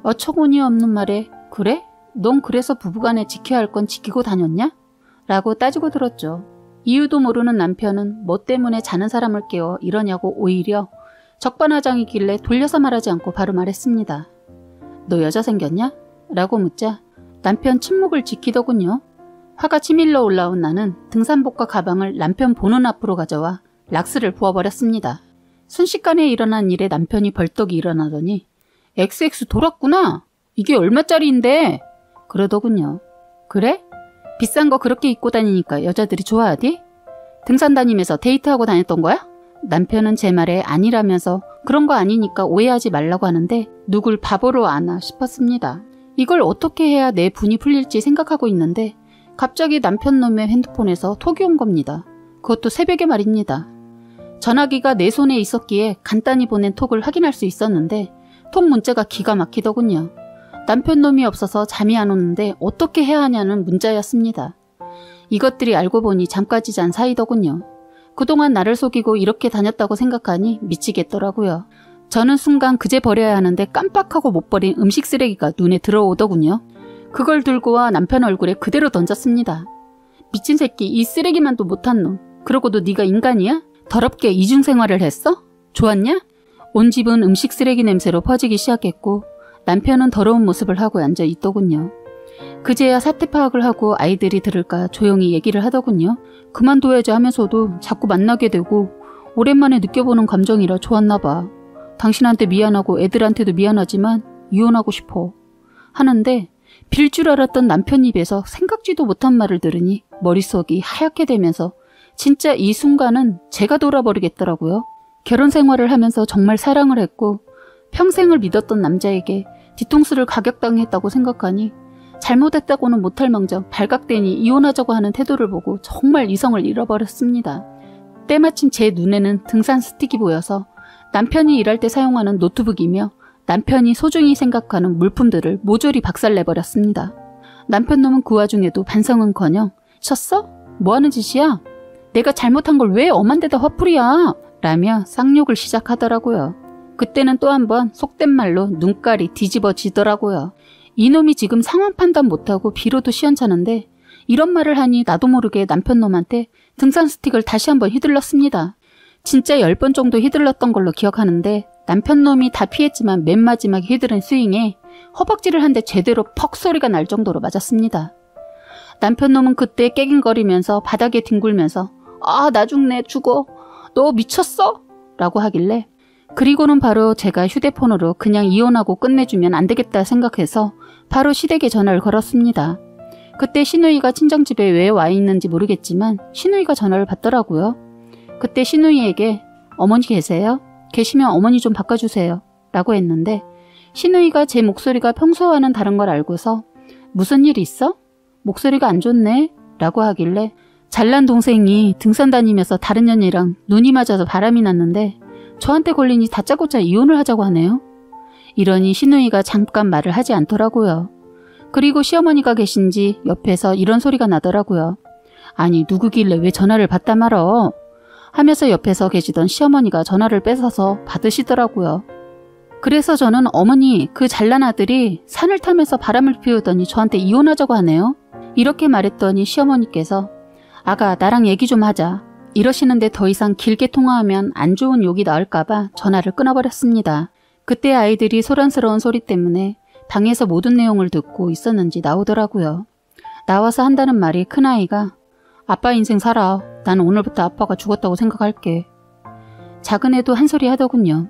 어처구니 없는 말에 그래? 넌 그래서 부부간에 지켜야 할 건 지키고 다녔냐? 라고 따지고 들었죠. 이유도 모르는 남편은 뭐 때문에 자는 사람을 깨워 이러냐고 오히려 적반하장이길래 돌려서 말하지 않고 바로 말했습니다. 너 여자 생겼냐? 라고 묻자 남편 침묵을 지키더군요. 화가 치밀러 올라온 나는 등산복과 가방을 남편 보는 앞으로 가져와 락스를 부어버렸습니다. 순식간에 일어난 일에 남편이 벌떡 일어나더니 XX 돌았구나. 이게 얼마짜리인데? 그러더군요. 그래? 비싼 거 그렇게 입고 다니니까 여자들이 좋아하디? 등산 다니면서 데이트하고 다녔던 거야? 남편은 제 말에 아니라면서 그런 거 아니니까 오해하지 말라고 하는데 누굴 바보로 아나 싶었습니다. 이걸 어떻게 해야 내 분이 풀릴지 생각하고 있는데 갑자기 남편 놈의 핸드폰에서 톡이 온 겁니다. 그것도 새벽에 말입니다. 전화기가 내 손에 있었기에 간단히 보낸 톡을 확인할 수 있었는데 톡 문자가 기가 막히더군요. 남편 놈이 없어서 잠이 안 오는데 어떻게 해야 하냐는 문자였습니다. 이것들이 알고 보니 잠까지 잔 사이더군요. 그동안 나를 속이고 이렇게 다녔다고 생각하니 미치겠더라고요. 저는 순간 그제 버려야 하는데 깜빡하고 못 버린 음식 쓰레기가 눈에 들어오더군요. 그걸 들고 와 남편 얼굴에 그대로 던졌습니다. 미친 새끼, 이 쓰레기만도 못한 놈. 그러고도 네가 인간이야? 더럽게 이중생활을 했어? 좋았냐? 온 집은 음식 쓰레기 냄새로 퍼지기 시작했고 남편은 더러운 모습을 하고 앉아 있더군요. 그제야 사태 파악을 하고 아이들이 들을까 조용히 얘기를 하더군요. 그만둬야지 하면서도 자꾸 만나게 되고 오랜만에 느껴보는 감정이라 좋았나 봐. 당신한테 미안하고 애들한테도 미안하지만 이혼하고 싶어. 하는데 빌 줄 알았던 남편 입에서 생각지도 못한 말을 들으니 머릿속이 하얗게 되면서 진짜 이 순간은 제가 돌아버리겠더라고요. 결혼 생활을 하면서 정말 사랑을 했고 평생을 믿었던 남자에게 뒤통수를 가격당했다고 생각하니 잘못했다고는 못할망정 발각되니 이혼하자고 하는 태도를 보고 정말 이성을 잃어버렸습니다. 때마침 제 눈에는 등산 스틱이 보여서 남편이 일할 때 사용하는 노트북이며 남편이 소중히 생각하는 물품들을 모조리 박살내버렸습니다. 남편 놈은 그 와중에도 반성은커녕 쳤어? 뭐하는 짓이야? 내가 잘못한 걸 왜 엄한 데다 화풀이야? 라며 쌍욕을 시작하더라고요. 그때는 또 한 번 속된 말로 눈깔이 뒤집어지더라고요. 이놈이 지금 상황 판단 못하고 비로도 시원찮은데 이런 말을 하니 나도 모르게 남편 놈한테 등산 스틱을 다시 한번 휘둘렀습니다. 진짜 10번 정도 휘둘렀던 걸로 기억하는데 남편 놈이 다 피했지만 맨 마지막에 휘두른 스윙에 허벅지를 한 대 제대로 퍽 소리가 날 정도로 맞았습니다. 남편 놈은 그때 깨갱거리면서 바닥에 뒹굴면서 아, 나 죽네, 죽어. 너 미쳤어? 라고 하길래 그리고는 바로 제가 휴대폰으로 그냥 이혼하고 끝내주면 안 되겠다 생각해서 바로 시댁에 전화를 걸었습니다. 그때 시누이가 친정집에 왜 와 있는지 모르겠지만 시누이가 전화를 받더라고요. 그때 시누이에게 어머니 계세요? 계시면 어머니 좀 바꿔주세요. 라고 했는데 시누이가 제 목소리가 평소와는 다른 걸 알고서 무슨 일 있어? 목소리가 안 좋네? 라고 하길래 잘난 동생이 등산 다니면서 다른 년이랑 눈이 맞아서 바람이 났는데 저한테 걸리니 다짜고짜 이혼을 하자고 하네요. 이러니 시누이가 잠깐 말을 하지 않더라고요. 그리고 시어머니가 계신지 옆에서 이런 소리가 나더라고요. 아니 누구길래 왜 전화를 받다 말어? 하면서 옆에서 계시던 시어머니가 전화를 뺏어서 받으시더라고요. 그래서 저는 어머니 그 잘난 아들이 산을 타면서 바람을 피우더니 저한테 이혼하자고 하네요. 이렇게 말했더니 시어머니께서 아가 나랑 얘기 좀 하자. 이러시는데 더 이상 길게 통화하면 안 좋은 욕이 나올까봐 전화를 끊어버렸습니다. 그때 아이들이 소란스러운 소리 때문에 방에서 모든 내용을 듣고 있었는지 나오더라고요. 나와서 한다는 말이 큰아이가 아빠 인생 살아. 난 오늘부터 아빠가 죽었다고 생각할게. 작은 애도 한 소리 하더군요.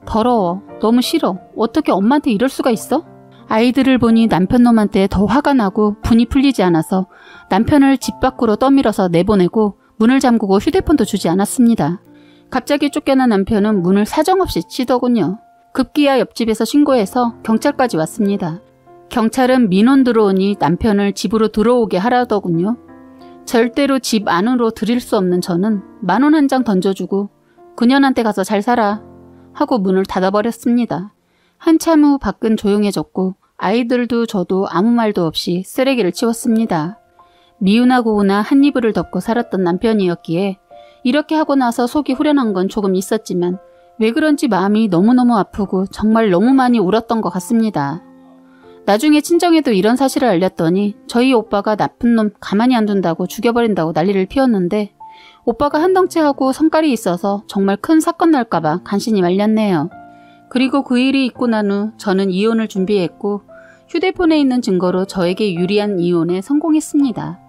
더러워. 너무 싫어. 어떻게 엄마한테 이럴 수가 있어? 아이들을 보니 남편 놈한테 더 화가 나고 분이 풀리지 않아서 남편을 집 밖으로 떠밀어서 내보내고 문을 잠그고 휴대폰도 주지 않았습니다. 갑자기 쫓겨난 남편은 문을 사정없이 치더군요. 급기야 옆집에서 신고해서 경찰까지 왔습니다. 경찰은 민원 들어오니 남편을 집으로 들어오게 하라더군요. 절대로 집 안으로 들일 수 없는 저는 10,000원 한 장 던져주고 그년한테 가서 잘 살아 하고 문을 닫아버렸습니다. 한참 후 밖은 조용해졌고 아이들도 저도 아무 말도 없이 쓰레기를 치웠습니다. 미우나 고우나 한 이불을 덮고 살았던 남편이었기에 이렇게 하고 나서 속이 후련한 건 조금 있었지만 왜 그런지 마음이 너무너무 아프고 정말 너무 많이 울었던 것 같습니다. 나중에 친정에도 이런 사실을 알렸더니 저희 오빠가 나쁜 놈 가만히 안 둔다고 죽여버린다고 난리를 피웠는데 오빠가 한 덩치하고 성깔이 있어서 정말 큰 사건 날까봐 간신히 말렸네요. 그리고 그 일이 있고 난 후 저는 이혼을 준비했고 휴대폰에 있는 증거로 저에게 유리한 이혼에 성공했습니다.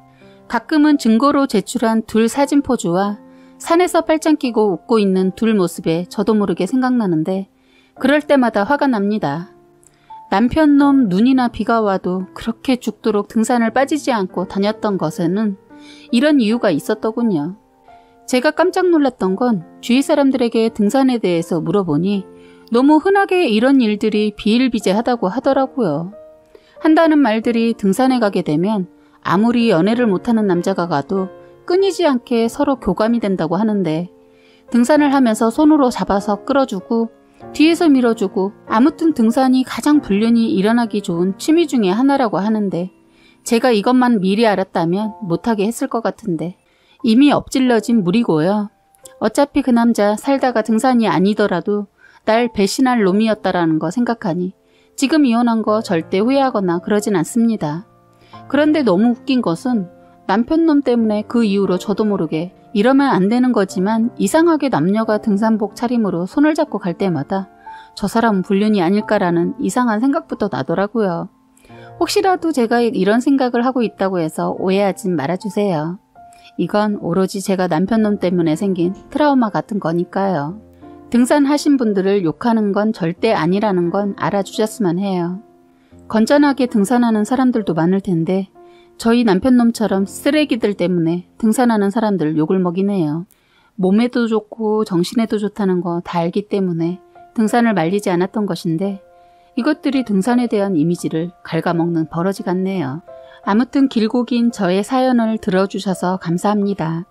가끔은 증거로 제출한 둘 사진 포즈와 산에서 팔짱 끼고 웃고 있는 둘 모습에 저도 모르게 생각나는데 그럴 때마다 화가 납니다. 남편 놈 눈이나 비가 와도 그렇게 죽도록 등산을 빠지지 않고 다녔던 것에는 이런 이유가 있었더군요. 제가 깜짝 놀랐던 건 주위 사람들에게 등산에 대해서 물어보니 너무 흔하게 이런 일들이 비일비재하다고 하더라고요. 한다는 말들이 등산에 가게 되면 아무리 연애를 못하는 남자가 가도 끊이지 않게 서로 교감이 된다고 하는데 등산을 하면서 손으로 잡아서 끌어주고 뒤에서 밀어주고 아무튼 등산이 가장 불륜이 일어나기 좋은 취미 중에 하나라고 하는데 제가 이것만 미리 알았다면 못하게 했을 것 같은데 이미 엎질러진 물이고요. 어차피 그 남자 살다가 등산이 아니더라도 날 배신할 놈이었다라는 거 생각하니 지금 이혼한 거 절대 후회하거나 그러진 않습니다. 그런데 너무 웃긴 것은 남편 놈 때문에 그 이후로 저도 모르게 이러면 안 되는 거지만 이상하게 남녀가 등산복 차림으로 손을 잡고 갈 때마다 저 사람은 불륜이 아닐까라는 이상한 생각부터 나더라고요. 혹시라도 제가 이런 생각을 하고 있다고 해서 오해하진 말아주세요. 이건 오로지 제가 남편 놈 때문에 생긴 트라우마 같은 거니까요. 등산하신 분들을 욕하는 건 절대 아니라는 건 알아주셨으면 해요. 건전하게 등산하는 사람들도 많을 텐데 저희 남편놈처럼 쓰레기들 때문에 등산하는 사람들 욕을 먹이네요. 몸에도 좋고 정신에도 좋다는 거 다 알기 때문에 등산을 말리지 않았던 것인데 이것들이 등산에 대한 이미지를 갉아먹는 버러지 같네요. 아무튼 길고 긴 저의 사연을 들어주셔서 감사합니다.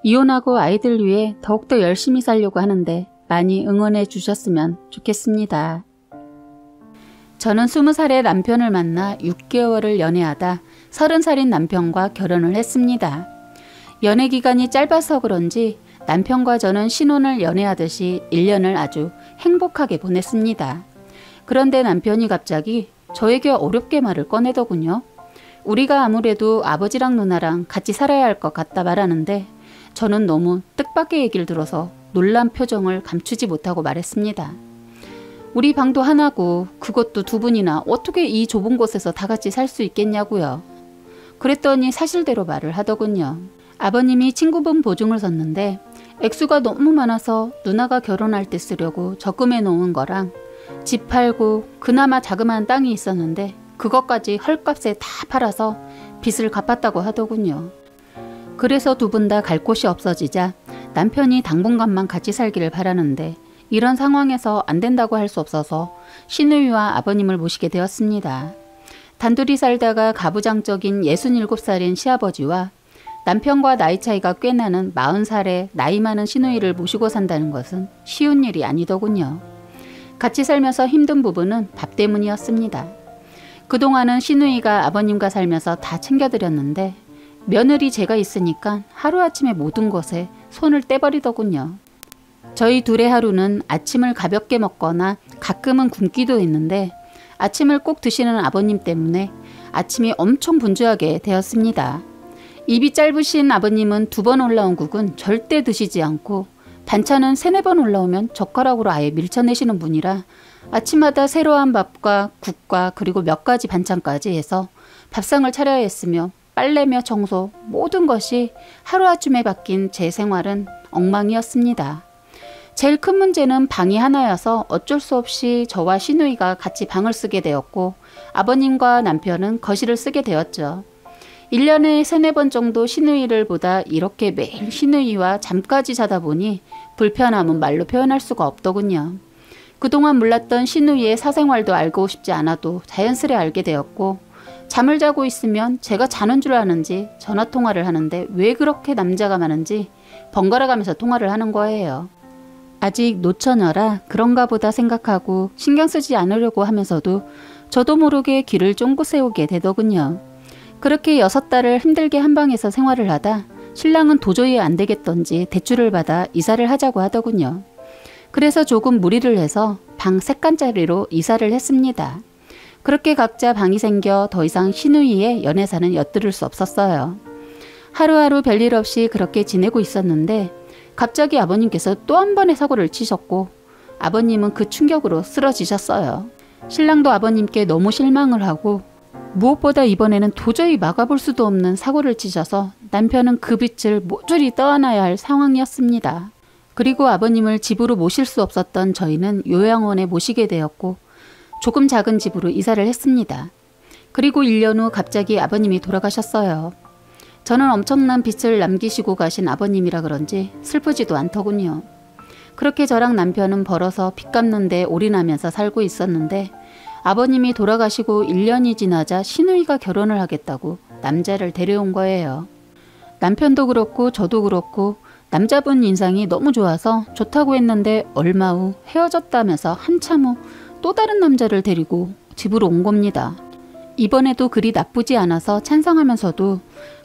이혼하고 아이들 위해 더욱더 열심히 살려고 하는데 많이 응원해 주셨으면 좋겠습니다. 저는 20살에 남편을 만나 6개월을 연애하다 30살인 남편과 결혼을 했습니다. 연애 기간이 짧아서 그런지 남편과 저는 신혼을 연애하듯이 1년을 아주 행복하게 보냈습니다. 그런데 남편이 갑자기 저에게 어렵게 말을 꺼내더군요. 우리가 아무래도 아버지랑 누나랑 같이 살아야 할 것 같다 말하는데 저는 너무 뜻밖의 얘기를 들어서 놀란 표정을 감추지 못하고 말했습니다. 우리 방도 하나고 그것도 2분이나 어떻게 이 좁은 곳에서 다 같이 살 수 있겠냐고요. 그랬더니 사실대로 말을 하더군요. 아버님이 친구분 보증을 섰는데 액수가 너무 많아서 누나가 결혼할 때 쓰려고 적금해 놓은 거랑 집 팔고 그나마 자그마한 땅이 있었는데 그것까지 헐값에 다 팔아서 빚을 갚았다고 하더군요. 그래서 2분 다 갈 곳이 없어지자 남편이 당분간만 같이 살기를 바라는데 이런 상황에서 안 된다고 할 수 없어서 시누이와 아버님을 모시게 되었습니다. 단둘이 살다가 가부장적인 67살인 시아버지와 남편과 나이 차이가 꽤 나는 40살의 나이 많은 시누이를 모시고 산다는 것은 쉬운 일이 아니더군요. 같이 살면서 힘든 부분은 밥 때문이었습니다. 그동안은 시누이가 아버님과 살면서 다 챙겨드렸는데 며느리 제가 있으니까 하루아침에 모든 것에 손을 떼버리더군요. 저희 둘의 하루는 아침을 가볍게 먹거나 가끔은 굶기도 했는데 아침을 꼭 드시는 아버님 때문에 아침이 엄청 분주하게 되었습니다. 입이 짧으신 아버님은 2번 올라온 국은 절대 드시지 않고 반찬은 3-4번 올라오면 젓가락으로 아예 밀쳐내시는 분이라 아침마다 새로운 밥과 국과 그리고 몇 가지 반찬까지 해서 밥상을 차려야 했으며 빨래며 청소 모든 것이 하루아침에 바뀐 제 생활은 엉망이었습니다. 제일 큰 문제는 방이 하나여서 어쩔 수 없이 저와 시누이가 같이 방을 쓰게 되었고 아버님과 남편은 거실을 쓰게 되었죠. 1년에 3-4번 정도 시누이를 보다 이렇게 매일 시누이와 잠까지 자다 보니 불편함은 말로 표현할 수가 없더군요. 그동안 몰랐던 시누이의 사생활도 알고 싶지 않아도 자연스레 알게 되었고 잠을 자고 있으면 제가 자는 줄 아는지 전화통화를 하는데 왜 그렇게 남자가 많은지 번갈아 가면서 통화를 하는 거예요. 아직 노처녀라 그런가 보다 생각하고 신경 쓰지 않으려고 하면서도 저도 모르게 귀를 쫑긋 세우게 되더군요. 그렇게 6달을 힘들게 한방에서 생활을 하다 신랑은 도저히 안 되겠던지 대출을 받아 이사를 하자고 하더군요. 그래서 조금 무리를 해서 방 3칸짜리로 이사를 했습니다. 그렇게 각자 방이 생겨 더 이상 시누이의 연애사는 엿들을 수 없었어요. 하루하루 별일 없이 그렇게 지내고 있었는데 갑자기 아버님께서 또 한 번의 사고를 치셨고 아버님은 그 충격으로 쓰러지셨어요. 신랑도 아버님께 너무 실망을 하고 무엇보다 이번에는 도저히 막아볼 수도 없는 사고를 치셔서 남편은 그 빚을 모조리 떠안아야 할 상황이었습니다. 그리고 아버님을 집으로 모실 수 없었던 저희는 요양원에 모시게 되었고 조금 작은 집으로 이사를 했습니다. 그리고 1년 후 갑자기 아버님이 돌아가셨어요. 저는 엄청난 빚을 남기시고 가신 아버님이라 그런지 슬프지도 않더군요. 그렇게 저랑 남편은 벌어서 빚 갚는 데 올인하면서 살고 있었는데 아버님이 돌아가시고 1년이 지나자 시누이가 결혼을 하겠다고 남자를 데려온 거예요. 남편도 그렇고 저도 그렇고 남자분 인상이 너무 좋아서 좋다고 했는데 얼마 후 헤어졌다면서 한참 후 또 다른 남자를 데리고 집으로 온 겁니다. 이번에도 그리 나쁘지 않아서 찬성하면서도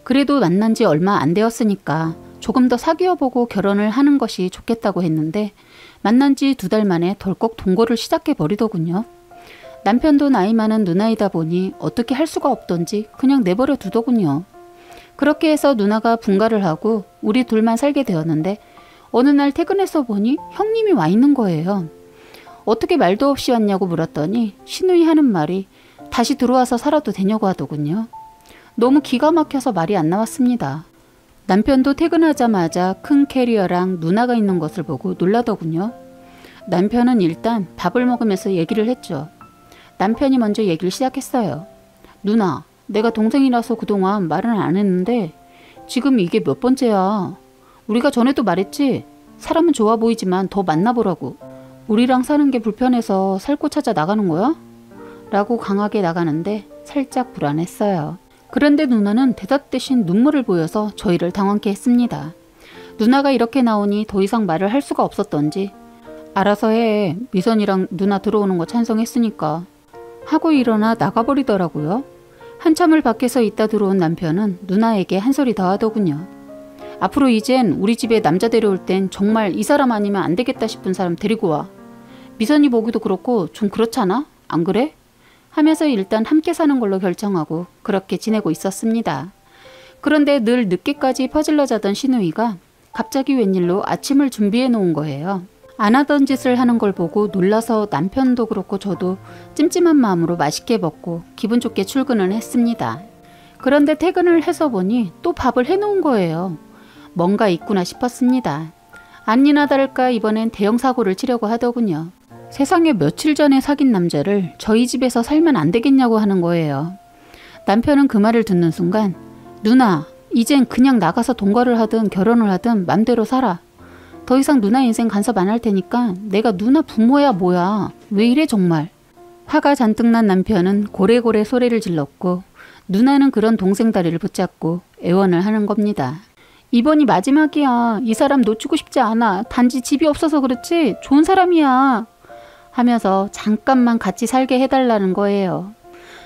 그래도 만난 지 얼마 안 되었으니까 조금 더 사귀어보고 결혼을 하는 것이 좋겠다고 했는데 만난 지 2달 만에 덜컥 동거를 시작해버리더군요. 남편도 나이 많은 누나이다 보니 어떻게 할 수가 없던지 그냥 내버려 두더군요. 그렇게 해서 누나가 분가를 하고 우리 둘만 살게 되었는데 어느 날 퇴근해서 보니 형님이 와 있는 거예요. 어떻게 말도 없이 왔냐고 물었더니 시누이 하는 말이 다시 들어와서 살아도 되냐고 하더군요. 너무 기가 막혀서 말이 안 나왔습니다. 남편도 퇴근하자마자 큰 캐리어랑 누나가 있는 것을 보고 놀라더군요. 남편은 일단 밥을 먹으면서 얘기를 했죠. 남편이 먼저 얘기를 시작했어요. 누나, 내가 동생이라서 그동안 말은 안 했는데 지금 이게 몇 번째야. 우리가 전에도 말했지? 사람은 좋아 보이지만 더 만나보라고. 우리랑 사는 게 불편해서 살 곳 찾아 나가는 거야? 라고 강하게 나가는데 살짝 불안했어요. 그런데 누나는 대답 대신 눈물을 보여서 저희를 당황케 했습니다. 누나가 이렇게 나오니 더 이상 말을 할 수가 없었던지 알아서 해. 미선이랑 누나 들어오는 거 찬성했으니까. 하고 일어나 나가버리더라고요. 한참을 밖에서 있다 들어온 남편은 누나에게 한 소리 더 하더군요. 앞으로 이젠 우리 집에 남자 데려올 땐 정말 이 사람 아니면 안 되겠다 싶은 사람 데리고 와. 미선이 보기도 그렇고 좀 그렇잖아? 안 그래? 하면서 일단 함께 사는 걸로 결정하고 그렇게 지내고 있었습니다. 그런데 늘 늦게까지 퍼질러 자던 시누이가 갑자기 웬일로 아침을 준비해 놓은 거예요. 안 하던 짓을 하는 걸 보고 놀라서 남편도 그렇고 저도 찜찜한 마음으로 맛있게 먹고 기분 좋게 출근을 했습니다. 그런데 퇴근을 해서 보니 또 밥을 해놓은 거예요. 뭔가 있구나 싶었습니다. 아니나 다를까 이번엔 대형 사고를 치려고 하더군요. 세상에 며칠 전에 사귄 남자를 저희 집에서 살면 안 되겠냐고 하는 거예요. 남편은 그 말을 듣는 순간 누나, 이젠 그냥 나가서 동거를 하든 결혼을 하든 맘대로 살아. 더 이상 누나 인생 간섭 안 할 테니까 내가 누나 부모야 뭐야. 왜 이래 정말. 화가 잔뜩 난 남편은 고래고래 소리를 질렀고 누나는 그런 동생 다리를 붙잡고 애원을 하는 겁니다. 이번이 마지막이야. 이 사람 놓치고 싶지 않아. 단지 집이 없어서 그렇지 좋은 사람이야. 하면서 잠깐만 같이 살게 해달라는 거예요.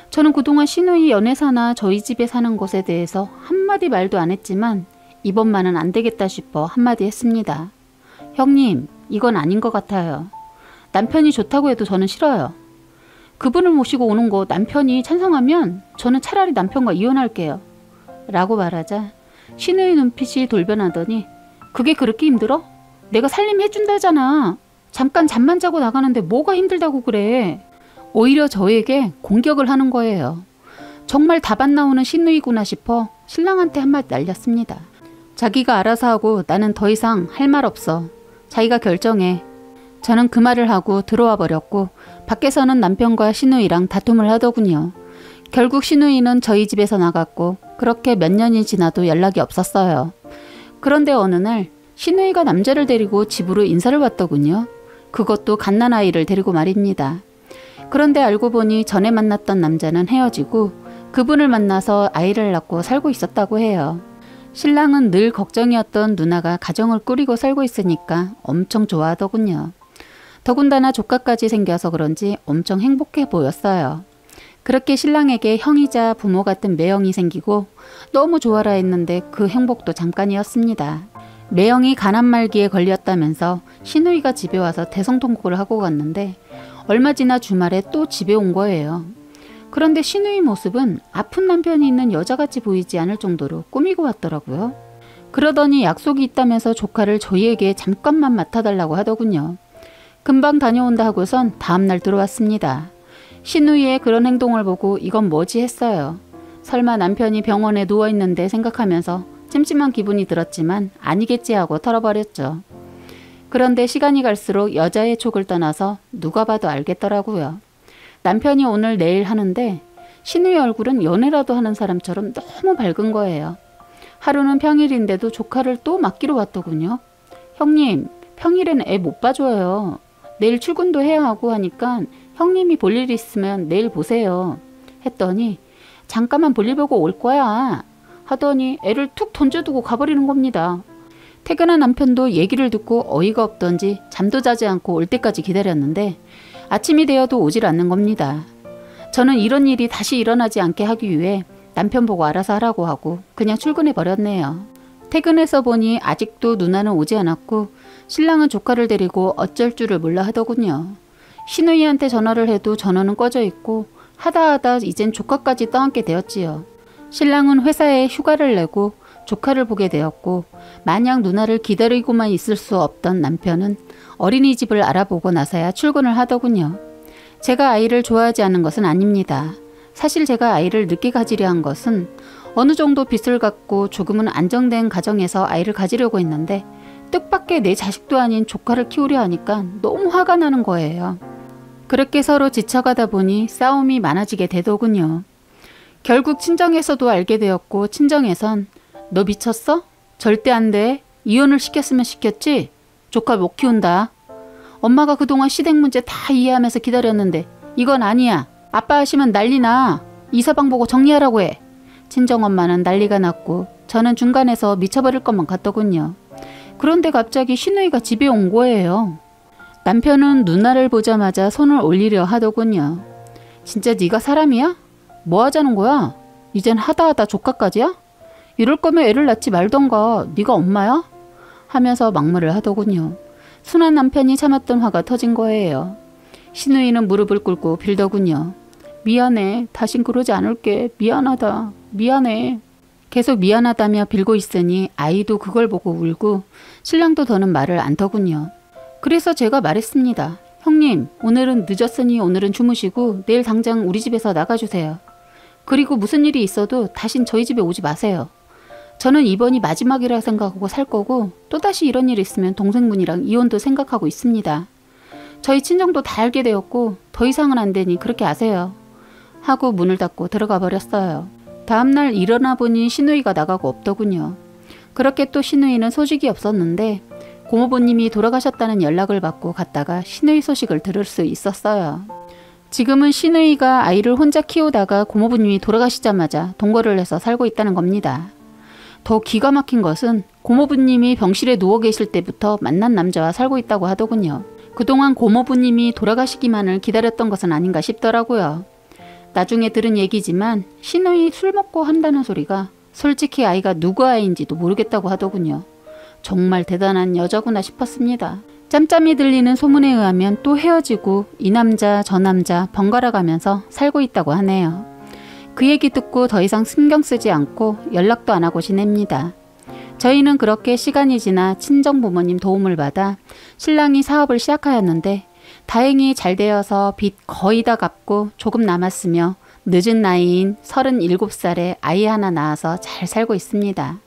저는 그동안 시누이 연애사나 저희 집에 사는 것에 대해서 한마디 말도 안 했지만 이번만은 안 되겠다 싶어 한마디 했습니다. 형님, 이건 아닌 것 같아요. 남편이 좋다고 해도 저는 싫어요. 그분을 모시고 오는 거 남편이 찬성하면 저는 차라리 남편과 이혼할게요. 라고 말하자 시누이 눈빛이 돌변하더니 그게 그렇게 힘들어? 내가 살림 해준다잖아. 잠깐 잠만 자고 나가는데 뭐가 힘들다고 그래. 오히려 저에게 공격을 하는 거예요. 정말 답 안 나오는 시누이구나 싶어 신랑한테 한마디 날렸습니다. 자기가 알아서 하고 나는 더 이상 할 말 없어. 자기가 결정해. 저는 그 말을 하고 들어와 버렸고 밖에서는 남편과 시누이랑 다툼을 하더군요. 결국 시누이는 저희 집에서 나갔고 그렇게 몇 년이 지나도 연락이 없었어요. 그런데 어느 날 시누이가 남자를 데리고 집으로 인사를 왔더군요. 그것도 갓난아이를 데리고 말입니다. 그런데 알고 보니 전에 만났던 남자는 헤어지고 그분을 만나서 아이를 낳고 살고 있었다고 해요. 신랑은 늘 걱정이었던 누나가 가정을 꾸리고 살고 있으니까 엄청 좋아하더군요. 더군다나 조카까지 생겨서 그런지 엄청 행복해 보였어요. 그렇게 신랑에게 형이자 부모 같은 매형이 생기고 너무 좋아라 했는데 그 행복도 잠깐이었습니다. 매형이 간암 말기에 걸렸다면서 시누이가 집에 와서 대성통곡을 하고 갔는데 얼마 지나 주말에 또 집에 온 거예요. 그런데 시누이 모습은 아픈 남편이 있는 여자같이 보이지 않을 정도로 꾸미고 왔더라고요. 그러더니 약속이 있다면서 조카를 저희에게 잠깐만 맡아달라고 하더군요. 금방 다녀온다 하고선 다음날 들어왔습니다. 신우이의 그런 행동을 보고 이건 뭐지 했어요. 설마 남편이 병원에 누워있는데 생각하면서 찜찜한 기분이 들었지만 아니겠지 하고 털어버렸죠. 그런데 시간이 갈수록 여자의 촉을 떠나서 누가 봐도 알겠더라고요. 남편이 오늘 내일 하는데 신우이 얼굴은 연애라도 하는 사람처럼 너무 밝은 거예요. 하루는 평일인데도 조카를 또 맡기러 왔더군요. 형님, 평일엔 애 못 봐줘요. 내일 출근도 해야 하고 하니까 형님이 볼 일 있으면 내일 보세요. 했더니 잠깐만 볼일 보고 올 거야. 하더니 애를 툭 던져두고 가버리는 겁니다. 퇴근한 남편도 얘기를 듣고 어이가 없던지 잠도 자지 않고 올 때까지 기다렸는데 아침이 되어도 오질 않는 겁니다. 저는 이런 일이 다시 일어나지 않게 하기 위해 남편 보고 알아서 하라고 하고 그냥 출근해 버렸네요. 퇴근해서 보니 아직도 누나는 오지 않았고 신랑은 조카를 데리고 어쩔 줄을 몰라 하더군요. 신우이한테 전화를 해도 전화는 꺼져 있고 하다 이젠 조카까지 떠안게 되었지요. 신랑은 회사에 휴가를 내고 조카를 보게 되었고 마냥 누나를 기다리고만 있을 수 없던 남편은 어린이집을 알아보고 나서야 출근을 하더군요. 제가 아이를 좋아하지 않은 것은 아닙니다. 사실 제가 아이를 늦게 가지려 한 것은 어느 정도 빚을 갚고 조금은 안정된 가정에서 아이를 가지려고 했는데 뜻밖의 내 자식도 아닌 조카를 키우려 하니까 너무 화가 나는 거예요. 그렇게 서로 지쳐가다 보니 싸움이 많아지게 되더군요. 결국 친정에서도 알게 되었고 친정에선 너 미쳤어? 절대 안 돼. 이혼을 시켰으면 시켰지? 조카 못 키운다. 엄마가 그동안 시댁 문제 다 이해하면서 기다렸는데 이건 아니야. 아빠 하시면 난리나. 이서방 보고 정리하라고 해. 친정엄마는 난리가 났고 저는 중간에서 미쳐버릴 것만 같더군요. 그런데 갑자기 신우이가 집에 온 거예요. 남편은 누나를 보자마자 손을 올리려 하더군요. 진짜 네가 사람이야? 뭐 하자는 거야? 이젠 하다 조카까지야? 이럴 거면 애를 낳지 말던가. 네가 엄마야? 하면서 막말을 하더군요. 순한 남편이 참았던 화가 터진 거예요. 신우이는 무릎을 꿇고 빌더군요. 미안해. 다신 그러지 않을게. 미안하다. 미안해. 계속 미안하다며 빌고 있으니 아이도 그걸 보고 울고 신랑도 더는 말을 않더군요. 그래서 제가 말했습니다. 형님, 오늘은 늦었으니 오늘은 주무시고 내일 당장 우리 집에서 나가주세요. 그리고 무슨 일이 있어도 다신 저희 집에 오지 마세요. 저는 이번이 마지막이라 생각하고 살 거고 또다시 이런 일 있으면 동생분이랑 이혼도 생각하고 있습니다. 저희 친정도 다 알게 되었고 더 이상은 안 되니 그렇게 아세요. 하고 문을 닫고 들어가 버렸어요. 다음날 일어나 보니 신우이가 나가고 없더군요. 그렇게 또 신우이는 소식이 없었는데 고모부님이 돌아가셨다는 연락을 받고 갔다가 신우이 소식을 들을 수 있었어요. 지금은 신우이가 아이를 혼자 키우다가 고모부님이 돌아가시자마자 동거를 해서 살고 있다는 겁니다. 더 기가 막힌 것은 고모부님이 병실에 누워 계실 때부터 만난 남자와 살고 있다고 하더군요. 그동안 고모부님이 돌아가시기만을 기다렸던 것은 아닌가 싶더라고요. 나중에 들은 얘기지만 신우이 술 먹고 한다는 소리가 솔직히 아이가 누구 아이인지도 모르겠다고 하더군요. 정말 대단한 여자구나 싶었습니다. 짬짬이 들리는 소문에 의하면 또 헤어지고 이 남자 저 남자 번갈아 가면서 살고 있다고 하네요. 그 얘기 듣고 더 이상 신경 쓰지 않고 연락도 안 하고 지냅니다. 저희는 그렇게 시간이 지나 친정 부모님 도움을 받아 신랑이 사업을 시작하였는데 다행히 잘 되어서 빚 거의 다 갚고 조금 남았으며 늦은 나이인 37살에 아이 하나 낳아서 잘 살고 있습니다.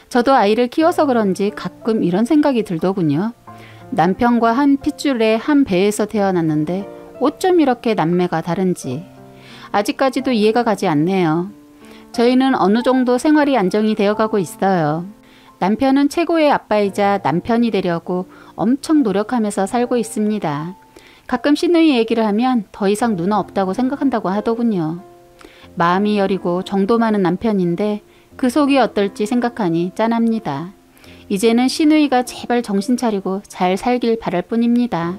저도 아이를 키워서 그런지 가끔 이런 생각이 들더군요. 남편과 한 핏줄에 한 배에서 태어났는데 어쩜 이렇게 남매가 다른지 아직까지도 이해가 가지 않네요. 저희는 어느 정도 생활이 안정이 되어가고 있어요. 남편은 최고의 아빠이자 남편이 되려고 엄청 노력하면서 살고 있습니다. 가끔 신우이 얘기를 하면 더 이상 누나 없다고 생각한다고 하더군요. 마음이 여리고 정도 많은 남편인데 그 속이 어떨지 생각하니 짠합니다. 이제는 신우이가 제발 정신 차리고 잘 살길 바랄 뿐입니다.